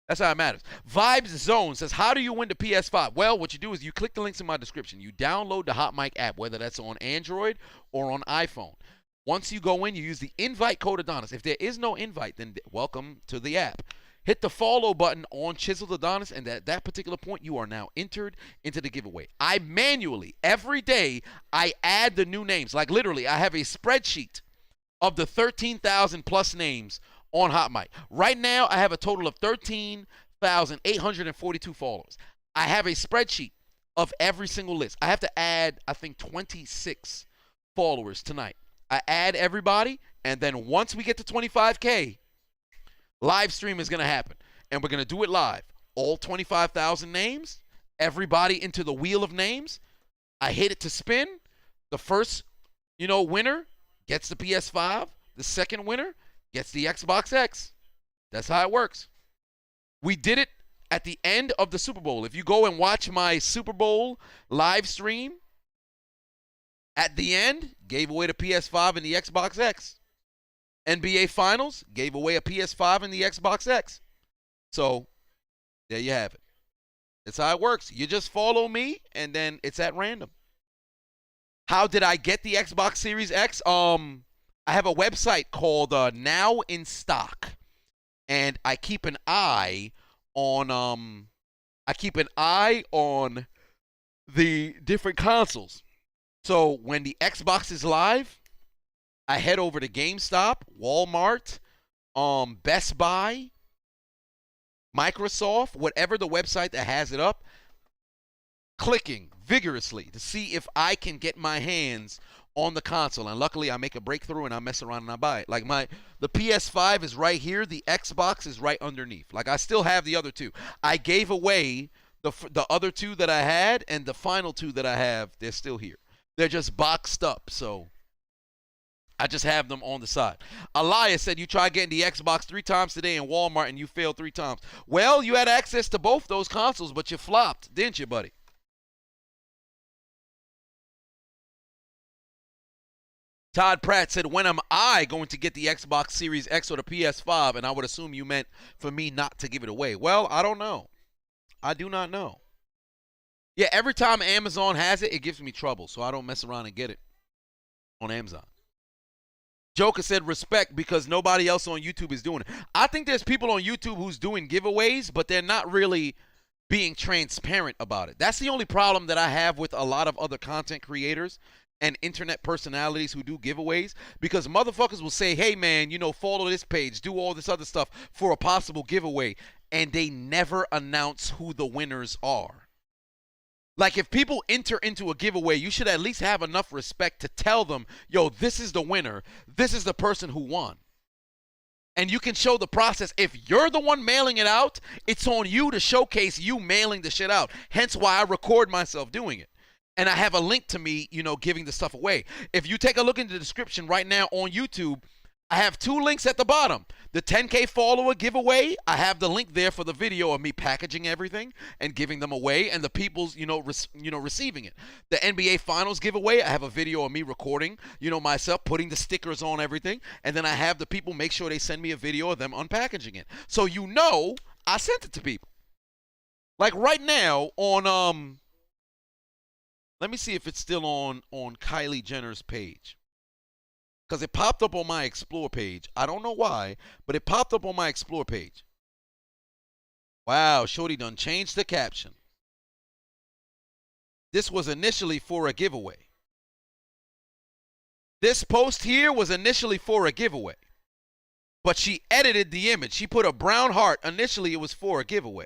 that's how it matters. Vibes Zone says, how do you win the PS5? Well, what you do is you click the links in my description. You download the Hot Mic app, whether that's on Android or on iPhone. Once you go in, you use the invite code Adonis. If there is no invite, then welcome to the app. Hit the follow button on Chiseled Adonis, and at that particular point, you are now entered into the giveaway. I manually, every day, I add the new names. Like literally, I have a spreadsheet of the 13,000 plus names on Hot Mic. Right now, I have a total of 13,842 followers. I have a spreadsheet of every single list. I have to add, I think, 26 followers tonight. I add everybody, and then once we get to 25K, live stream is going to happen. And we're going to do it live. All 25,000 names, everybody into the wheel of names. I hit it to spin. The first, winner gets the PS5. The second winner gets the Xbox X. That's how it works. We did it at the end of the Super Bowl. If you go and watch my Super Bowl live stream, at the end, gave away the PS5 and the Xbox X. NBA Finals, gave away a PS5 and the Xbox X. So, there you have it. That's how it works. You just follow me, and then it's at random. How did I get the Xbox Series X? I have a website called Now in Stock, and I keep an eye on the different consoles. So when the Xbox is live, I head over to GameStop, Walmart, Best Buy, Microsoft, whatever the website that has it up, clicking vigorously to see if I can get my hands on the console. And luckily, I make a breakthrough and I mess around and I buy it. Like the PS5 is right here. The Xbox is right underneath. Like I still have the other 2. I gave away the other 2 that I had, and the final 2 that I have, they're still here. They're just boxed up, so I just have them on the side. Elias said you tried getting the Xbox 3 times today in Walmart and you failed 3 times. Well, you had access to both those consoles, but you flopped, didn't you, buddy? Todd Pratt said, when am I going to get the Xbox Series X or the PS5? And I would assume you meant for me not to give it away. Well, I don't know. I do not know. Yeah, every time Amazon has it, it gives me trouble, so I don't mess around and get it on Amazon. Joker said respect because nobody else on YouTube is doing it. I think there's people on YouTube who's doing giveaways, but they're not really being transparent about it. That's the only problem that I have with a lot of other content creators and internet personalities who do giveaways, because motherfuckers will say, hey man, follow this page, do all this other stuff for a possible giveaway, and they never announce who the winners are. Like, if people enter into a giveaway, you should at least have enough respect to tell them, yo, this is the winner. This is the person who won. And you can show the process. If you're the one mailing it out, it's on you to showcase you mailing the shit out. Hence why I record myself doing it. And I have a link to me, giving the stuff away. If you take a look in the description right now on YouTube, I have 2 links at the bottom. The 10K follower giveaway, I have the link there for the video of me packaging everything and giving them away, and the people's, receiving it. The NBA Finals giveaway, I have a video of me recording, myself putting the stickers on everything, and then I have the people make sure they send me a video of them unpackaging it. So I sent it to people. Like right now on let me see if it's still on Kylie Jenner's page. because it popped up on my Explore page. I don't know why, but it popped up on my Explore page. Wow, Shorty done changed the caption. This was initially for a giveaway. This post here was initially for a giveaway. But she edited the image. She put a brown heart. Initially, it was for a giveaway.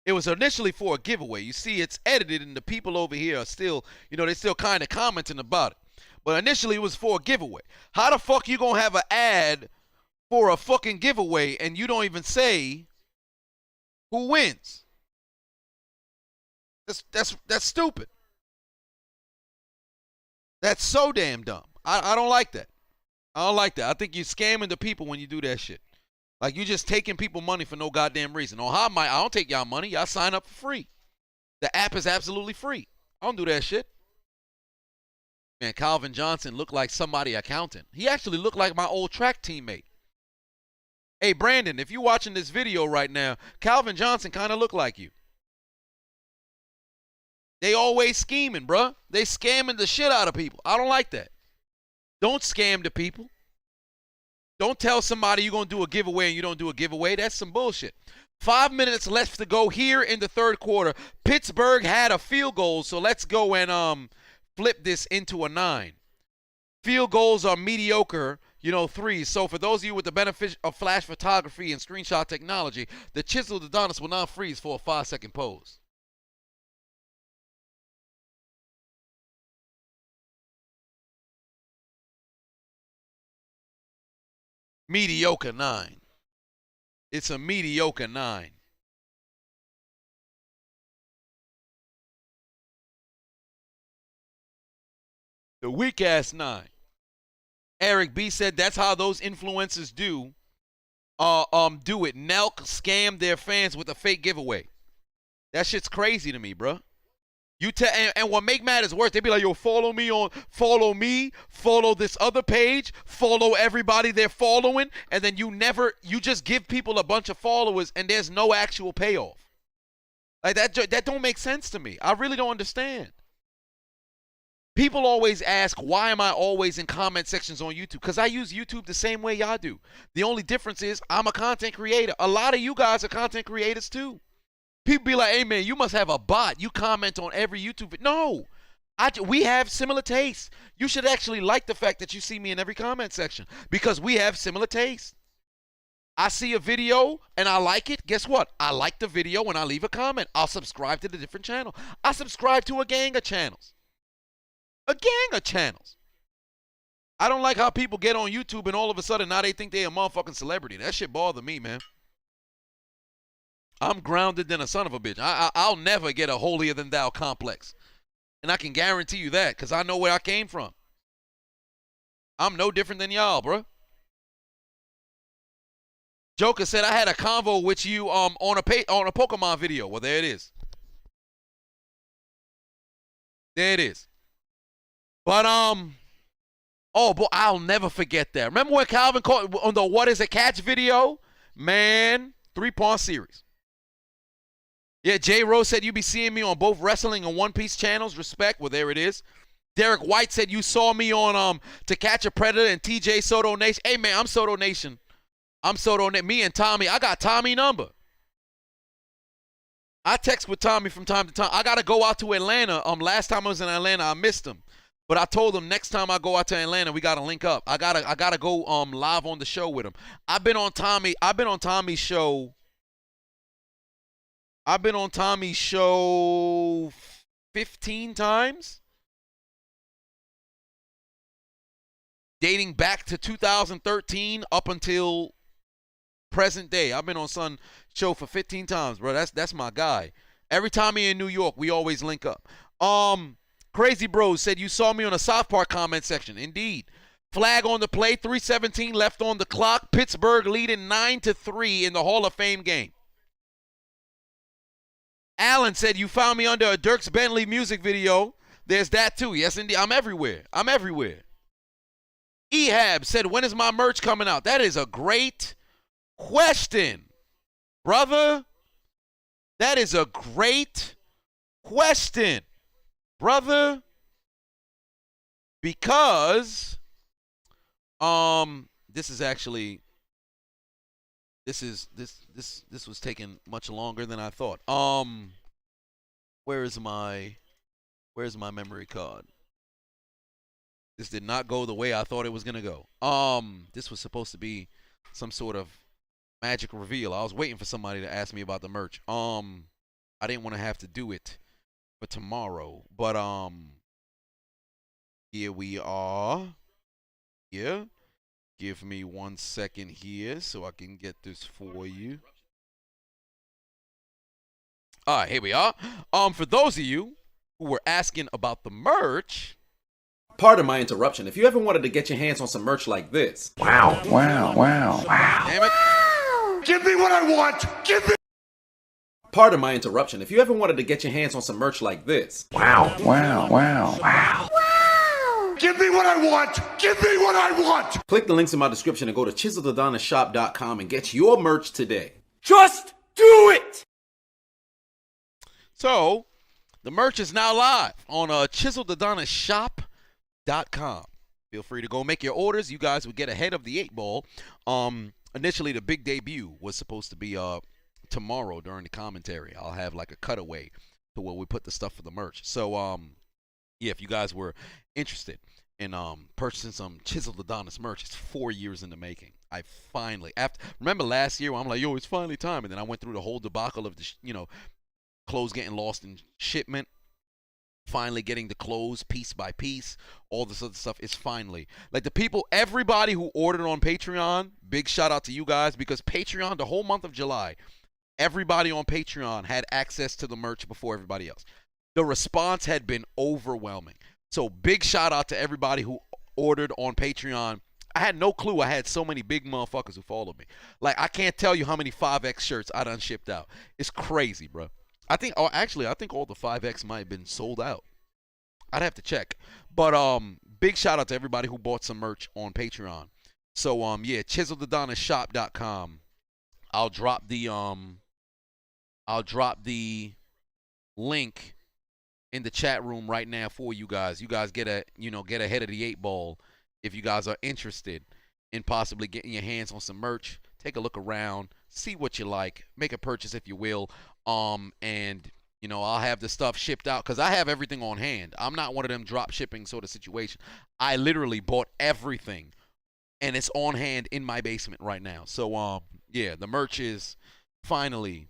It was initially for a giveaway. You see, it's edited, and the people over here are still, they're still kind of commenting about it. But initially, it was for a giveaway. How the fuck you gonna have an ad for a fucking giveaway and you don't even say who wins? That's stupid. That's so damn dumb. I don't like that. I don't like that. I think you're scamming the people when you do that shit. Like, you just taking people money for no goddamn reason. I don't take y'all money. Y'all sign up for free. The app is absolutely free. I don't do that shit. Man, Calvin Johnson looked like somebody accountant. He actually looked like my old track teammate. Hey, Brandon, if you're watching this video right now, Calvin Johnson kind of looked like you. They always scheming, bruh. They scamming the shit out of people. I don't like that. Don't scam the people. Don't tell somebody you're going to do a giveaway and you don't do a giveaway. That's some bullshit. 5 minutes left to go here in the third quarter. Pittsburgh had a field goal, so let's go and flip this into a 9. Field goals are mediocre, threes. So for those of you with the benefit of flash photography and screenshot technology, the chiseled Adonis will not freeze for a 5-second pose. Mediocre 9. It's a mediocre 9. The weak ass 9. Eric B said that's how those influencers do it. Nelk scammed their fans with a fake giveaway. That shit's crazy to me, bro. And what make matters worse, they be like, yo, follow me, follow this other page, follow everybody they're following, and then you just give people a bunch of followers and there's no actual payoff. Like, that don't make sense to me. I really don't understand. People always ask, why am I always in comment sections on YouTube? Because I use YouTube the same way y'all do. The only difference is I'm a content creator. A lot of you guys are content creators too. People be like, hey, man, you must have a bot. You comment on every YouTube video. No. We have similar tastes. You should actually like the fact that you see me in every comment section because we have similar tastes. I see a video and I like it. Guess what? I like the video when I leave a comment. I'll subscribe to the different channel. I subscribe to a gang of channels. A gang of channels. I don't like how people get on YouTube and all of a sudden now they think they a motherfucking celebrity. That shit bother me, man. I'm grounded than a son of a bitch. I'll never get a holier than thou complex. And I can guarantee you that because I know where I came from. I'm no different than y'all, bro. Joker said I had a convo with you on a Pokemon video. Well, there it is. There it is. But oh boy, I'll never forget that. Remember when Calvin called on the What Is a Catch video? Man, 3-part series. Yeah, J Rose said you be seeing me on both wrestling and One Piece channels. Respect. Well, there it is. Derek White said you saw me on To Catch a Predator and TJ Soto Nation. Hey man, I'm Soto Nation. I'm Soto Nation. Me and Tommy. I got Tommy number. I text with Tommy from time to time. I gotta go out to Atlanta. Last time I was in Atlanta, I missed him. But I told him next time I go out to Atlanta, we gotta link up. I gotta go live on the show with him. I've been on Tommy's show. I've been on Tommy's show 15 times. Dating back to 2013 up until present day. I've been on Son's show for 15 times, bro. That's my guy. Every time he in New York, we always link up. Crazy Bros said you saw me on a South Park comment section. Indeed. Flag on the play, 3:17 left on the clock. Pittsburgh leading 9-3 in the Hall of Fame game. Alan said you found me under a Dierks Bentley music video. There's that too. Yes, indeed. I'm everywhere. I'm everywhere. Ehab said, when is my merch coming out? That is a great question, brother. That is a great question, brother. Because This is actually this was taking much longer than I thought. Where's my memory card? This did not go the way I thought it was gonna go. This was supposed to be some sort of magic reveal. I was waiting for somebody to ask me about the merch. I didn't want to have to do it for tomorrow, but here we are. Yeah. Give me 1 second here so I can get this for you. All right, here we are. For those of you who were asking about the merch. Pardon my interruption. If you ever wanted to get your hands on some merch like this. Wow. Damn it. Give me what I want. Give me. Pardon my interruption. If you ever wanted to get your hands on some merch like this. Wow. Give me what I want. Give me what I want. Click the links in my description and go to chiseledonishop.com and get your merch today. Just do it. So, the merch is now live on chiseledonishop.com. Feel free to go make your orders. You guys will get ahead of the 8 ball. Initially, the big debut was supposed to be tomorrow during the commentary. I'll have like a cutaway to where we put the stuff for the merch. So, yeah, if you guys were interested in purchasing some Chiseled Adonis merch, it's 4 years in the making. I finally, remember last year when I'm like, yo, it's finally time, and then I went through the whole debacle of the, clothes getting lost in shipment. Finally getting the clothes piece by piece, all this other stuff is finally. Like the people, everybody who ordered on Patreon, big shout out to you guys, because Patreon, the whole month of July, everybody on Patreon had access to the merch before everybody else. The response had been overwhelming. So big shout out to everybody who ordered on Patreon. I had no clue I had so many big motherfuckers who followed me. Like, I can't tell you how many 5X shirts I done shipped out. It's crazy, bro. I think all the 5X might have been sold out. I'd have to check. But big shout out to everybody who bought some merch on Patreon. So yeah, chiseledonishop.com. I'll drop the link in the chat room right now for you guys. You guys get ahead of the 8 ball if you guys are interested in possibly getting your hands on some merch. Take a look around, see what you like, make a purchase if you will. And I'll have the stuff shipped out because I have everything on hand. I'm not one of them drop shipping sort of situation. I literally bought everything and it's on hand in my basement right now. So yeah, the merch is finally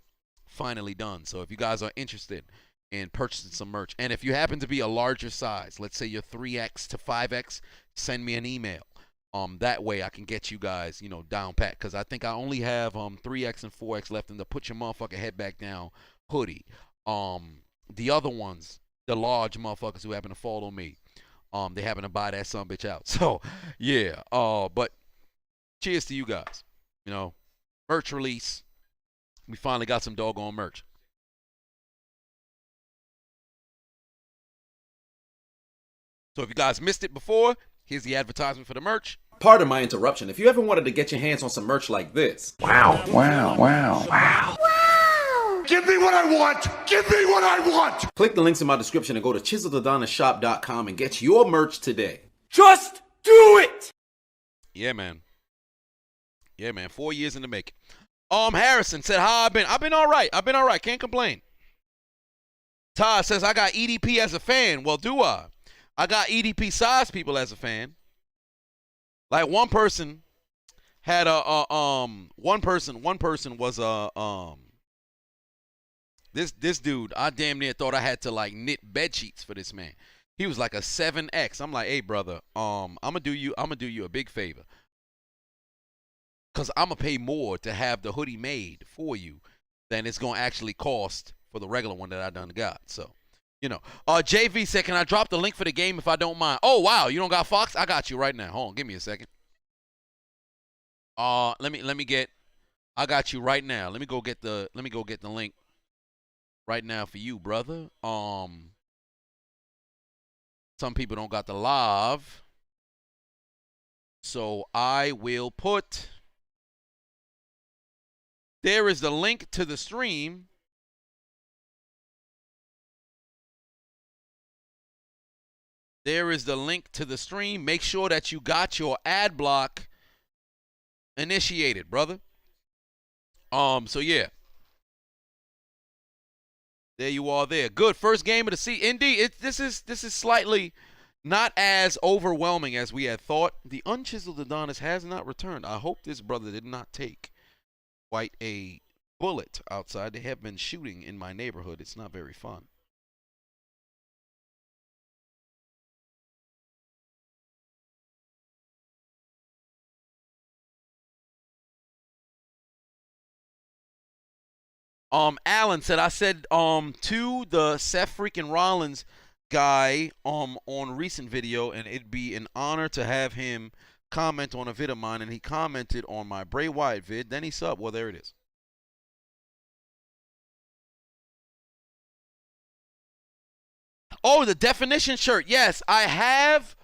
done. So if you guys are interested in purchasing some merch, and if you happen to be a larger size, let's say you're 3X to 5X, send me an email. That way I can get you guys, down pat, because I think I only have 3X and 4X left in the put your motherfucking head back down hoodie. The other ones, the large motherfuckers who happen to follow me, they happen to buy that sumbitch out. So yeah, but cheers to you guys. Merch release. We finally got some doggone merch. So if you guys missed it before, here's the advertisement for the merch. Pardon my interruption. If you ever wanted to get your hands on some merch like this. Wow. Give me what I want. Give me what I want. Click the links in my description and go to chiseledonishop.com and get your merch today. Just do it. Yeah, man. 4 years in the making. Harrison said, how I've been all right. Can't complain. Todd says, I got EDP as a fan. Well, do I? I got EDP size people as a fan. Like one person had one person was this dude, I damn near thought I had to like knit bed sheets for this man. He was like a 7X. I'm like, hey brother, I'm gonna do you a big favor. Cause I'm gonna pay more to have the hoodie made for you than it's gonna actually cost for the regular one that I done got. So JV said, can I drop the link for the game if I don't mind? Oh, wow. You don't got Fox? I got you right now. Hold on. Give me a second. Let me get, I got you right now. Let me go get the link right now for you, brother. Some people don't got the live. So I will put, there is the link to the stream. There is the link to the stream. Make sure that you got your ad block initiated, brother. So yeah. There you are there. Good. First game of the season. Indeed, this is slightly not as overwhelming as we had thought. The unchiseled Adonis has not returned. I hope this brother did not take quite a bullet outside. They have been shooting in my neighborhood. It's not very fun. Alan said, I said to the Seth freaking Rollins guy on recent video, and it'd be an honor to have him comment on a vid of mine, and he commented on my Bray Wyatt vid. Then he subbed. Well, there it is. Oh, the definition shirt. Yes, I have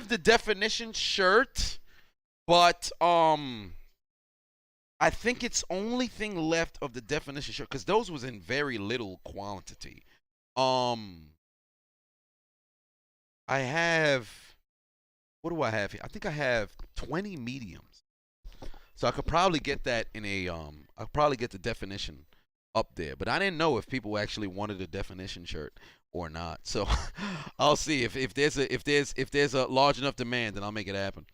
the definition shirt, but I think it's only thing left of the definition shirt because those was in very little quantity. I have, what do I have here? I think I have 20 mediums. So I could probably get that in a I'll probably get the definition up there. But I didn't know if people actually wanted a definition shirt or not. So I'll see if there's a large enough demand, then I'll make it happen.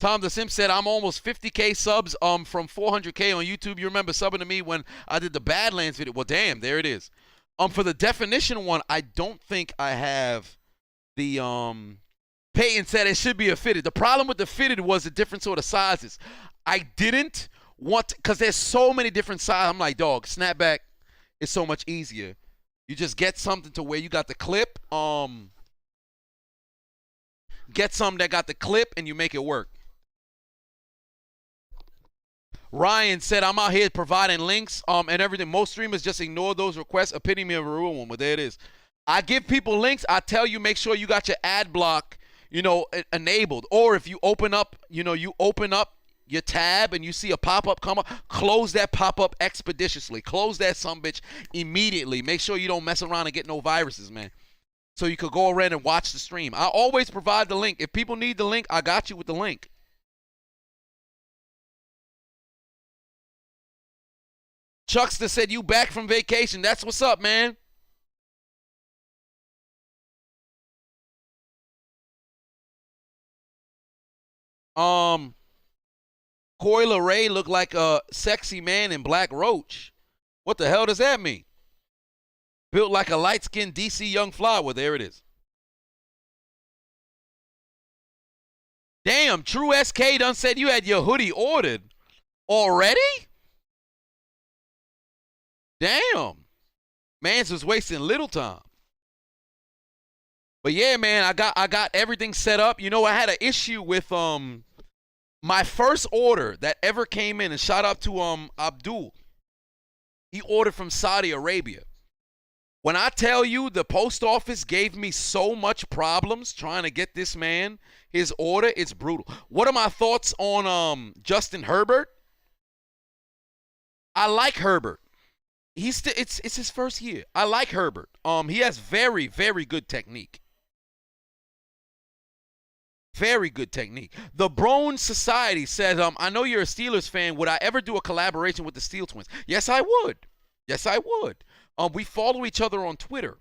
Tom the Simp said, I'm almost 50K subs from 400K on YouTube. You remember subbing to me when I did the Badlands video. Well, damn, there it is. For the definition one, I don't think I have the Peyton said it should be a fitted. The problem with the fitted was the different sort of sizes. I didn't want, because there's so many different sizes. I'm like, dog, snapback is so much easier. You just get something to where you got the clip. Get something that got the clip and you make it work. Ryan said, I'm out here providing links and everything. Most streamers just ignore those requests. Epitome of a real one. Well, there it is. I give people links. I tell you, make sure you got your ad block, enabled. Or if you open up, you open up your tab and you see a pop-up come up, close that pop-up expeditiously. Close that sumbitch immediately. Make sure you don't mess around and get no viruses, man. So you could go around and watch the stream. I always provide the link. If people need the link, I got you with the link. Chuckster said, you back from vacation. That's what's up, man. Coyle Ray looked like a sexy man in Black Roach. What the hell does that mean? Built like a light-skinned DC Young Fly. Well, there it is. Damn, True SK done said you had your hoodie ordered already? Damn. Mans was wasting little time. But yeah, man, I got everything set up. I had an issue with my first order that ever came in, and shout out to Abdul. He ordered from Saudi Arabia. When I tell you the post office gave me so much problems trying to get this man his order, it's brutal. What are my thoughts on Justin Herbert? I like Herbert. It's his first year. I like Herbert. He has very, very good technique. Very good technique. The Brown Society says, I know you're a Steelers fan. Would I ever do a collaboration with the Steel Twins? Yes, I would. Yes, I would. We follow each other on Twitter.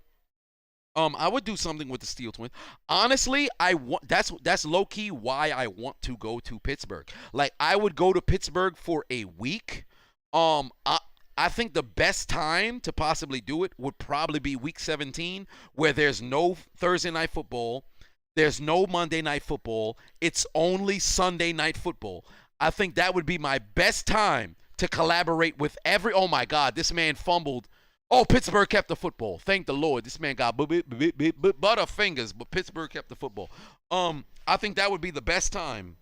I would do something with the Steel Twins. Honestly, that's low key why I want to go to Pittsburgh. Like, I would go to Pittsburgh for a week. I think the best time to possibly do it would probably be week 17, where there's no Thursday night football, there's no Monday night football, it's only Sunday night football. I think that would be my best time to collaborate with oh my God, this man fumbled. Oh, Pittsburgh kept the football. Thank the Lord. This man got butterfingers, but Pittsburgh kept the football. I think that would be the best time.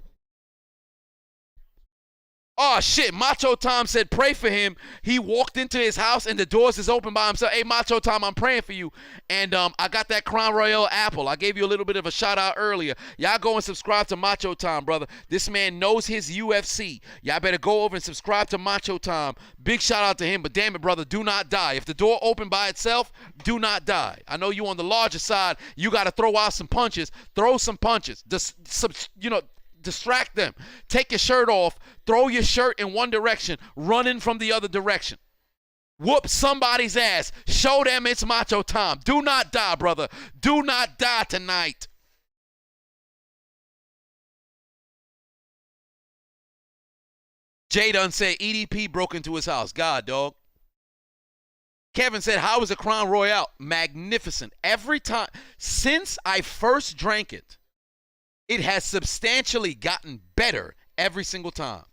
Oh, shit. Macho Tom said pray for him. He walked into his house and the doors is open by himself. Hey, Macho Tom, I'm praying for you. And I got that Crown Royal apple. I gave you a little bit of a shout out earlier. Y'all go and subscribe to Macho Tom, brother. This man knows his UFC. Y'all better go over and subscribe to Macho Tom. Big shout out to him. But damn it, brother, do not die. If the door opened by itself, do not die. I know you on the larger side. You got to throw out some punches. Throw some punches. Distract them. Take your shirt off. Throw your shirt in one direction. Running from the other direction. Whoop somebody's ass. Show them it's Macho Tom. Do not die, brother. Do not die tonight. Jay done said EDP broke into his house. God, dog. Kevin said, how was the Crown Royale? Magnificent. Every time, since I first drank it, it has substantially gotten better every single time.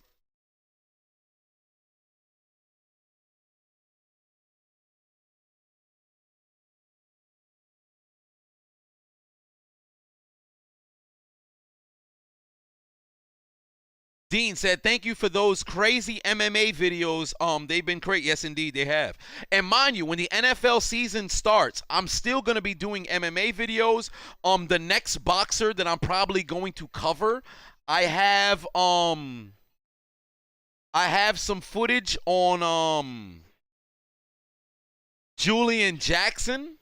Dean said, thank you for those crazy MMA videos. They've been great. Yes, indeed, they have. And mind you, when the NFL season starts, I'm still going to be doing MMA videos. The next boxer that I'm probably going to cover, I have some footage on Julian Jackson.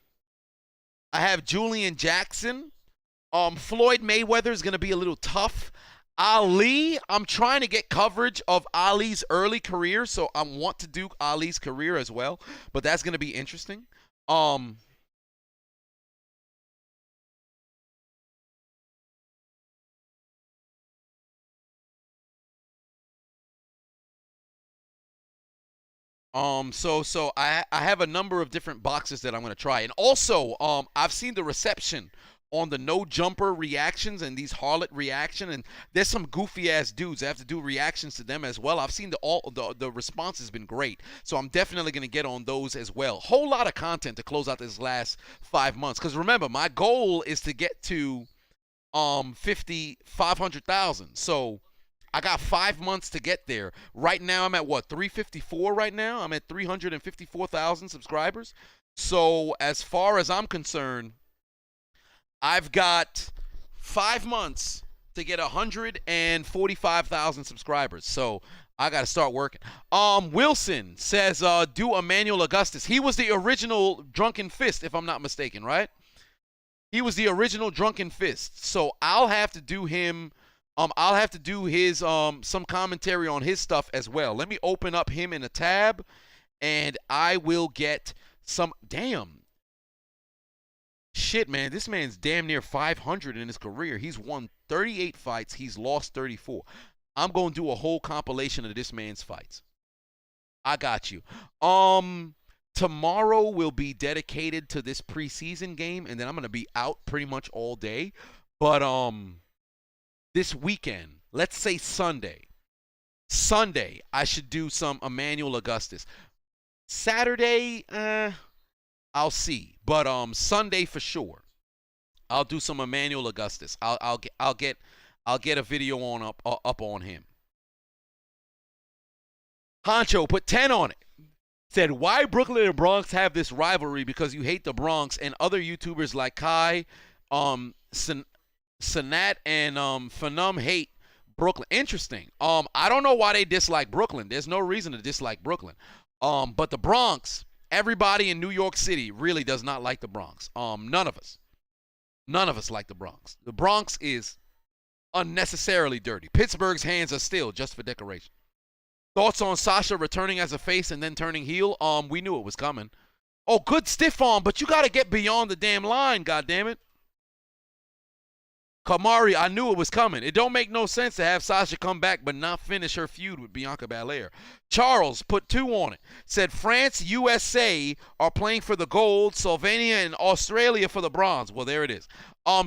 I have Julian Jackson. Floyd Mayweather is going to be a little tough. Ali, I'm trying to get coverage of Ali's early career, so I want to do Ali's career as well, but that's going to be interesting. So I have a number of different boxes that I'm going to try, and also I've seen the reception on the no jumper reactions and these harlot reaction, and there's some goofy ass dudes. I have to do reactions to them as well. I've seen the response has been great, so I'm definitely going to get on those as well. Whole lot of content to close out this last 5 months, because remember, my goal is to get to 500,000. So I got 5 months to get there. Right now I'm at what, 354 right now? I'm at 354,000 subscribers. So as far as I'm concerned, I've got 5 months to get 145,000 subscribers. So I got to start working. Wilson says, do Emmanuel Augustus. He was the original Drunken Fist, if I'm not mistaken, right? He was the original Drunken Fist. So I'll have to do him. I'll have to do his some commentary on his stuff as well. Let me open up him in a tab, and I will get some. Damn. Shit, man, this man's damn near 500 in his career. He's won 38 fights. He's lost 34. I'm going to do a whole compilation of this man's fights. I got you. Tomorrow will be dedicated to this preseason game, and then I'm going to be out pretty much all day. But this weekend, let's say Sunday, I should do some Emmanuel Augustus. Saturday, I'll see. But Sunday for sure, I'll do some Emmanuel Augustus. I'll get a video on up on him. Honcho put 10 on it. Said, why Brooklyn and Bronx have this rivalry? Because you hate the Bronx, and other YouTubers like Kai, Sanat, and Phenom hate Brooklyn. Interesting. I don't know why they dislike Brooklyn. There's no reason to dislike Brooklyn. But the Bronx, everybody in New York City really does not like the Bronx. None of us like the Bronx. The Bronx is unnecessarily dirty. Pittsburgh's hands are still just for decoration. Thoughts on Sasha returning as a face and then turning heel? We knew it was coming. Oh, good stiff arm, but you got to get beyond the damn line, goddammit. Kamari, I knew it was coming. It don't make no sense to have Sasha come back but not finish her feud with Bianca Belair. Charles put 2 on it. Said France, USA are playing for the gold. Slovenia and Australia for the bronze. Well, there it is.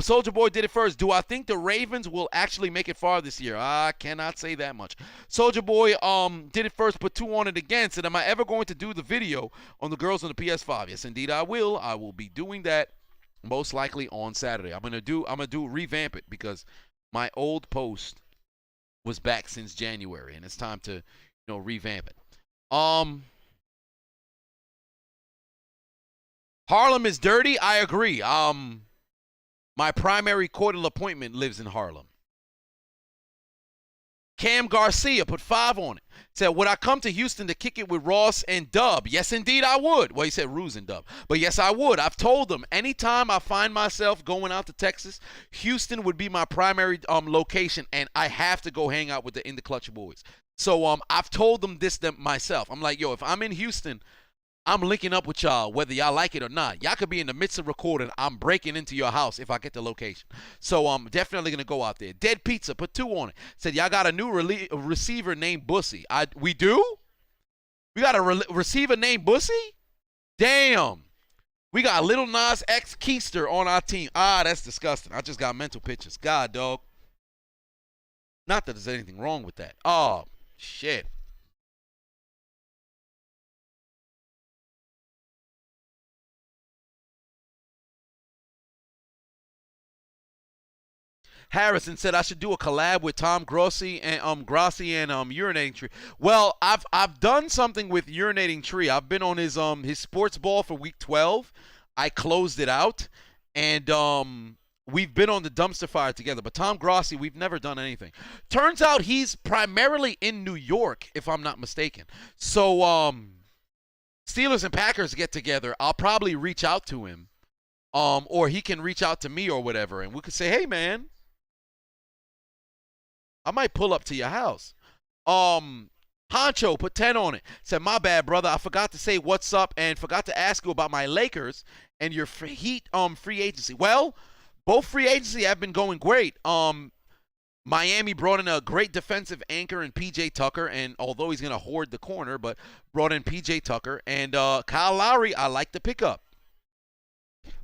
Soldier Boy did it first. Do I think the Ravens will actually make it far this year? I cannot say that much. Soldier Boy did it first, put 2 on it again. Said, am I ever going to do the video on the girls on the PS5? Yes, indeed I will. I will be doing that most likely on Saturday. I'm gonna revamp it because my old post was back since January, and it's time to, revamp it. Harlem is dirty. I agree. My primary courtal appointment lives in Harlem. Cam Garcia put 5 on it. Said, would I come to Houston to kick it with Ross and Dub? Yes, indeed, I would. Well, he said Ruse and Dub. But yes, I would. I've told them anytime I find myself going out to Texas, Houston would be my primary location, and I have to go hang out with the In the Clutch boys. So I've told them this myself. I'm like, yo, if I'm in Houston, I'm linking up with y'all, whether y'all like it or not. Y'all could be in the midst of recording. I'm breaking into your house if I get the location. So I'm definitely going to go out there. Dead Pizza put 2 on it. Said, y'all got a new receiver named Bussy. We do? We got a receiver named Bussy? Damn. We got Little Nas X Keister on our team. That's disgusting. I just got mental pictures. God, dog. Not that there's anything wrong with that. Oh, shit. Harrison said I should do a collab with Tom Grossi and Urinating Tree. Well, I've done something with Urinating Tree. I've been on his sports ball for week 12. I closed it out, and we've been on the dumpster fire together. But Tom Grossi, we've never done anything. Turns out he's primarily in New York, if I'm not mistaken. So Steelers and Packers get together. I'll probably reach out to him, or he can reach out to me or whatever, and we could say, hey man, I might pull up to your house. Honcho put 10 on it. Said, my bad, brother. I forgot to say what's up and forgot to ask you about my Lakers and your Heat free agency. Well, both free agency have been going great. Miami brought in a great defensive anchor in P.J. Tucker, and although he's going to hoard the corner, but brought in P.J. Tucker. And Kyle Lowry, I like the pickup.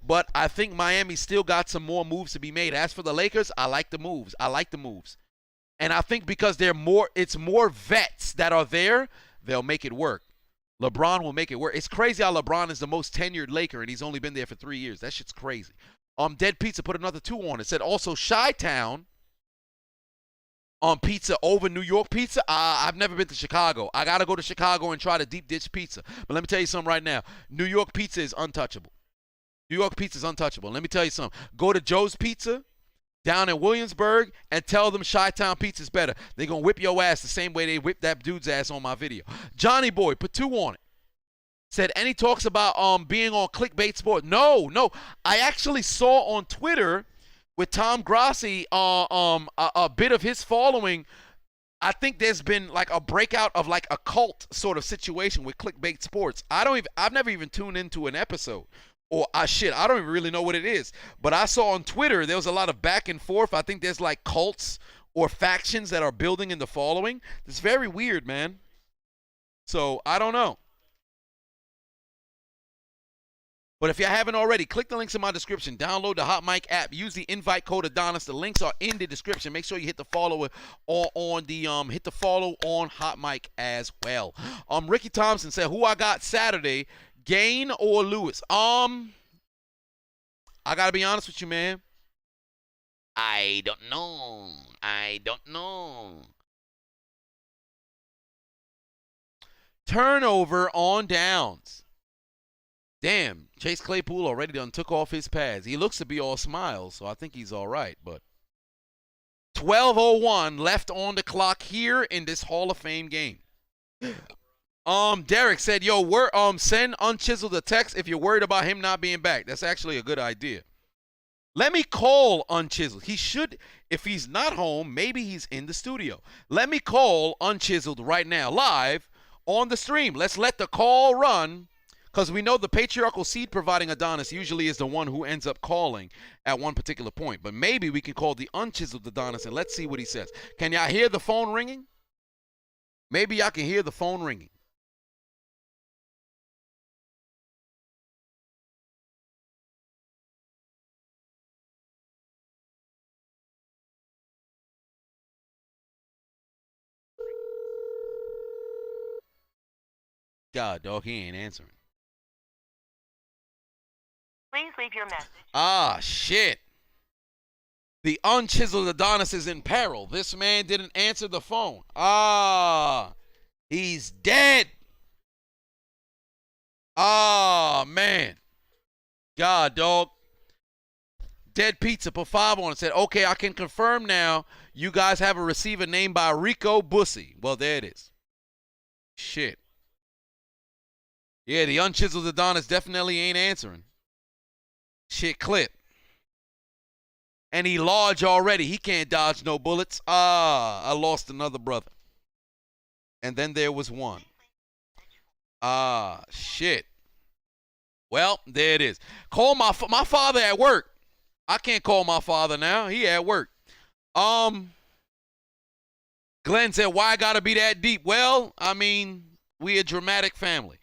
But I think Miami still got some more moves to be made. As for the Lakers, I like the moves. And I think because it's more vets that are there, they'll make it work. LeBron will make it work. It's crazy how LeBron is the most tenured Laker, and he's only been there for 3 years. That shit's crazy. Dead Pizza put another 2 on it. Said also Chi-Town pizza over New York pizza. I've never been to Chicago. I got to go to Chicago and try the deep dish pizza. But let me tell you something right now. New York pizza is untouchable. Let me tell you something. Go to Joe's Pizza down in Williamsburg and tell them Chi-Town pizza's better. They're going to whip your ass the same way they whipped that dude's ass on my video. Johnny Boy put 2 on it. Said, any talks about being on Clickbait Sport? No. I actually saw on Twitter with Tom Grossi a bit of his following. I think there's been like a breakout of like a cult sort of situation with Clickbait Sports. I've never even tuned into an episode. Or I don't even really know what it is. But I saw on Twitter there was a lot of back and forth. I think there's like cults or factions that are building in the following. It's very weird, man. So I don't know. But if you haven't already, click the links in my description. Download the Hot Mic app. Use the invite code Adonis. The links are in the description. Make sure you hit the follow on Hot Mic as well. Ricky Thompson said, who I got Saturday, Gain or Lewis? I gotta be honest with you, man. I don't know. Turnover on downs. Damn, Chase Claypool already done took off his pads. He looks to be all smiles, so I think he's all right. But 12:01 left on the clock here in this Hall of Fame game. Derek said, yo, send Unchiseled a text if you're worried about him not being back. That's actually a good idea. Let me call Unchiseled. He should, if he's not home, maybe he's in the studio. Let me call Unchiseled right now, live on the stream. Let's let the call run, because we know the patriarchal seed providing Adonis usually is the one who ends up calling at one particular point. But maybe we can call the Unchiseled Adonis and let's see what he says. Can y'all hear the phone ringing? Maybe y'all can hear the phone ringing. God, dog, he ain't answering. Please leave your message. Ah, shit. The unchiseled Adonis is in peril. This man didn't answer the phone. He's dead. Man. God, dog. Dead Pizza put 5 on it. Said, okay, I can confirm now. You guys have a receiver named by Rico Bussy. Well, there it is. Shit. Yeah, the unchiseled Adonis definitely ain't answering. Shit clip. And he large already. He can't dodge no bullets. I lost another brother. And then there was one. Shit. Well, there it is. Call my father at work. I can't call my father now. He at work. Glenn said, why I gotta be that deep? Well, I mean, we a dramatic family.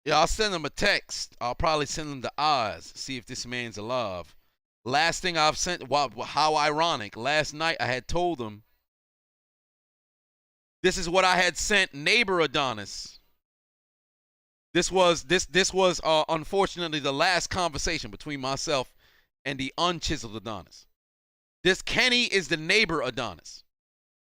Yeah, I'll send him a text. I'll probably send him the eyes, see if this man's alive. Last thing I've sent, wow, how ironic. Last night I had told him, this is what I had sent neighbor Adonis. This was unfortunately the last conversation between myself and the unchiseled Adonis. This Kenny is the neighbor Adonis.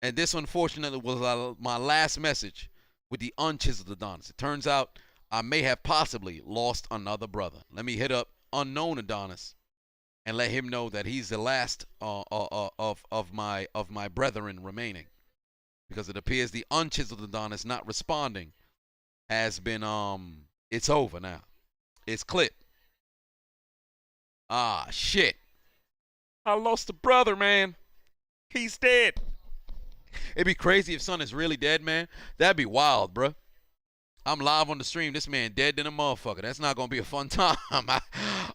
And this unfortunately was my last message with the unchiseled Adonis. It turns out I may have possibly lost another brother. Let me hit up unknown Adonis and let him know that he's the last of my brethren remaining, because it appears the unchiseled Adonis not responding has been it's over now. It's clipped. Shit. I lost a brother, man. He's dead. It'd be crazy if son is really dead, man. That'd be wild, bruh. I'm live on the stream. This man dead than a motherfucker. That's not going to be a fun time.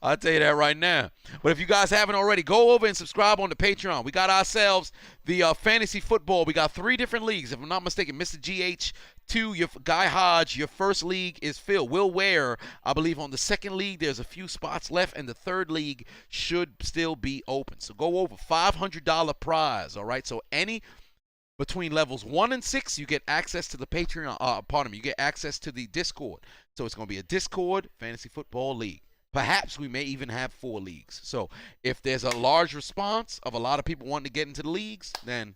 I'll tell you that right now. But if you guys haven't already, go over and subscribe on the Patreon. We got ourselves the fantasy football. We got 3 different leagues. If I'm not mistaken, Mr. GH2, your Guy Hodge, your first league is filled. Will Ware, I believe on the second league, there's a few spots left, and the third league should still be open. So go over $500 prize, all right? So between levels 1 and 6, you get access to the Patreon. You get access to the Discord. So it's going to be a Discord fantasy football league. Perhaps we may even have 4 leagues. So if there's a large response of a lot of people wanting to get into the leagues, then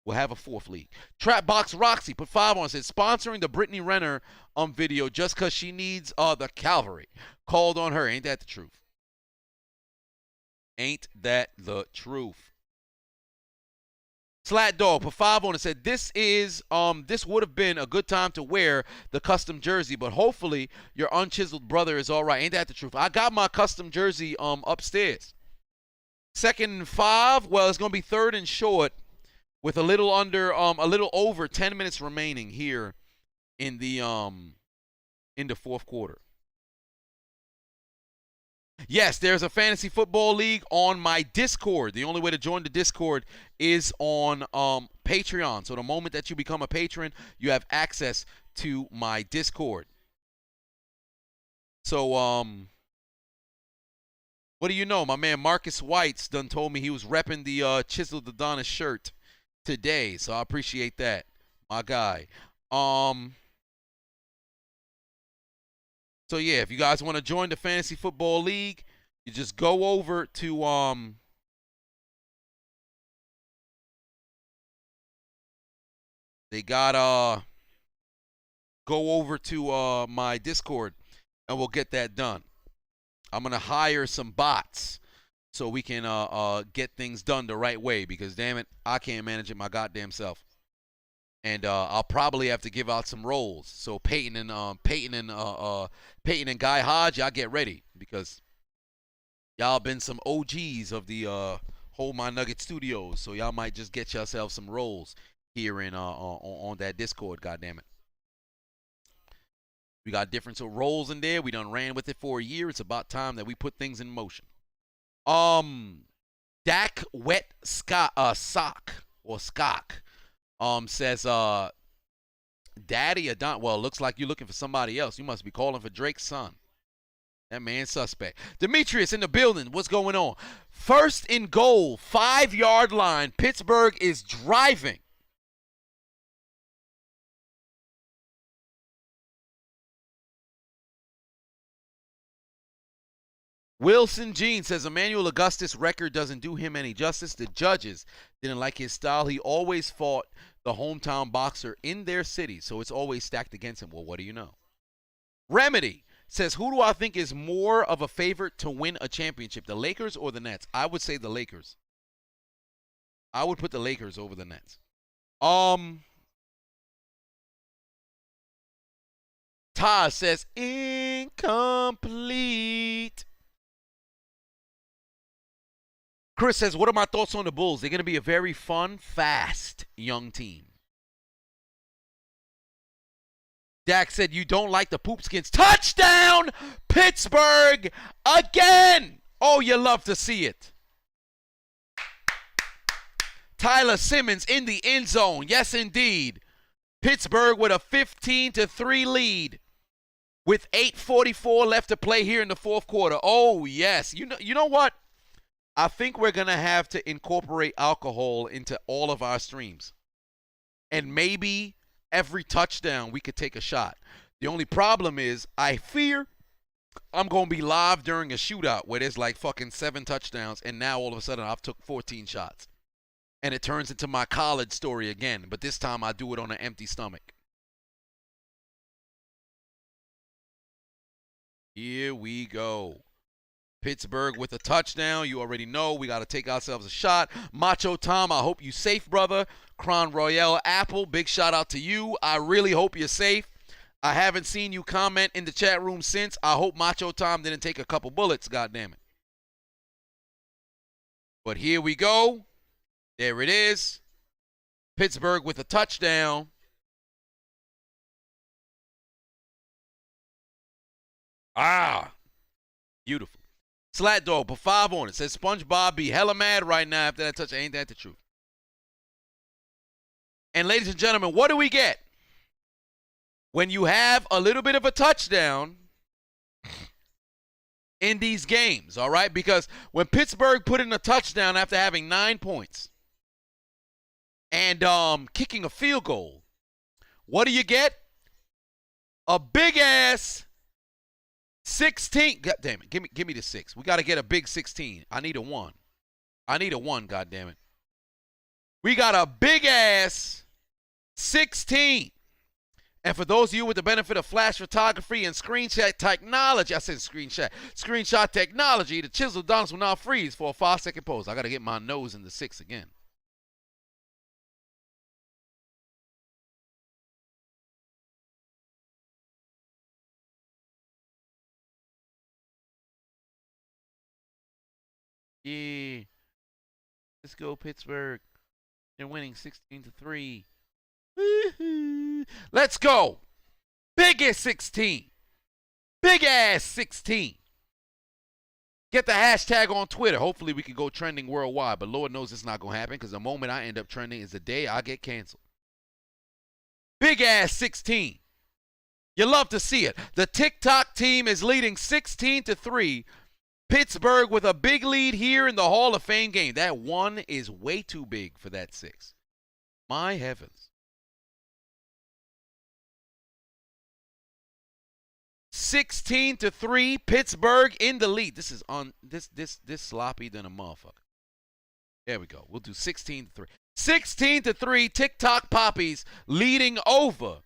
we'll have a 4th league. Trapbox Roxy put 5 on. Said sponsoring the Brittany Renner video just because she needs the cavalry. Called on her. Ain't that the truth? Ain't that the truth? Slat Dog put 5 on and said, this would have been a good time to wear the custom jersey, but hopefully your unchiseled brother is all right. Ain't that the truth? I got my custom jersey upstairs. 2nd and 5. Well, it's gonna be 3rd and short with a little over 10 minutes remaining here in the 4th quarter. Yes, there's a fantasy football league on my Discord. The only way to join the Discord is on Patreon. So the moment that you become a patron, you have access to my Discord. So what do you know? My man Marcus White's done told me he was repping the Chiseled Adonis shirt today. So I appreciate that, my guy. So yeah, if you guys want to join the fantasy football league, you just go over to go over to my Discord and we'll get that done. I'm gonna hire some bots so we can get things done the right way, because damn it, I can't manage it my goddamn self. And I'll probably have to give out some roles. So Peyton and Guy Hodge, y'all get ready, because y'all been some OGs of the Hold My Nugget Studios. So y'all might just get yourselves some roles here in on that Discord. Goddamn it, we got different roles in there. We done ran with it for a year. It's about time that we put things in motion. Dak Wet Sock or Skock. Says, Daddy Adonis. Well, looks like you're looking for somebody else. You must be calling for Drake's son. That man's suspect. Demetrius in the building. What's going on? First and goal, 5-yard line. Pittsburgh is driving. Wilson Jean says Emmanuel Augustus' record doesn't do him any justice. The judges didn't like his style. He always fought the hometown boxer in their city, so it's always stacked against him. Well, what do you know? Remedy says, who do I think is more of a favorite to win a championship, the Lakers or the Nets? I would say the Lakers. I would put the Lakers over the Nets. Taz says, incomplete. Chris says, what are my thoughts on the Bulls? They're going to be a very fun, fast, young team. Dak said, you don't like the poopskins. Touchdown, Pittsburgh, again. Oh, you love to see it. Tyler Simmons in the end zone. Yes, indeed. Pittsburgh with a 15-3 lead with 8:44 left to play here in the fourth quarter. Oh, yes. You know what? I think we're going to have to incorporate alcohol into all of our streams. And maybe every touchdown we could take a shot. The only problem is I fear I'm going to be live during a shootout where there's like fucking 7 touchdowns and now all of a sudden I've took 14 shots. And it turns into my college story again. But this time I do it on an empty stomach. Here we go. Pittsburgh with a touchdown. You already know we got to take ourselves a shot. Macho Tom, I hope you safe, brother. Crown Royale Apple, big shout out to you. I really hope you're safe. I haven't seen you comment in the chat room since. I hope Macho Tom didn't take a couple bullets, goddammit. But here we go. There it is. Pittsburgh with a touchdown. Ah, beautiful. Slat Dog, put 5 on it. Says SpongeBob be hella mad right now after that touch. Ain't that the truth? And ladies and gentlemen, what do we get? When you have a little bit of a touchdown in these games, all right? Because when Pittsburgh put in a touchdown after having 9 points and kicking a field goal, what do you get? A big-ass 16. God damn it. Give me the 6. We got to get a big 16. I need a 1. I need a 1, god damn it. We got a big ass 16. And for those of you with the benefit of flash photography and screenshot technology, I said screenshot technology, the chisel Adonis will now freeze for a 5-second pose. I got to get my nose in the 6 again. Yeah. Let's go, Pittsburgh. They're winning 16-3. Let's go. Biggest 16. Big ass 16. Get the hashtag on Twitter. Hopefully we can go trending worldwide, but Lord knows it's not going to happen because the moment I end up trending is the day I get canceled. Big ass 16. You love to see it. The TikTok team is leading 16-3. Pittsburgh with a big lead here in the Hall of Fame game. That 1 is way too big for that 6. My heavens. 16-3, Pittsburgh in the lead. This is on this sloppy than a motherfucker. There we go. We'll do 16-3. 16-3, TikTok Poppies leading over.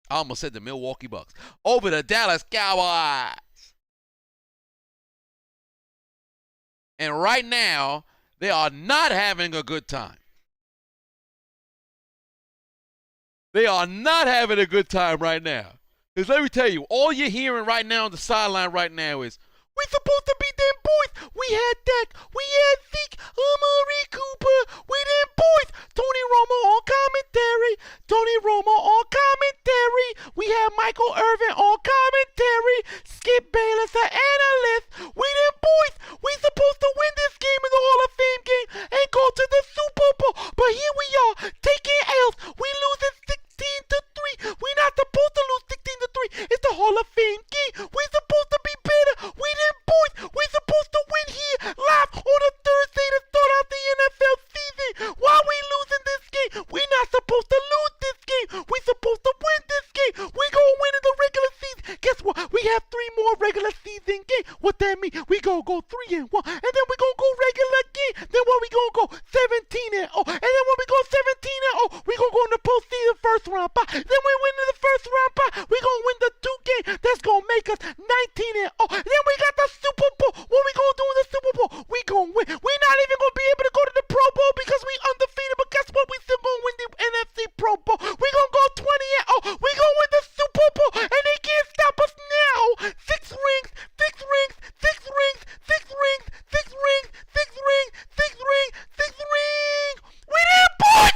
I almost said the Milwaukee Bucks. Over the Dallas Cowboys. And right now, they are not having a good time. They are not having a good time right now. Because let me tell you, all you're hearing right now on the sideline right now is, we supposed to beat them boys. We had Dak. We had Zeke. Amari Cooper. We them boys. Tony Romo on commentary. We have Michael Irvin on commentary. Skip Bayless, the analyst. We them boys. We supposed to win this game in the Hall of Fame game and go to the Super Bowl. But here we are, taking L's. We losing 16-3. We not supposed to lose 16-3. It's the Hall of Fame game. We supposed to be that mean? We gonna go 3-1, and then we gonna go regular again. Then what we gonna go 17-0, and then when we go 17-0, we gonna go in the postseason first round bye. Then we win in the first round bye. We gonna win the 2 games. That's gonna make us 19-0. Then we got the Super Bowl. What we gonna do in the Super Bowl? We gonna win. We not even gonna be able to go to the Pro Bowl because we undefeated. But guess what? We still gonna win the NFC Pro Bowl. We gonna go 20-0. We gonna win the Super Bowl, and they can't stop us now. 6 rings, 6 rings, 6 rings, 6 rings, 6 rings, 6 rings, 6 rings, 6 rings. We didn't put.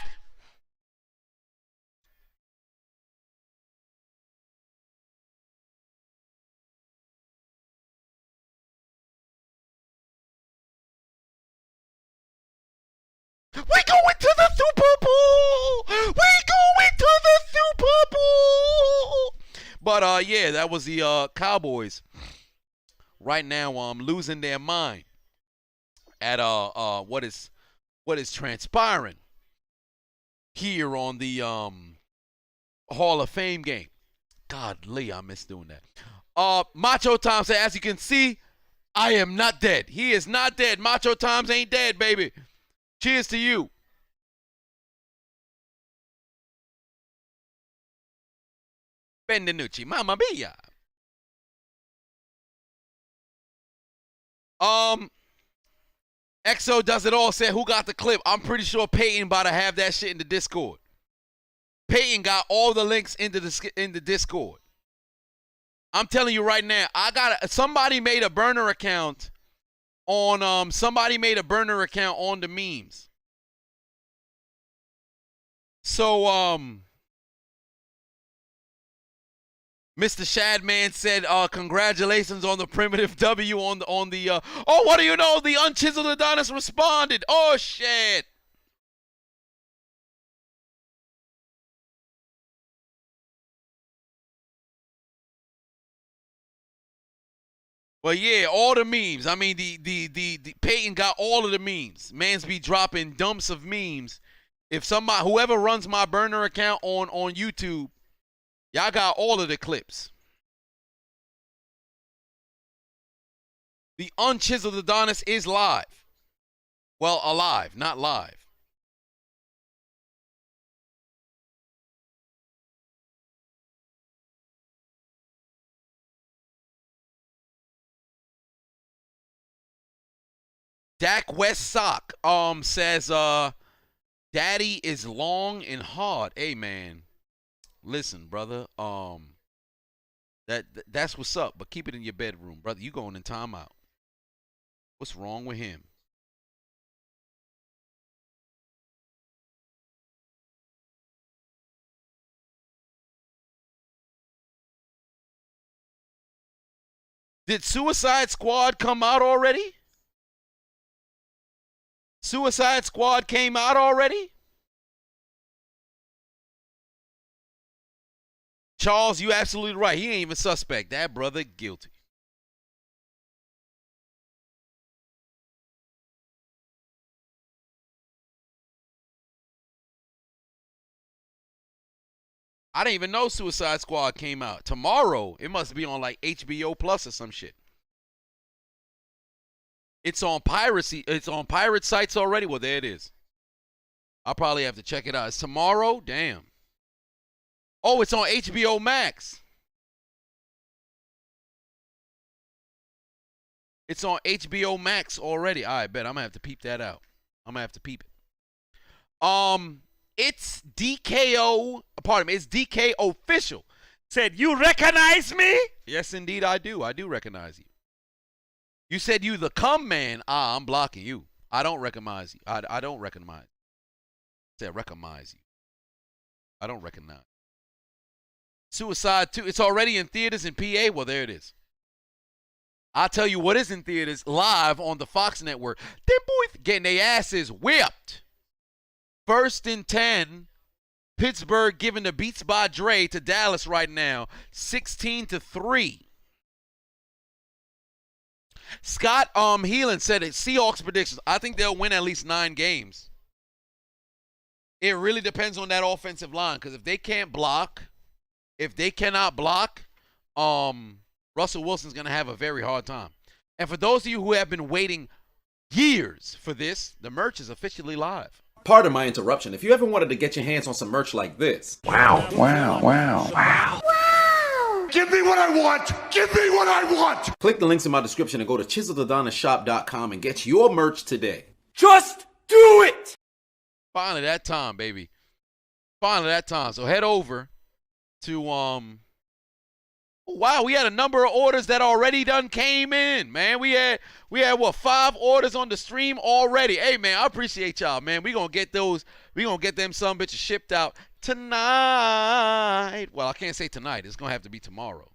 We going to the Super Bowl. We going to the Super Bowl. But yeah, that was the Cowboys. Right now, losing their mind at what is transpiring here on the Hall of Fame game. Godly, I miss doing that. Macho Tom said, as you can see, I am not dead. He is not dead. Macho Tom's ain't dead, baby. Cheers to you. Benvenuti, mamma mia. XO does it all. Said, who got the clip? I'm pretty sure Peyton about to have that shit in the Discord. Peyton got all the links in the Discord. I'm telling you right now, somebody made a burner account on the memes. So Mr. Shadman said, congratulations on the primitive W on the oh, what do you know? The unchiseled Adonis responded. Oh shit. Well, yeah, all the memes. I mean, the Peyton got all of the memes. Mans be dropping dumps of memes. If whoever runs my burner account on YouTube, y'all got all of the clips. The unchiseled Adonis is live. Well, alive, not live. Dak West Sock says daddy is long and hard. Hey man, listen, brother. That's what's up, but keep it in your bedroom, brother. You going in timeout. What's wrong with him? Did Suicide Squad come out already? Suicide Squad came out already? Charles, you absolutely right. He ain't even suspect. That brother guilty. I didn't even know Suicide Squad came out. Tomorrow, it must be on like HBO Plus or some shit. It's on piracy. It's on pirate sites already. Well, there it is. I'll probably have to check it out. It's tomorrow? Damn. Oh, it's on HBO Max. It's on HBO Max already. All right, bet. I'm going to have to peep that out. I'm going to have to peep it. It's DKO. Pardon me. It's DK Official. Said, you recognize me? Yes, indeed, I do. I do recognize you. You said you the cum man. I'm blocking you. I don't recognize you. I don't recognize. I said recognize you. I don't recognize. Suicide 2. It's already in theaters in PA. Well, there it is. I'll tell you what is in theaters live on the Fox network. Them boys getting their asses whipped. 1st and 10. Pittsburgh giving the beats by Dre to Dallas right now. 16-3. Scott Heelan said it. Seahawks predictions. I think they'll win at least 9 games. It really depends on that offensive line, because if they can't block, if they cannot block, Russell Wilson's going to have a very hard time. And for those of you who have been waiting years for this, the merch is officially live. Pardon my interruption. If you ever wanted to get your hands on some merch like this. Wow. Give me what I want! Give me what I want! Click the links in my description and go to chiseledonishop.com and get your merch today. Just do it! Finally that time, baby. Finally that time. So head over to wow, we had a number of orders that already done came in, man. We had what, 5 orders on the stream already. Hey man, I appreciate y'all, man. We gonna get them some bitches shipped out tonight. Well, I can't say tonight. It's gonna have to be tomorrow.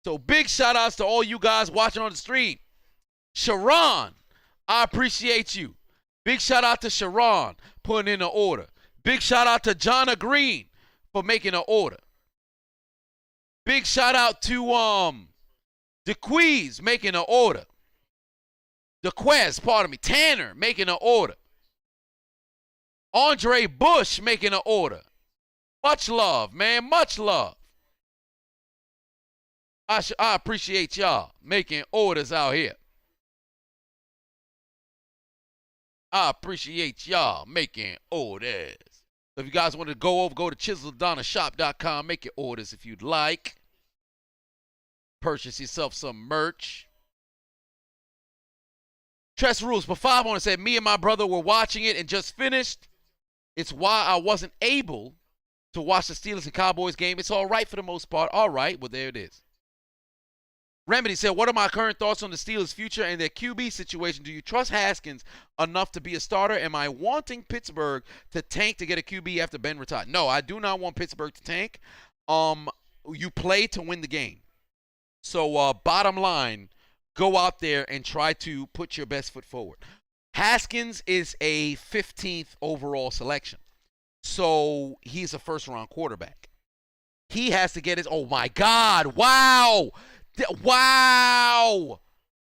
So big shout outs to all you guys watching on the stream. Sharon, I appreciate you. Big shout out to Sharon putting in an order. Big shout out to Jonna Green for making an order. Big shout out to DeQueez making an order. Tanner making an order. Andre Bush making an order. Much love, man. Much love. I appreciate y'all making orders out here. I appreciate y'all making orders. So if you guys want to go to chiseledonishop.com, make your orders if you'd like. Purchase yourself some merch. Tress Rules for 5 on said, me and my brother were watching it and just finished. It's why I wasn't able to watch the Steelers and Cowboys game. It's all right for the most part. All right, well, there it is. Remedy said, what are my current thoughts on the Steelers' future and their QB situation? Do you trust Haskins enough to be a starter? Am I wanting Pittsburgh to tank to get a QB after Ben retired? No, I do not want Pittsburgh to tank. You play to win the game. So bottom line, go out there and try to put your best foot forward. Haskins is a 15th overall selection. So he's a first-round quarterback. He has to get his, oh my God, wow.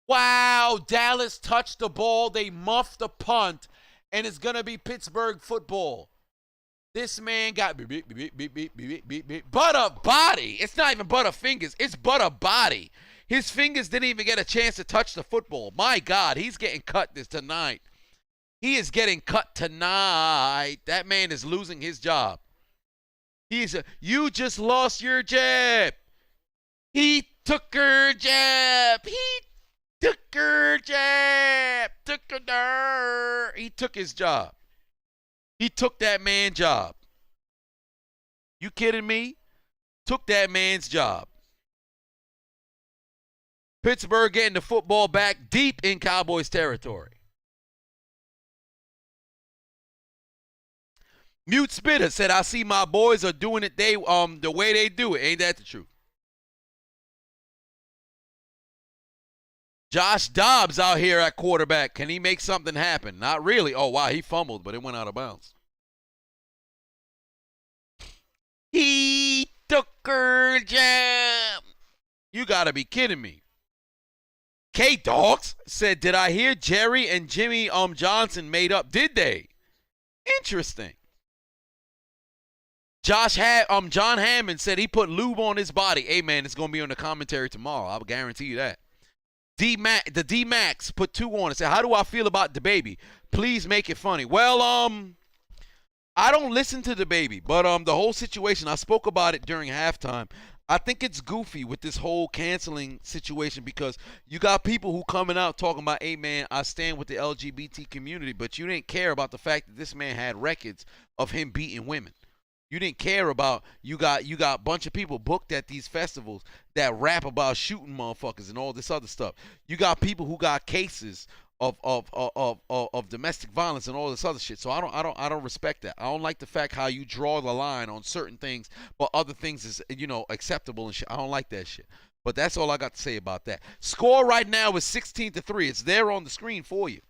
Wow, Dallas touched the ball, they muffed the punt, and it's going to be Pittsburgh football. This man got butter body. It's not even butter fingers, it's butter body. His fingers didn't even get a chance to touch the football. My God, he's getting cut tonight. He is getting cut tonight. That man is losing his job. You just lost your job. He took her jab. He took her jab. He took his job. He took that man's job. You kidding me? Took that man's job. Pittsburgh getting the football back deep in Cowboys territory. Mute Spitter said, I see my boys are doing it the way they do it. Ain't that the truth? Josh Dobbs out here at quarterback. Can he make something happen? Not really. Oh, wow, he fumbled, but it went out of bounds. He took her jam. You got to be kidding me. K-Dogs said, did I hear Jerry and Jimmy Johnson made up? Did they? Interesting. John Hammond said he put lube on his body. Hey, man, it's going to be on the commentary tomorrow. I'll guarantee you that. The D-Max put 2 on and said, how do I feel about the baby? Please make it funny. Well, I don't listen to the baby, but the whole situation, I spoke about it during halftime. I think it's goofy with this whole canceling situation because you got people who coming out talking about, hey, man, I stand with the LGBT community, but you didn't care about the fact that this man had records of him beating women. You didn't care about, you got a bunch of people booked at these festivals that rap about shooting motherfuckers and all this other stuff. You got people who got cases of domestic violence and all this other shit. So I don't respect that. I don't like the fact how you draw the line on certain things, but other things is, acceptable and shit. I don't like that shit. But that's all I got to say about that. Score right now is 16-3. It's there on the screen for you.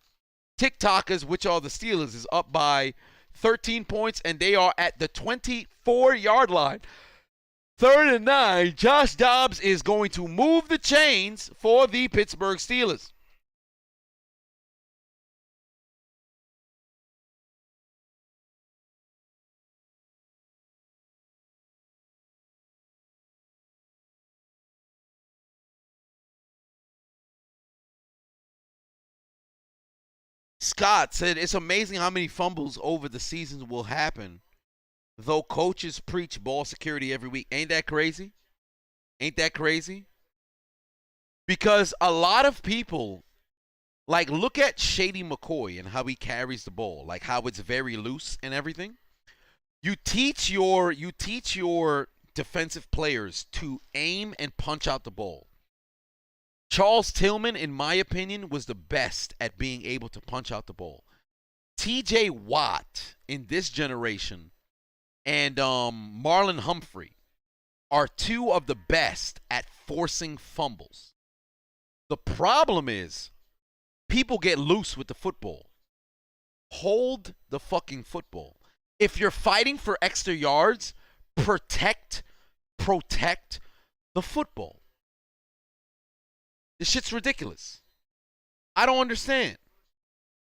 TikTokers, which are the Steelers, is up by 13 points, and they are at the 24-yard line. 3rd and 9. Josh Dobbs is going to move the chains for the Pittsburgh Steelers. Scott said it's amazing how many fumbles over the seasons will happen, though coaches preach ball security every week. Ain't that crazy? Ain't that crazy? Because a lot of people, like, look at Shady McCoy and how he carries the ball, like how it's very loose and everything. You teach your defensive players to aim and punch out the ball. Charles Tillman, in my opinion, was the best at being able to punch out the ball. TJ Watt in this generation and Marlon Humphrey are two of the best at forcing fumbles. The problem is people get loose with the football. Hold the fucking football. If you're fighting for extra yards, protect the football. This shit's ridiculous. I don't understand.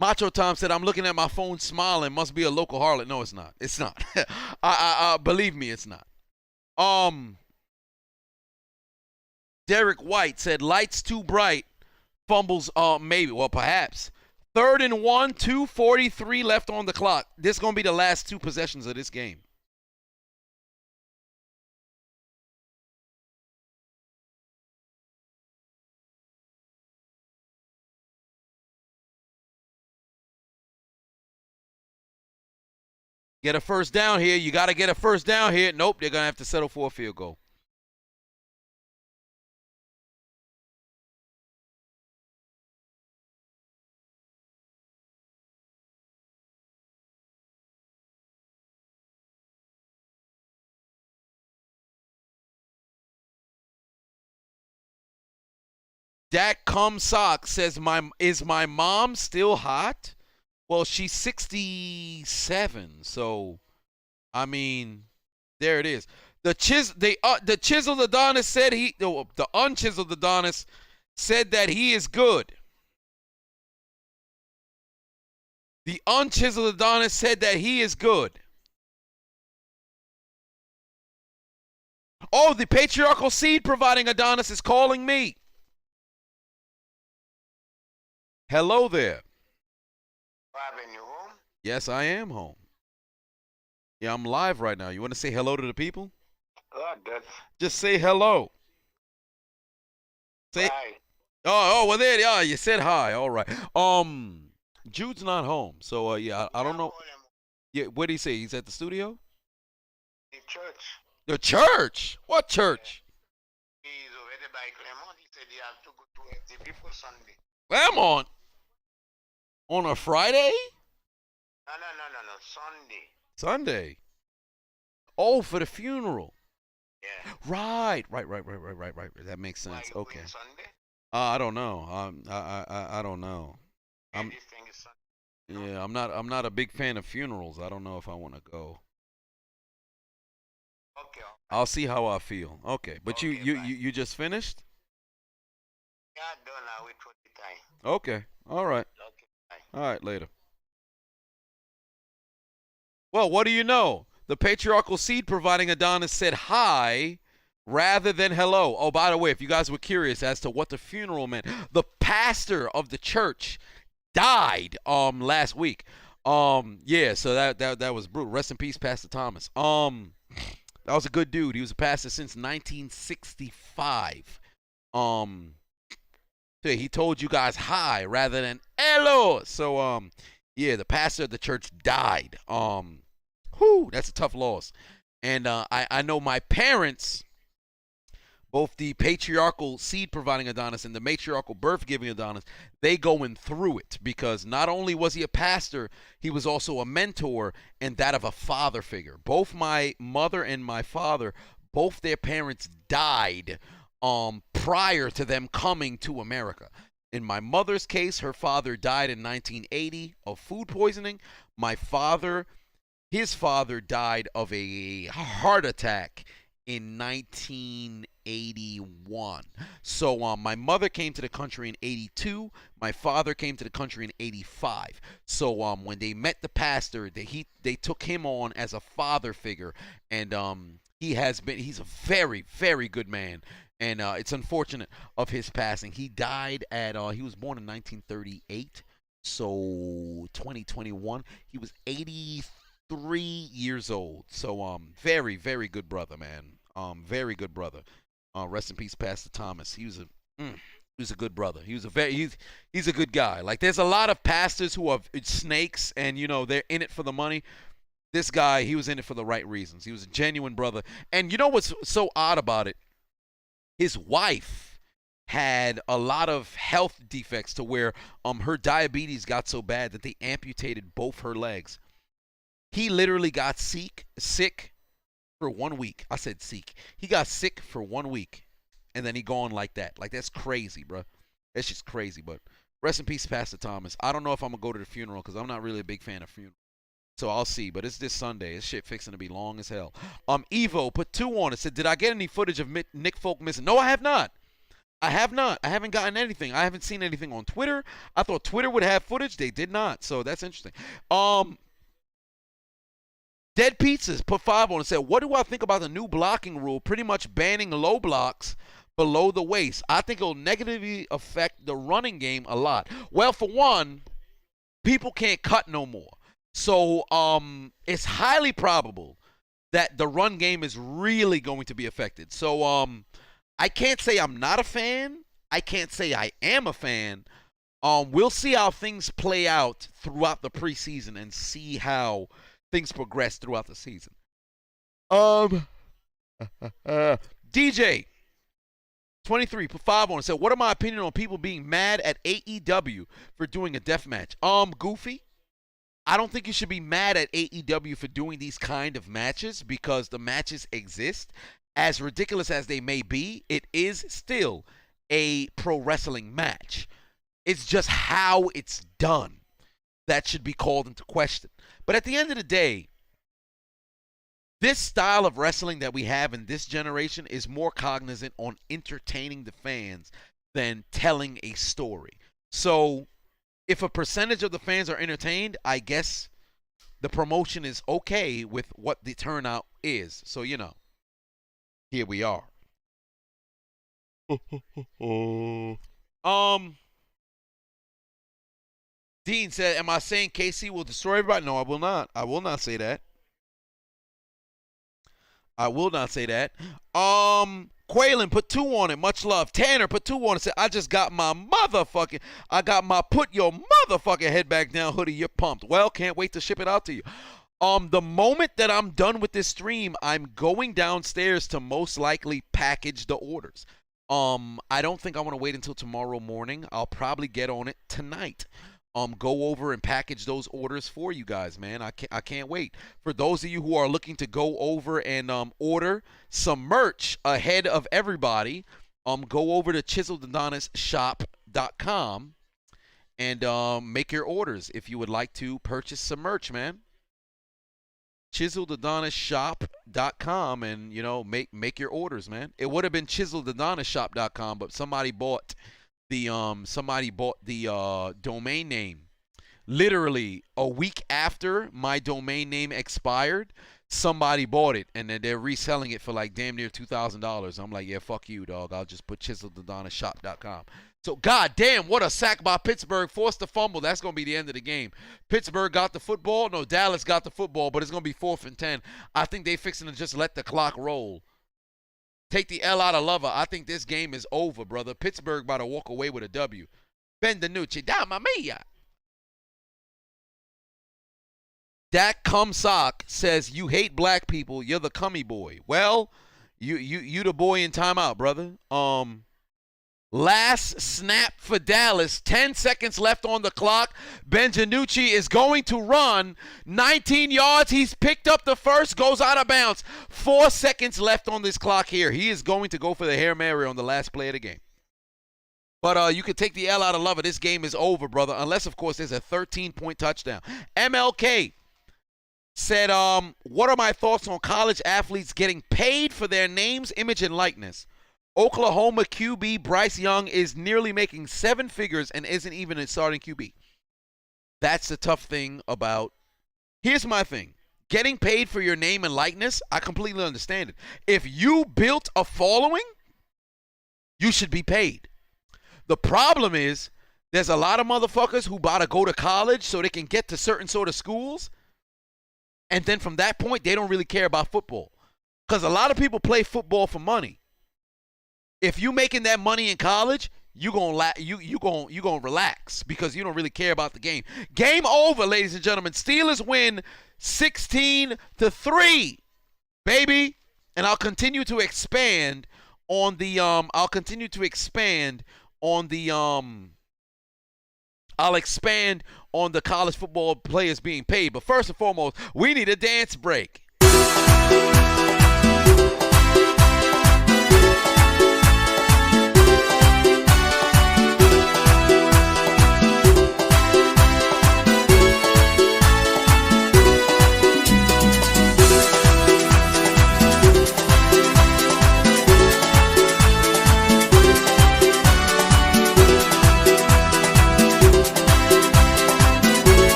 Macho Tom said, I'm looking at my phone smiling. Must be a local harlot. No, it's not. It's not. Believe me, it's not. Derek White said, lights too bright. Fumbles, maybe. Well, perhaps. 3rd and 1, 2:43 left on the clock. This is going to be the last 2 possessions of this game. Get a first down here. You got to get a first down here. Nope, they're going to have to settle for a field goal. Dak Comsock says, is my mom still hot? Well, she's 67, so I mean, there it is. The chiseled Adonis said the unchiseled Adonis said that he is good. The unchiseled Adonis said that he is good. Oh, the patriarchal seed providing Adonis is calling me. Hello there. Robin, you home? Yes, I am home. Yeah, I'm live right now. You want to say hello to the people? That's... Just say hello. Say hi. Oh, well there. Yeah, you said hi. All right. Jude's not home, so yeah, I don't know. Yeah, what did he say? He's at the studio? The church. The church? What church? He's over there by Clermont. He said he have to go to the people Sunday. Clermont? On a Friday? No. Sunday. Sunday. Oh, for the funeral. Yeah. Right. That makes sense. Okay. Sunday? I don't know. I don't know. Yeah, I'm not a big fan of funerals. I don't know if I want to go. Okay. I'll see how I feel. Okay, but okay, you just finished? Yeah, done now. Wait for the time. Okay. All right. Okay. Bye. All right, later. Well, what do you know? The patriarchal seed providing Adonis said hi rather than hello. Oh, by the way, if you guys were curious as to what the funeral meant, the pastor of the church died last week. Yeah, so that was brutal. Rest in peace, Pastor Thomas. That was a good dude. He was a pastor since 1965. So he told you guys hi rather than hello. So yeah, the pastor of the church died. That's a tough loss. And I know my parents, both the patriarchal seed providing Adonis and the matriarchal birth giving Adonis, they going through it because not only was he a pastor, he was also a mentor and that of a father figure. Both my mother and my father, both their parents died prior to them coming to America. In my mother's case, her father died in 1980 of food poisoning. His father died of a heart attack in 1981. So my mother came to the country in 82. My father came to the country in 85. So when they met the pastor, they took him on as a father figure, and he's a very, very good man. And it's unfortunate of his passing. He died he was born in 1938. So 2021, he was 83 years old. So very, very good brother, man. Very good brother. Rest in peace, Pastor Thomas. He was a good brother. He's a good guy. Like, there's a lot of pastors who are snakes and, you know, they're in it for the money. This guy, he was in it for the right reasons. He was a genuine brother. And you know what's so odd about it? His wife had a lot of health defects to where her diabetes got so bad that they amputated both her legs. He literally got sick for 1 week. I said sick. He got sick for 1 week, and then he gone like that. Like, that's crazy, bro. That's just crazy. But rest in peace, Pastor Thomas. I don't know if I'm going to go to the funeral because I'm not really a big fan of funerals. So I'll see. But it's this Sunday. This shit fixing to be long as hell. Evo put 2 on it. Said, did I get any footage of Nick Folk missing? No, I have not. I haven't gotten anything. I haven't seen anything on Twitter. I thought Twitter would have footage. They did not. So that's interesting. Dead Pizzas put 5 on it. Said, what do I think about the new blocking rule? Pretty much banning low blocks below the waist. I think it'll negatively affect the running game a lot. Well, for one, people can't cut no more. So it's highly probable that the run game is really going to be affected. So I can't say I'm not a fan. I can't say I am a fan. We'll see how things play out throughout the preseason and see how things progress throughout the season. DJ 23 put 5 on it. Said, what are my opinion on people being mad at AEW for doing a death match? Goofy. I don't think you should be mad at AEW for doing these kind of matches because the matches exist. As ridiculous as they may be, it is still a pro wrestling match. It's just how it's done that should be called into question. But at the end of the day, this style of wrestling that we have in this generation is more cognizant on entertaining the fans than telling a story. So if a percentage of the fans are entertained, I guess the promotion is okay with what the turnout is. So, you know, here we are. Dean said, am I saying KC will destroy everybody? No, I will not. I will not say that. I will not say that. Quaylen put 2 on it. Much love. Tanner put 2 on it. Said, I got my put your motherfucking head back down hoodie. You're pumped. Well, can't wait to ship it out to you. The moment that I'm done with this stream, I'm going downstairs to most likely package the orders. I don't think I want to wait until tomorrow morning. I'll probably get on it tonight. Go over and package those orders for you guys, man. I can't wait. For those of you who are looking to go over and order some merch ahead of everybody, go over to chiseledadonishop.com and make your orders if you would like to purchase some merch, man. chiseledadonishop.com and, you know, make your orders, man. It would have been chiseledadonishop.com, but somebody bought the domain name. Literally a week after my domain name expired, somebody bought it and then they're reselling it for like damn near $2,000. I'm like, yeah, fuck you, dog. I'll just put chiseledadonishop.com. So, goddamn, what a sack by Pittsburgh. Forced the fumble. That's going to be the end of the game. Pittsburgh got the football. No, Dallas got the football, but it's going to be 4th and 10. I think they fixing to just let the clock roll. Take the L out of Lover. I think this game is over, brother. Pittsburgh about to walk away with a W. Ben DiNucci. Dama mia. Dak Cumsock says, you hate black people. You're the cummy boy. Well, you the boy in timeout, brother. Last snap for Dallas. 10 seconds left on the clock. Ben DiNucci is going to run 19 yards. He's picked up the first, goes out of bounds. 4 seconds left on this clock here. He is going to go for the Hail Mary on the last play of the game. But you can take the L out of Lover. This game is over, brother, unless, of course, there's a 13-point touchdown. MLK said, what are my thoughts on college athletes getting paid for their names, image, and likeness? Oklahoma QB Bryce Young is nearly making 7 figures and isn't even a starting QB. That's the tough thing about. Here's my thing. Getting paid for your name and likeness, I completely understand it. If you built a following, you should be paid. The problem is There's a lot of motherfuckers who about to go to college so they can get to certain sort of schools. And then from that point, they don't really care about football. Because a lot of people play football for money. If you making that money in college, you gonna relax because you don't really care about the game. Game over, ladies and gentlemen. Steelers win 16-3, baby. And I'll continue to expand on the I'll expand on the college football players being paid. But first and foremost, we need a dance break.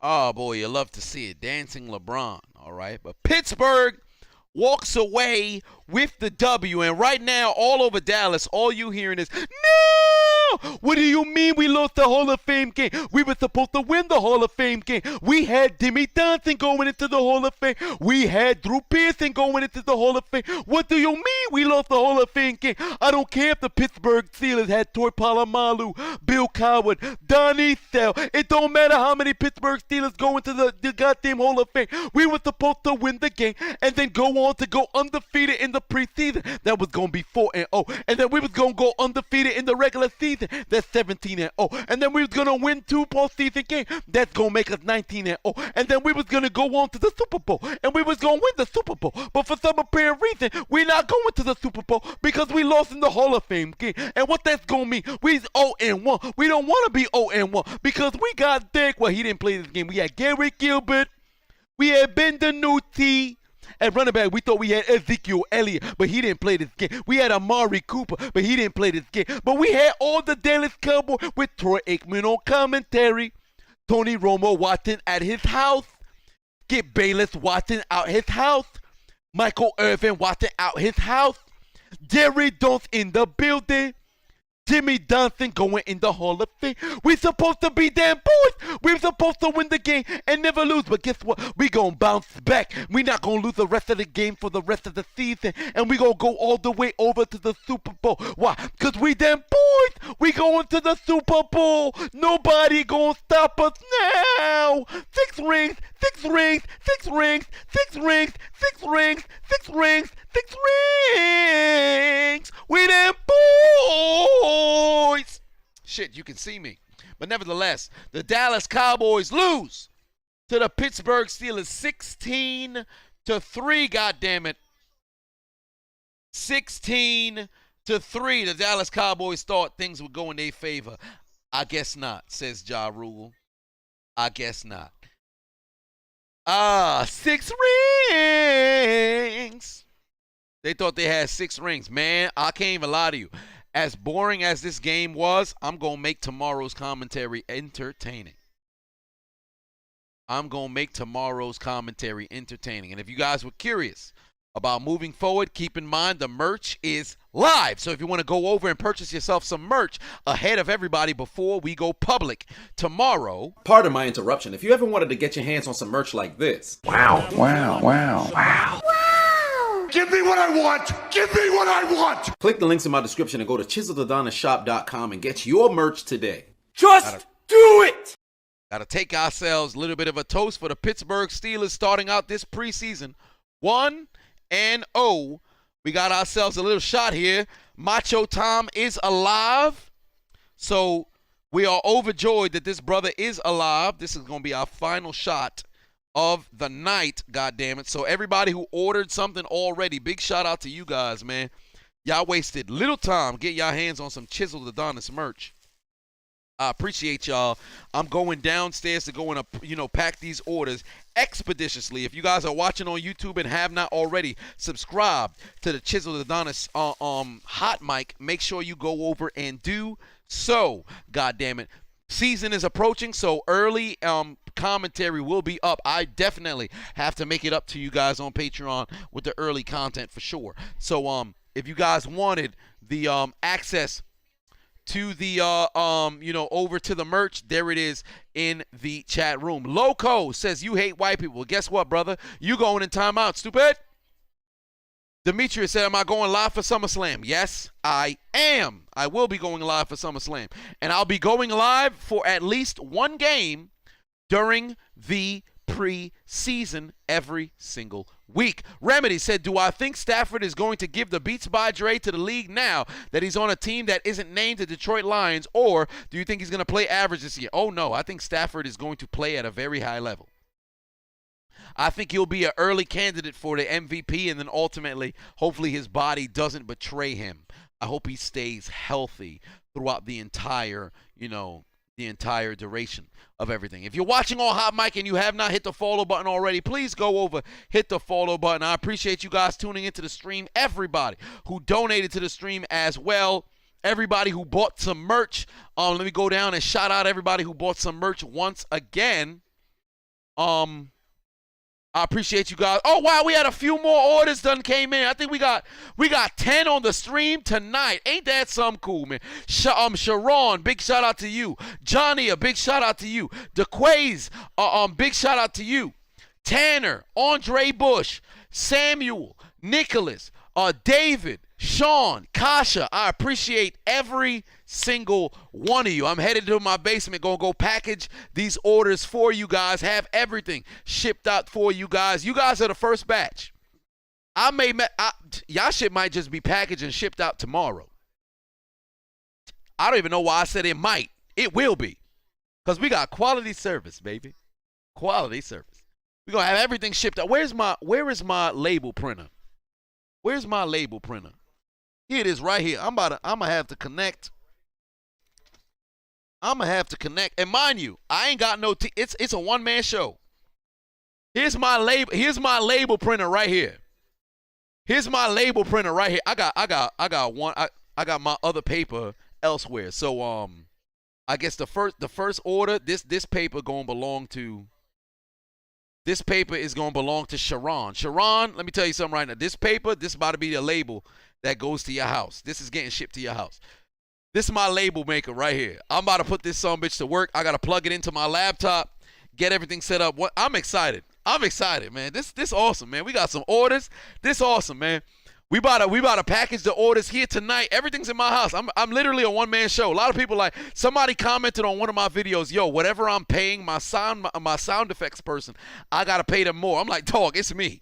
Oh, boy, you love to see it. Dancing LeBron, all right? But Pittsburgh walks away with the W. And right now, all over Dallas, all you hearing is, no! What do you mean we lost the Hall of Fame game? We were supposed to win the Hall of Fame game. We had Jimmy Johnson going into the Hall of Fame. We had Drew Pearson going into the Hall of Fame. What do you mean we lost the Hall of Fame game? I don't care if the Pittsburgh Steelers had Troy Polamalu, Bill Coward, Donnie Sell. It don't matter how many Pittsburgh Steelers go into the goddamn Hall of Fame. We were supposed to win the game and then go on to go undefeated in the preseason. That was going to be 4-0. And then we was going to go undefeated in the regular season. That's 17-0. And then we was going to win 2 postseason games. That's going to make us 19-0. And then we was going to go on to the Super Bowl. And we was going to win the Super Bowl. But for some apparent reason, we're not going to the Super Bowl because we lost in the Hall of Fame game. And what that's going to mean, we's 0-1. We don't want to be 0-1 because we got Dick. Well, he didn't play this game. We had Gary Gilbert. We had Ben DiNucci. At running back, we thought we had Ezekiel Elliott, but he didn't play this game. We had Amari Cooper, but he didn't play this game. But we had all the Dallas Cowboys with Troy Aikman on commentary, Tony Romo watching at his house, Skip Bayless watching out his house, Michael Irvin watching out his house, Jerry Jones in the building, Jimmy Johnson going in the Hall of Fame. We're supposed to be damn boys. We're supposed to win the game and never lose. But guess what? We're going to bounce back. We're not going to lose the rest of the game for the rest of the season. And we're going to go all the way over to the Super Bowl. Why? Because we damn boys. We going to the Super Bowl. Nobody going to stop us now. 6 rings, 6 rings, 6 rings, 6 rings, 6 rings, 6 rings, 6 rings. We them boys. Shit, you can see me. But nevertheless, the Dallas Cowboys lose to the Pittsburgh Steelers 16-3, goddammit. 16-3. The Dallas Cowboys thought things would go in their favor. I guess not, says Ja Rule. I guess not. 6 rings. They thought they had 6 rings. Man, I can't even lie to you. As boring as this game was, I'm going to make tomorrow's commentary entertaining. I'm going to make tomorrow's commentary entertaining. And if you guys were curious about moving forward, keep in mind the merch is live. So if you want to go over and purchase yourself some merch ahead of everybody before we go public tomorrow. Pardon my interruption. If you ever wanted to get your hands on some merch like this. Wow. Give me what I want! Give me what I want! Click the links in my description and go to chiseledonishop.com and get your merch today. Just do it! Got to take ourselves a little bit of a toast for the Pittsburgh Steelers starting out this preseason 1-0. We got ourselves a little shot here. Macho Tom is alive. So we are overjoyed that this brother is alive. This is going to be our final shot of the night, goddammit. So everybody who ordered something already, big shout out to you guys, man. Y'all wasted little time. Get y'all hands on some Chiseled Adonis merch. I appreciate y'all. I'm going downstairs to go and pack these orders expeditiously. If you guys are watching on YouTube and have not already, subscribe to the Chiseled Adonis hot mic. Make sure you go over and do So, goddamn it, season is approaching, so early commentary will be up. I definitely have to make it up to you guys on Patreon with the early content for sure. So, if you guys wanted the access to the over to the merch, there it is in the chat room. Loco says you hate white people. Well, guess what, brother? You going in timeout, stupid. Demetrius said, am I going live for SummerSlam? Yes, I am. I will be going live for SummerSlam. And I'll be going live for at least one game during the preseason every single week. Remedy said, do I think Stafford is going to give the Beats by Dre to the league now that he's on a team that isn't named the Detroit Lions, or do you think he's going to play average this year? Oh, no. I think Stafford is going to play at a very high level. I think he'll be an early candidate for the MVP, and then ultimately, hopefully his body doesn't betray him. I hope he stays healthy throughout the entire, the entire duration of everything. If you're watching on Hot Mic and you have not hit the follow button already, please go over, hit the follow button. I appreciate you guys tuning into the stream. Everybody who donated to the stream as well. Everybody who bought some merch. Let me go down and shout out everybody who bought some merch once again. I appreciate you guys. Oh, wow, we had a few more orders done came in. I think we got 10 on the stream tonight. Ain't that something cool, man? Sharon, big shout out to you. Johnny, a big shout out to you. DeQuays, big shout out to you. Tanner, Andre Bush, Samuel, Nicholas, David, Sean, Kasha, I appreciate every single one of you. I'm headed to my basement, gonna go package these orders for you guys, have everything shipped out for you guys. You guys are the first batch. Y'all shit might just be packaged and shipped out tomorrow. I don't even know why I said it might. It will be. Because we got quality service, baby. Quality service. We're gonna have everything shipped out. Where is my label printer? Where's my label printer? Here it is right here. I'm gonna have to connect. And mind you, I ain't got no it's a one-man show. Here's my label printer right here. I got my other paper elsewhere. So I guess the first order, this paper gonna belong to This paper is going to belong to Sharon. Sharon, let me tell you something right now. This paper, this is about to be the label that goes to your house. This is getting shipped to your house. This is my label maker right here. I'm about to put this son bitch to work. I got to plug it into my laptop, get everything set up. I'm excited. I'm excited, man. This awesome, man. We got some orders. This awesome, man. We about to package the orders here tonight. Everything's in my house. I'm literally a one-man show. A lot of people like, somebody commented on one of my videos, yo, whatever I'm paying my sound effects person, I got to pay them more. I'm like, dog, it's me.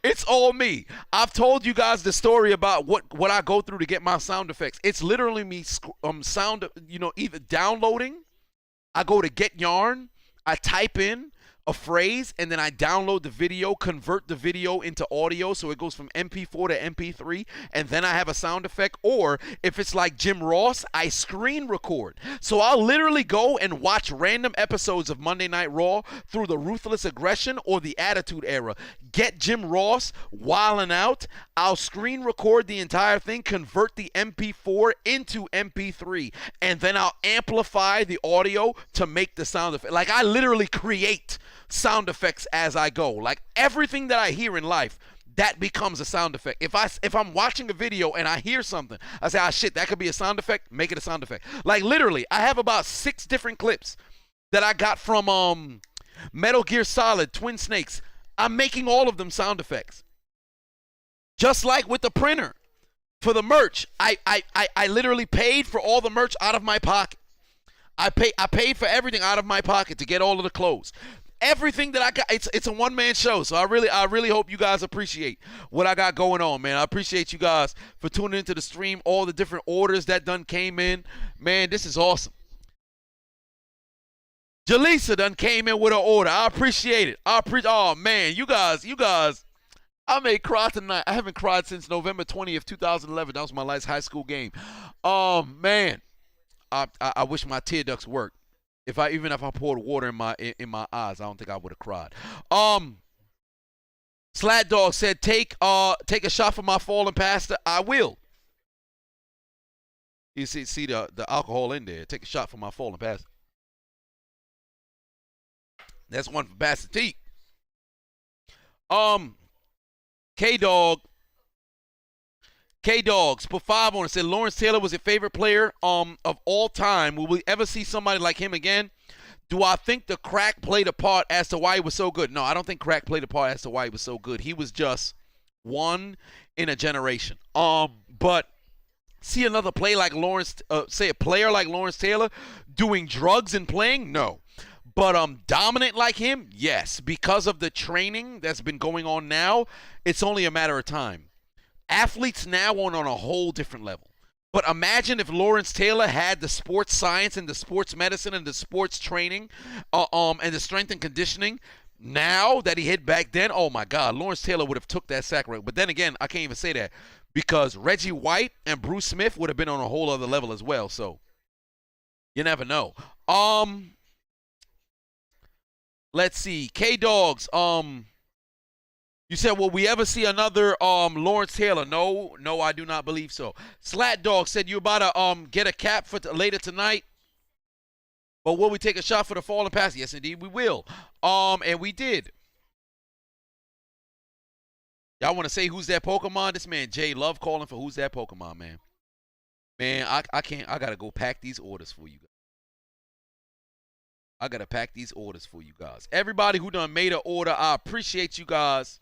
It's all me. I've told you guys the story about what I go through to get my sound effects. It's literally me either downloading. I go to Get Yarn. I type in a phrase, and then I download the video, convert the video into audio, so it goes from MP4 to MP3, and then I have a sound effect. Or if it's like Jim Ross, I screen record. So I'll literally go and watch random episodes of Monday Night Raw through the Ruthless Aggression or the Attitude Era. Get Jim Ross wilding out. I'll screen record the entire thing, convert the MP4 into MP3, and then I'll amplify the audio to make the sound effect. Like, I literally create sound effects as I go. Like, everything that I hear in life, that becomes a sound effect. If I'm watching a video and I hear something, I say, ah, shit, that could be a sound effect. Make it a sound effect. Like, literally, I have about 6 different clips that I got from Metal Gear Solid, Twin Snakes. I'm making all of them sound effects. Just like with the printer for the merch, I literally paid for all the merch out of my pocket. I paid for everything out of my pocket to get all of the clothes. Everything that I got, it's a one-man show. So I really hope you guys appreciate what I got going on, man. I appreciate you guys for tuning into the stream, all the different orders that done came in. Man, this is awesome. Jaleesa done came in with an order. I appreciate it. Oh, man, you guys, I may cry tonight. I haven't cried since November 20th, 2011. That was my last high school game. Oh, man. I wish my tear ducts worked. Even if I poured water in my eyes, I don't think I would have cried. Slat Dog said, take a shot for my fallen pastor. I will. You see the alcohol in there. Take a shot for my falling pass. That's one for Bastard T. K-Dogs put 5 on it. Said Lawrence Taylor was your favorite player of all time. Will we ever see somebody like him again? Do I think the crack played a part as to why he was so good? No, I don't think crack played a part as to why he was so good. He was just one in a generation. But see another play like Lawrence, say a player like Lawrence Taylor doing drugs and playing? No. But dominant like him? Yes. Because of the training that's been going on now, it's only a matter of time. Athletes now are on a whole different level. But imagine if Lawrence Taylor had the sports science and the sports medicine and the sports training and the strength and conditioning now that he had back then. Oh, my God. Lawrence Taylor would have took that sack rate. But then again, I can't even say that because Reggie White and Bruce Smith would have been on a whole other level as well. So you never know. Let's see. K-Dogs. You said, will we ever see another Lawrence Taylor? No, I do not believe so. Slat Dog said you about to get a cap for later tonight. But will we take a shot for the fallen pass? Yes, indeed, we will. And we did. Y'all want to say who's that Pokemon? This man Jay love calling for who's that Pokemon, man. Man, I can't. I gotta go pack these orders for you guys. I gotta pack these orders for you guys. Everybody who done made an order, I appreciate you guys.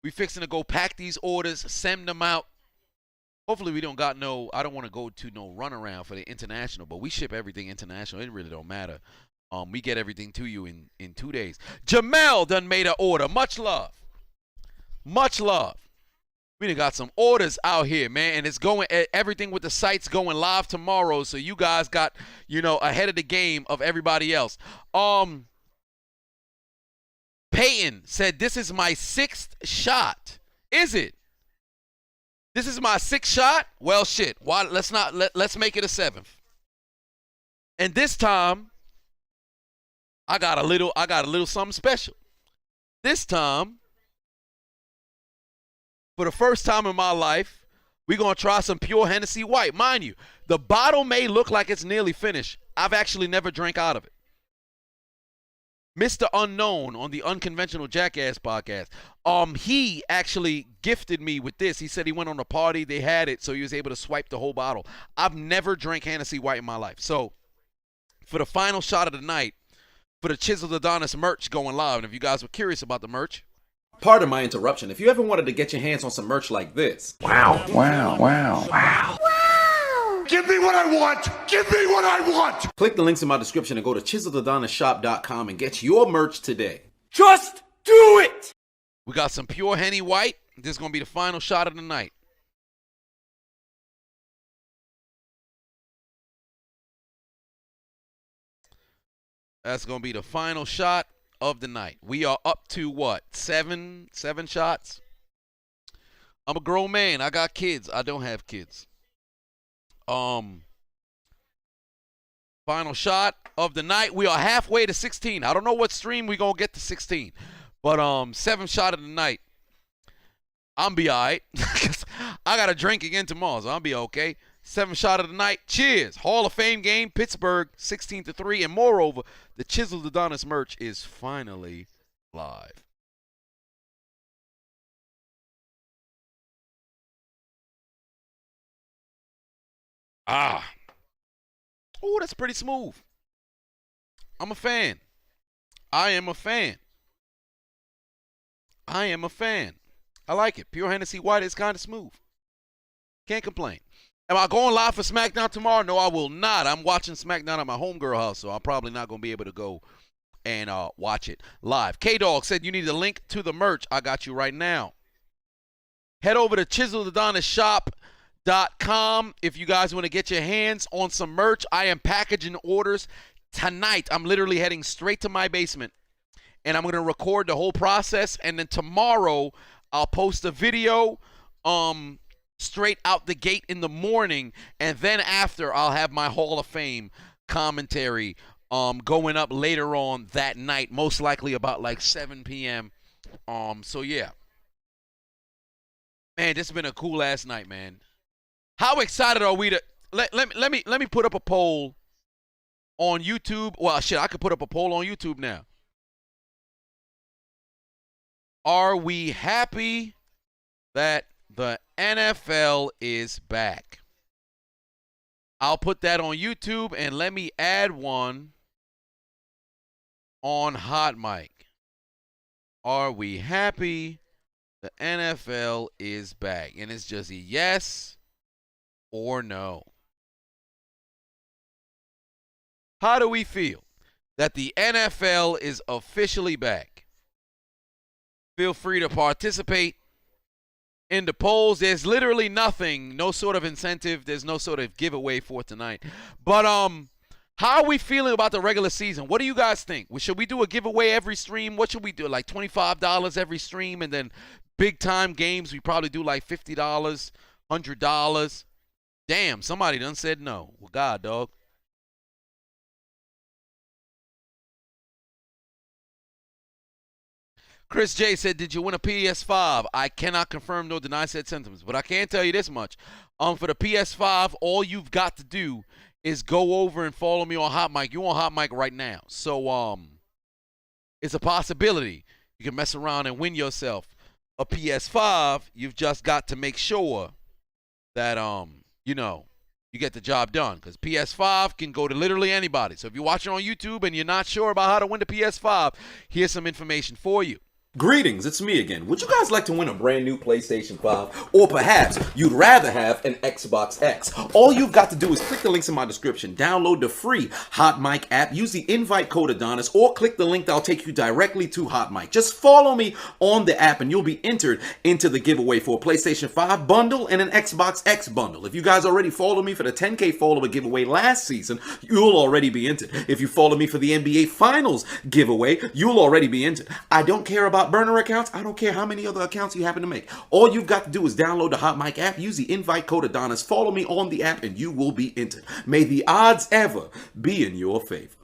We fixing to go pack these orders, send them out. Hopefully we don't got no, I don't want to go to no runaround for the international, but we ship everything international. It really don't matter. We get everything to you in 2 days. Jamel done made an order. Much love. Much love. We done got some orders out here, man, and it's going, everything with the sites going live tomorrow, so you guys got, ahead of the game of everybody else. Peyton said, this is my 6th shot. Is it? This is my 6th shot? Well, shit. Why? Let's make it a 7th. And this time, I got a little something special. This time, for the first time in my life, we're going to try some pure Hennessy White. Mind you, the bottle may look like it's nearly finished. I've actually never drank out of it. Mr. Unknown on the Unconventional Jackass podcast, he actually gifted me with this. He said he went on a party, they had it, so he was able to swipe the whole bottle. I've never drank Hennessy White in my life. So, for the final shot of the night, for the Chiseled Adonis merch going live, and if you guys were curious about the merch. Pardon my interruption. If you ever wanted to get your hands on some merch like this. Wow. Give me what I want! Give me what I want! Click the links in my description and go to chiseledadonishop.com and get your merch today. Just do it! We got some pure Henny White. This is going to be the final shot of the night. That's going to be the final shot of the night. We are up to what? Seven shots? I'm a grown man. I got kids. I don't have kids. Final shot of the night. We are halfway to 16. I don't know what stream we gonna get to 16, but 7th shot of the night. I'm be alright. I gotta drink again tomorrow, so I'll be okay. 7th shot of the night. Cheers. Hall of Fame game. Pittsburgh 16-3, and moreover, the Chiseled Adonis merch is finally live. Oh, that's pretty smooth. I'm a fan. I am a fan. I like it. Pure Hennessy White is kind of smooth. Can't complain. Am I going live for SmackDown tomorrow? No, I will not. I'm watching SmackDown at my homegirl house, so I'm probably not going to be able to go and watch it live. K-Dog said you need a link to the merch. I got you right now. Head over to chiseledadonishop.com if you guys want to get your hands on some merch. I am packaging orders tonight. I'm literally heading straight to my basement, and I'm going to record the whole process, and then tomorrow I'll post a video straight out the gate in the morning, and then after I'll have my Hall of Fame commentary going up later on that night, most likely about like 7 p.m. So yeah. Man, this has been a cool ass night, man. How excited are we to let me put up a poll on YouTube. Well, shit, I could put up a poll on YouTube now. Are we happy that the NFL is back? I'll put that on YouTube, and let me add one on Hot Mic. Are we happy the NFL is back? And it's just a yes or no. How do we feel that the NFL is officially back? Feel free to participate in the polls. There's literally nothing, no sort of incentive. There's no sort of giveaway for tonight. But how are we feeling about the regular season? What do you guys think? Should we do a giveaway every stream? What should we do? Like $25 every stream, and then big time games we probably do like $50, $100. Damn, somebody done said no. Well, God, dog. Chris J said, did you win a PS5? I cannot confirm nor deny said sentiments, but I can tell you this much. For the PS5, all you've got to do is go over and follow me on Hot Mic. You're on Hot Mic right now. So it's a possibility. You can mess around and win yourself a PS5. You've just got to make sure that you get the job done, because PS5 can go to literally anybody. So if you're watching on YouTube and you're not sure about how to win the PS5, here's some information for you. Greetings, it's me again. Would you guys like to win a brand new PlayStation 5? Or perhaps you'd rather have an Xbox X? All you've got to do is click the links in my description, download the free Hot Mic app, use the invite code Adonis, or click the link that'll take you directly to Hot Mic. Just follow me on the app and you'll be entered into the giveaway for a PlayStation 5 bundle and an Xbox X bundle. If you guys already follow me for the 10K follower giveaway last season, you'll already be entered. If you follow me for the NBA Finals giveaway, you'll already be entered. I don't care about burner accounts. I don't care how many other accounts you happen to make. All you've got to do is download the Hot Mic app, use the invite code Adonis, follow me on the app, and you will be entered. May the odds ever be in your favor.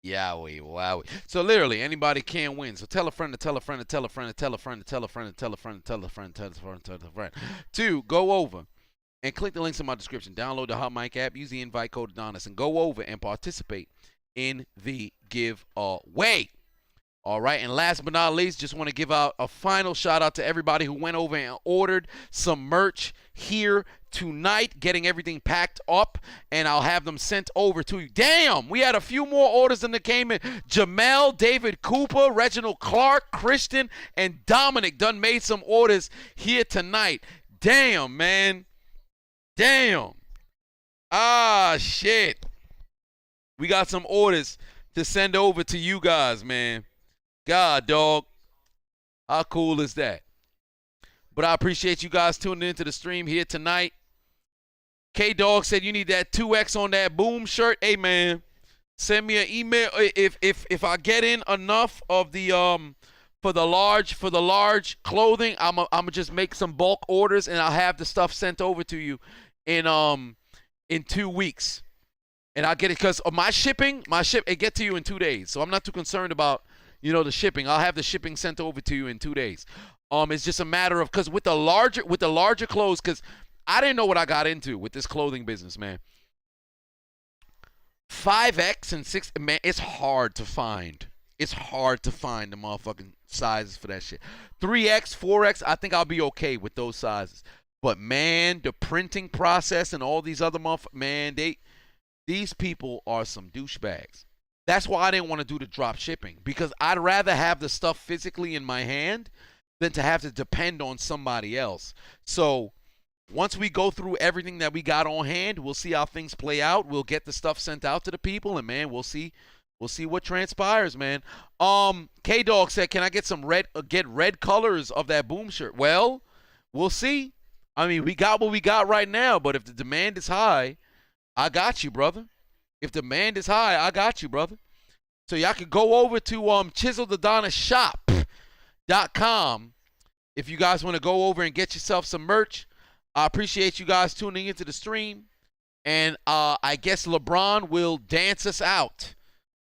Yowie, wowie. So literally anybody can win. So tell a friend to tell a friend to tell a friend to tell a friend to tell a friend to tell a friend to tell a friend to tell a friend to tell a friend. Two, go over and click the links in my description. Download the Hot Mic app, use the invite code Adonis, and go over and participate in the giveaway. All right, and last but not least, just want to give out a final shout out to everybody who went over and ordered some merch here tonight, getting everything packed up, and I'll have them sent over to you. Damn, we had a few more orders than that came in. Jamel, David Cooper, Reginald Clark, Christian, and Dominic done made some orders here tonight. Damn, man. Damn. Ah, shit. We got some orders to send over to you guys, man. God, dog. How cool is that? But I appreciate you guys tuning into the stream here tonight. K-Dog said you need that 2X on that boom shirt. Hey, man, send me an email. If I get in enough of the for the large clothing, I'm gonna just make some bulk orders and I'll have the stuff sent over to you in 2 weeks. And I'll get it because of my shipping, it get to you in 2 days. So I'm not too concerned about the shipping. I'll have the shipping sent over to you in 2 days. It's just a matter of, because with the larger clothes, because I didn't know what I got into with this clothing business, man. 5X and 6, man, it's hard to find. It's hard to find the motherfucking sizes for that shit. 3X, 4X, I think I'll be okay with those sizes. But man, the printing process and all these other man, these people are some douchebags. That's why I didn't want to do the drop shipping, because I'd rather have the stuff physically in my hand than to have to depend on somebody else. So once we go through everything that we got on hand, we'll see how things play out. We'll get the stuff sent out to the people, and man, we'll see what transpires, man. K-Dog said, can I get some red colors of that boom shirt? Well, we'll see. I mean, we got what we got right now, but if the demand is high, I got you, brother. If demand is high, I got you, brother. So y'all can go over to chiseledonishop.com if you guys want to go over and get yourself some merch. I appreciate you guys tuning into the stream. And I guess LeBron will dance us out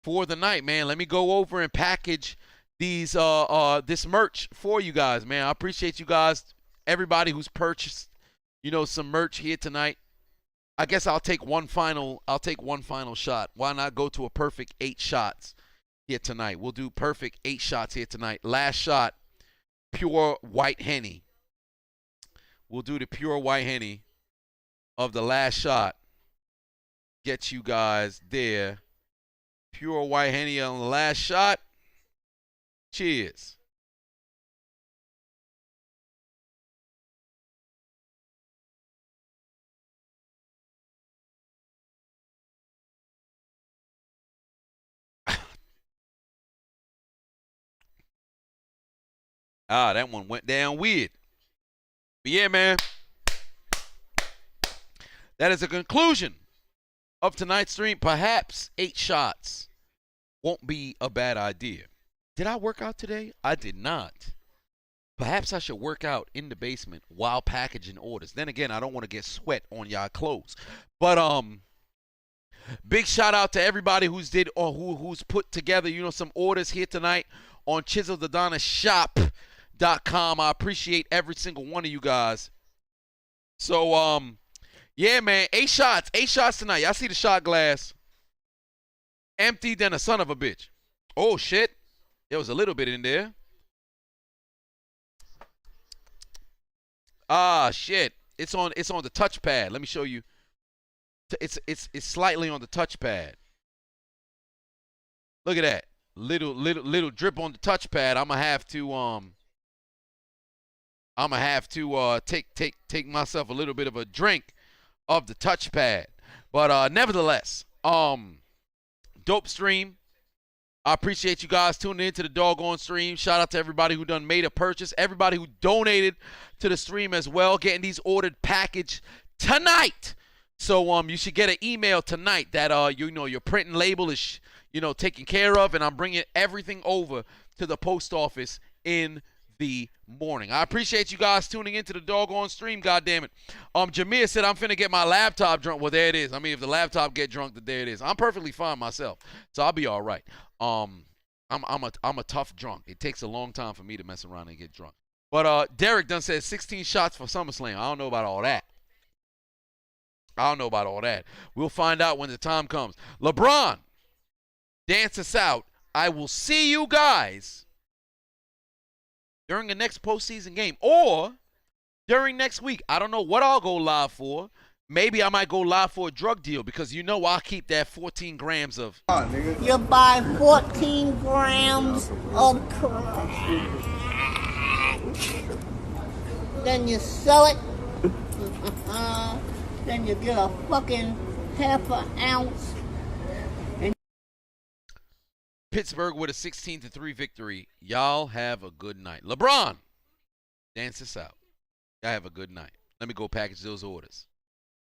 for the night, man. Let me go over and package this merch for you guys, man. I appreciate you guys, everybody who's purchased, some merch here tonight. I guess I'll take one final shot. Why not go to a perfect 8 shots here tonight? We'll do perfect 8 shots here tonight. Last shot, pure white Henny. We'll do the pure white Henny of the last shot. Get you guys there. Pure white Henny on the last shot. Cheers. That one went down weird. But yeah, man. That is a conclusion of tonight's stream. Perhaps 8 shots won't be a bad idea. Did I work out today? I did not. Perhaps I should work out in the basement while packaging orders. Then again, I don't want to get sweat on y'all clothes. But big shout out to everybody who's put together, some orders here tonight on ChiselledAdonisShop.com. I appreciate every single one of you guys. So yeah, man, 8 shots tonight. Y'all see the shot glass empty than a son of a bitch. Oh shit, there was a little bit in there. Shit, it's on the touchpad. Let me show you. It's slightly on the touchpad. Look at that little drip on the touchpad. I'm gonna have to take myself a little bit of a drink of the touchpad. But nevertheless, dope stream. I appreciate you guys tuning into the doggone stream. Shout out to everybody who done made a purchase. Everybody who donated to the stream as well. Getting these ordered packaged tonight. So you should get an email tonight that your printing label is taken care of, and I'm bringing everything over to the post office in the morning. I appreciate you guys tuning into the doggone stream. God damn it. Jameer said I'm finna get my laptop drunk. Well, there it is. I mean, if the laptop get drunk, then there it is. I'm perfectly fine myself, so I'll be all right. I'm a tough drunk. It takes a long time for me to mess around and get drunk. But Derek done said 16 shots for SummerSlam. I don't know about all that. We'll find out when the time comes. LeBron, dance us out. I will see you guys during the next postseason game or during next week. I don't know what I'll go live for. Maybe I might go live for a drug deal because I'll keep that 14 grams of. You buy 14 grams of crack. Then you sell it. Then you get a fucking half an ounce. Pittsburgh with a 16-3 victory. Y'all have a good night. LeBron, dance us out. Y'all have a good night. Let me go package those orders.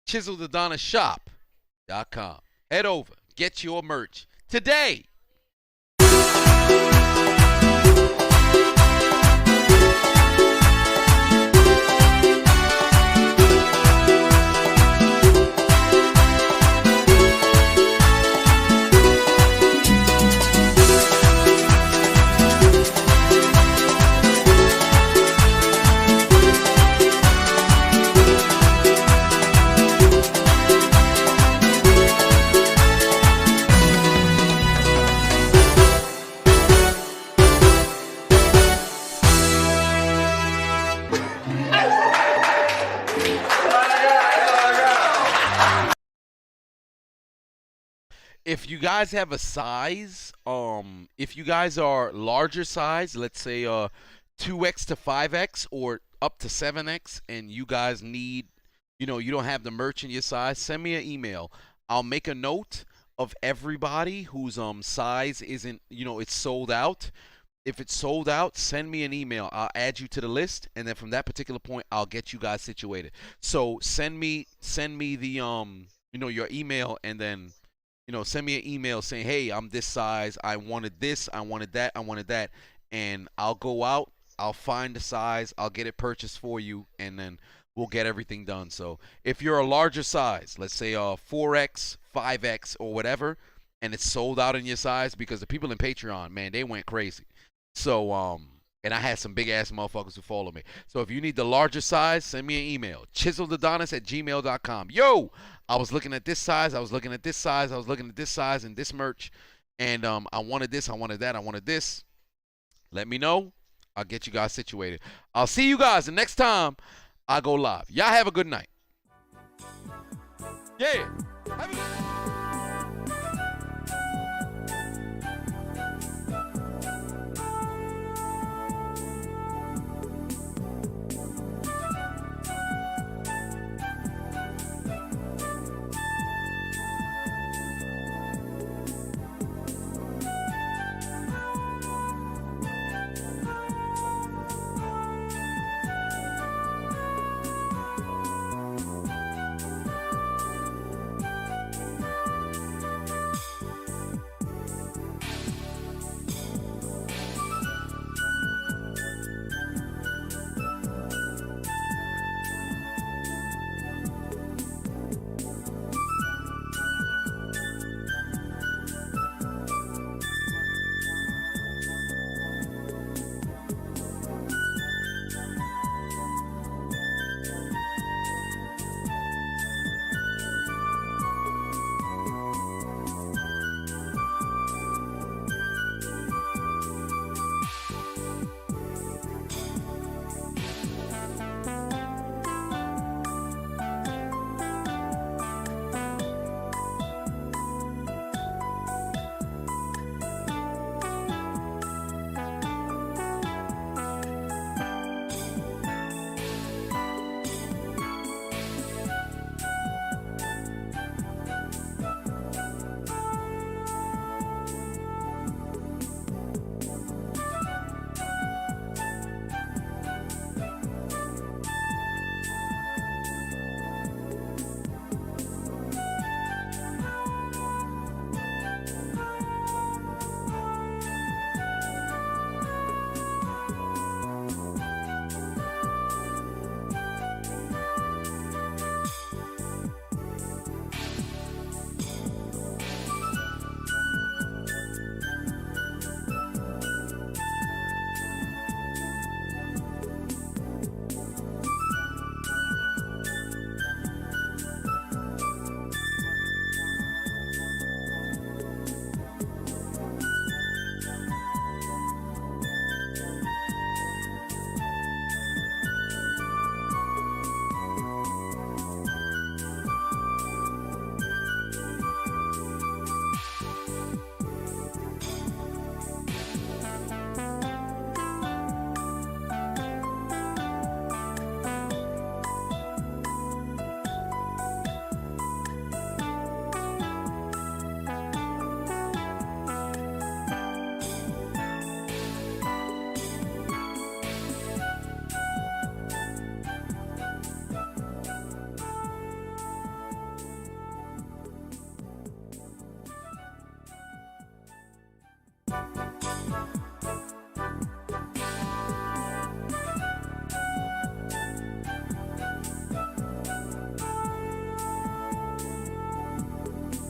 ChiselledAdonisShop.com. Head over. Get your merch today. If you guys have a size, if you guys are larger size, let's say 2X to 5X or up to 7X, and you guys need, you don't have the merch in your size, send me an email. I'll make a note of everybody whose size isn't, it's sold out. If it's sold out, send me an email. I'll add you to the list, and then from that particular point, I'll get you guys situated. So send me the your email, and then send me an email saying, hey, I'm this size. I wanted this. I wanted that. And I'll go out. I'll find the size. I'll get it purchased for you. And then we'll get everything done. So if you're a larger size, let's say 4X, 5X, or whatever, and it's sold out in your size, because the people in Patreon, man, they went crazy. So, and I had some big-ass motherfuckers who follow me. So if you need the larger size, send me an email. ChiselledAdonis@gmail.com. Yo, I was looking at this size, I was looking at this size, I was looking at this size and this merch, and I wanted this, I wanted that, I wanted this. Let me know. I'll get you guys situated. I'll see you guys the next time I go live. Y'all have a good night. Yeah. Have a good